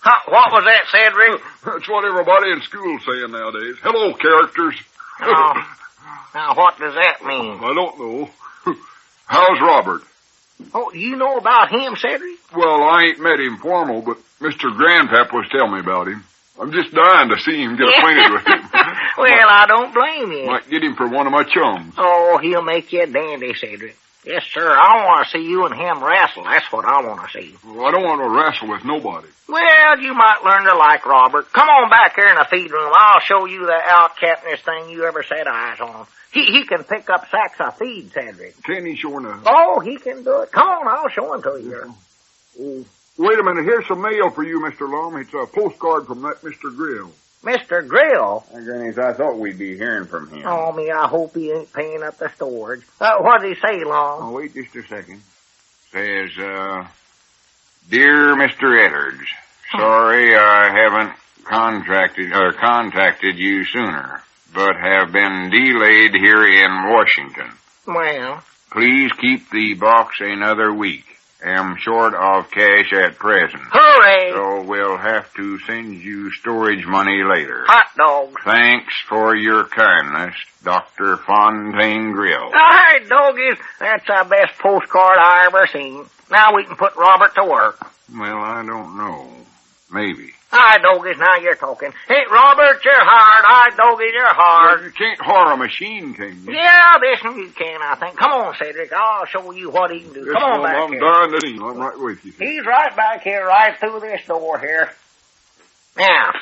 What was that, Cedric? That's what everybody in school's saying nowadays. Hello, characters. Oh, now, what does that mean? I don't know. How's Robert? Oh, you know about him, Cedric? Well, I ain't met him formal, but Mr. Grandpap was telling me about him. I'm just dying to see him, get acquainted with him. Well, I don't blame you. Might get him for one of my chums. Oh, he'll make you a dandy, Cedric. Yes, sir. I want to see you and him wrestle. That's what I want to see. Well, I don't want to wrestle with nobody. Well, you might learn to like Robert. Come on back here in the feed room. I'll show you the out-captainest thing you ever set eyes on. He can pick up sacks of feed, Cedric. Can he show enough? Oh, he can do it. Come on, I'll show him to you. Oh, wait a minute. Here's some mail for you, Mr. Lum. It's a postcard from that Mr. Grill. Mr. Grill? Grannies, I thought we'd be hearing from him. Oh, me, I hope he ain't paying up the storage. What did he say, Lum? Oh, wait just a second. Says, Dear Mr. Edwards, sorry I haven't contacted you sooner, but have been delayed here in Washington. Well? Please keep the box another week. Am short of cash at present. Hooray! So we'll have to send you storage money later. Hot dogs. Thanks for your kindness, Dr. Fontaine Grill. All right, doggies. That's the best postcard I ever seen. Now we can put Robert to work. Well, I don't know. Maybe. All right, doggies, now you're talking. Hey, Robert, you're hard. All right, doggies, you're hard. Well, you can't whore a machine, can you? Yeah, this one you can, I think. Come on, Cedric. I'll show you what he can do. Come on back I'm here. dying to see him. I'm right with you. He's right back here, right through this door here. Now,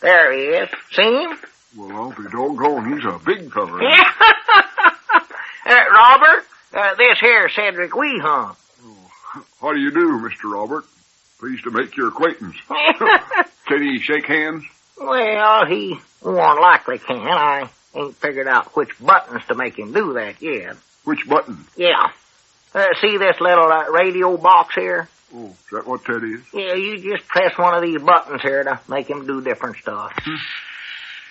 there he is. See him? Well, I'll be doggone. He's a big feller. Yeah. Robert, this here Cedric Weehump. Oh, how do you do, Mr. Robert? Pleased to make your acquaintance. Can he shake hands? Well, he more likely can. I ain't figured out which buttons to make him do that yet. Which button? Yeah. See this little radio box here? Oh, is that what that is? Yeah, you just press one of these buttons here to make him do different stuff.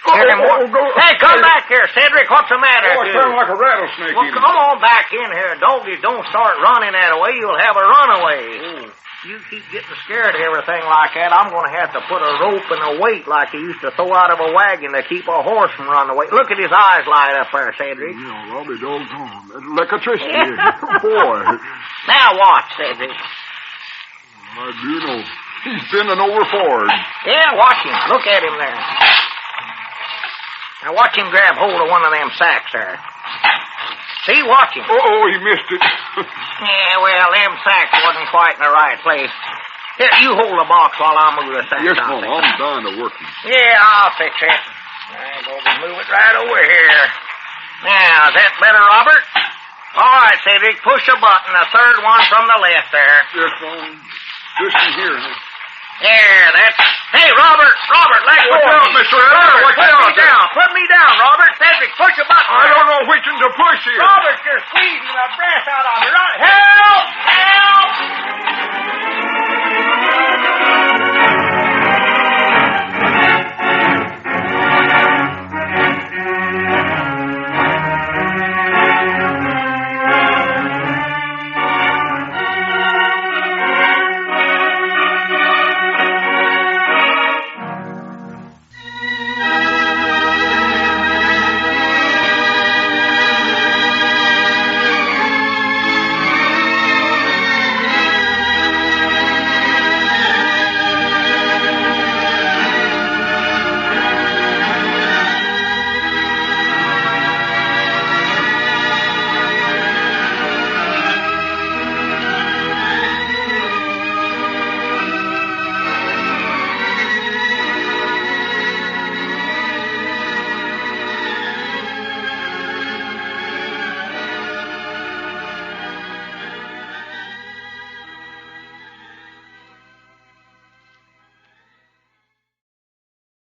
Hey, come back here, Cedric. What's the matter? Oh, I sound like a rattlesnake. Well, come on back in here. Doggies, don't start running that way. You'll have a runaway. You keep getting scared of everything like that, I'm going to have to put a rope and a weight like you used to throw out of a wagon to keep a horse from running away. Look at his eyes light up there, Cedric. Yeah, I'll be doggone. That's electricity. Boy. Now watch, Cedric. I do know. He's bending over forward. Yeah, watch him. Look at him there. Now watch him grab hold of one of them sacks there. See, watch him. Oh, he missed it. Yeah, well, them sacks wasn't quite in the right place. Here, you hold the box while I move the sacks. Yes, Mom, I'm dying to work him. Yeah, I'll fix it. I'm going to move it right over here. Now, is that better, Robert? All right, Cedric, push a button, the third one from the left there. Yes, Mom. Just in here. There, that's... Hey, Robert, let go of me. Mr. Edwards, Robert, put me down, Robert. Cedric, push a button. I don't know which one to push here. Robert, you're squeezing the breath out of